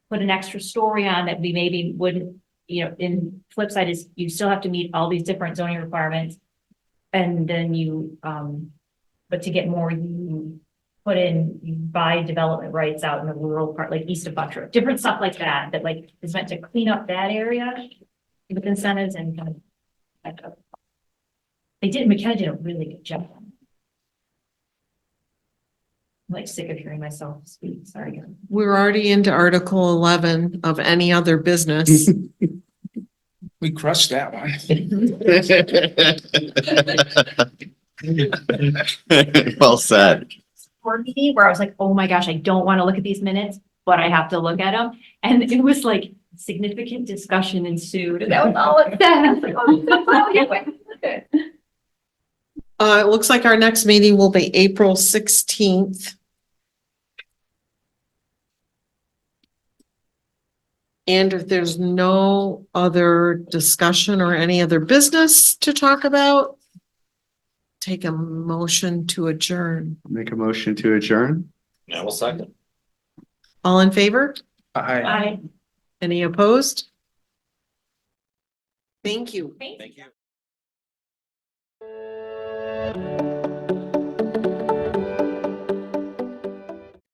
Put an extra story on that we maybe wouldn't, in flip side is you still have to meet all these different zoning requirements. And then but to get more, you buy development rights out in the rural part, like east of Buttrick, different stuff like that, that like is meant to clean up that area with incentives and kind of. McKenna did a really good job. I'm like sick of hearing myself speak, sorry. guys. We're already into Article 11 of any other business. We crushed that one. Well said. Board meeting where I was like, oh my gosh, I don't want to look at these minutes, but I have to look at them. And it was like significant discussion ensued. And that was all it said. I was like, oh, okay. It looks like our next meeting will be April 16th. And if there's no other discussion or any other business to talk about, take a motion to adjourn. Make a motion to adjourn. Now we'll second. All in favor? Aye. Any opposed? Thank you. Thank you.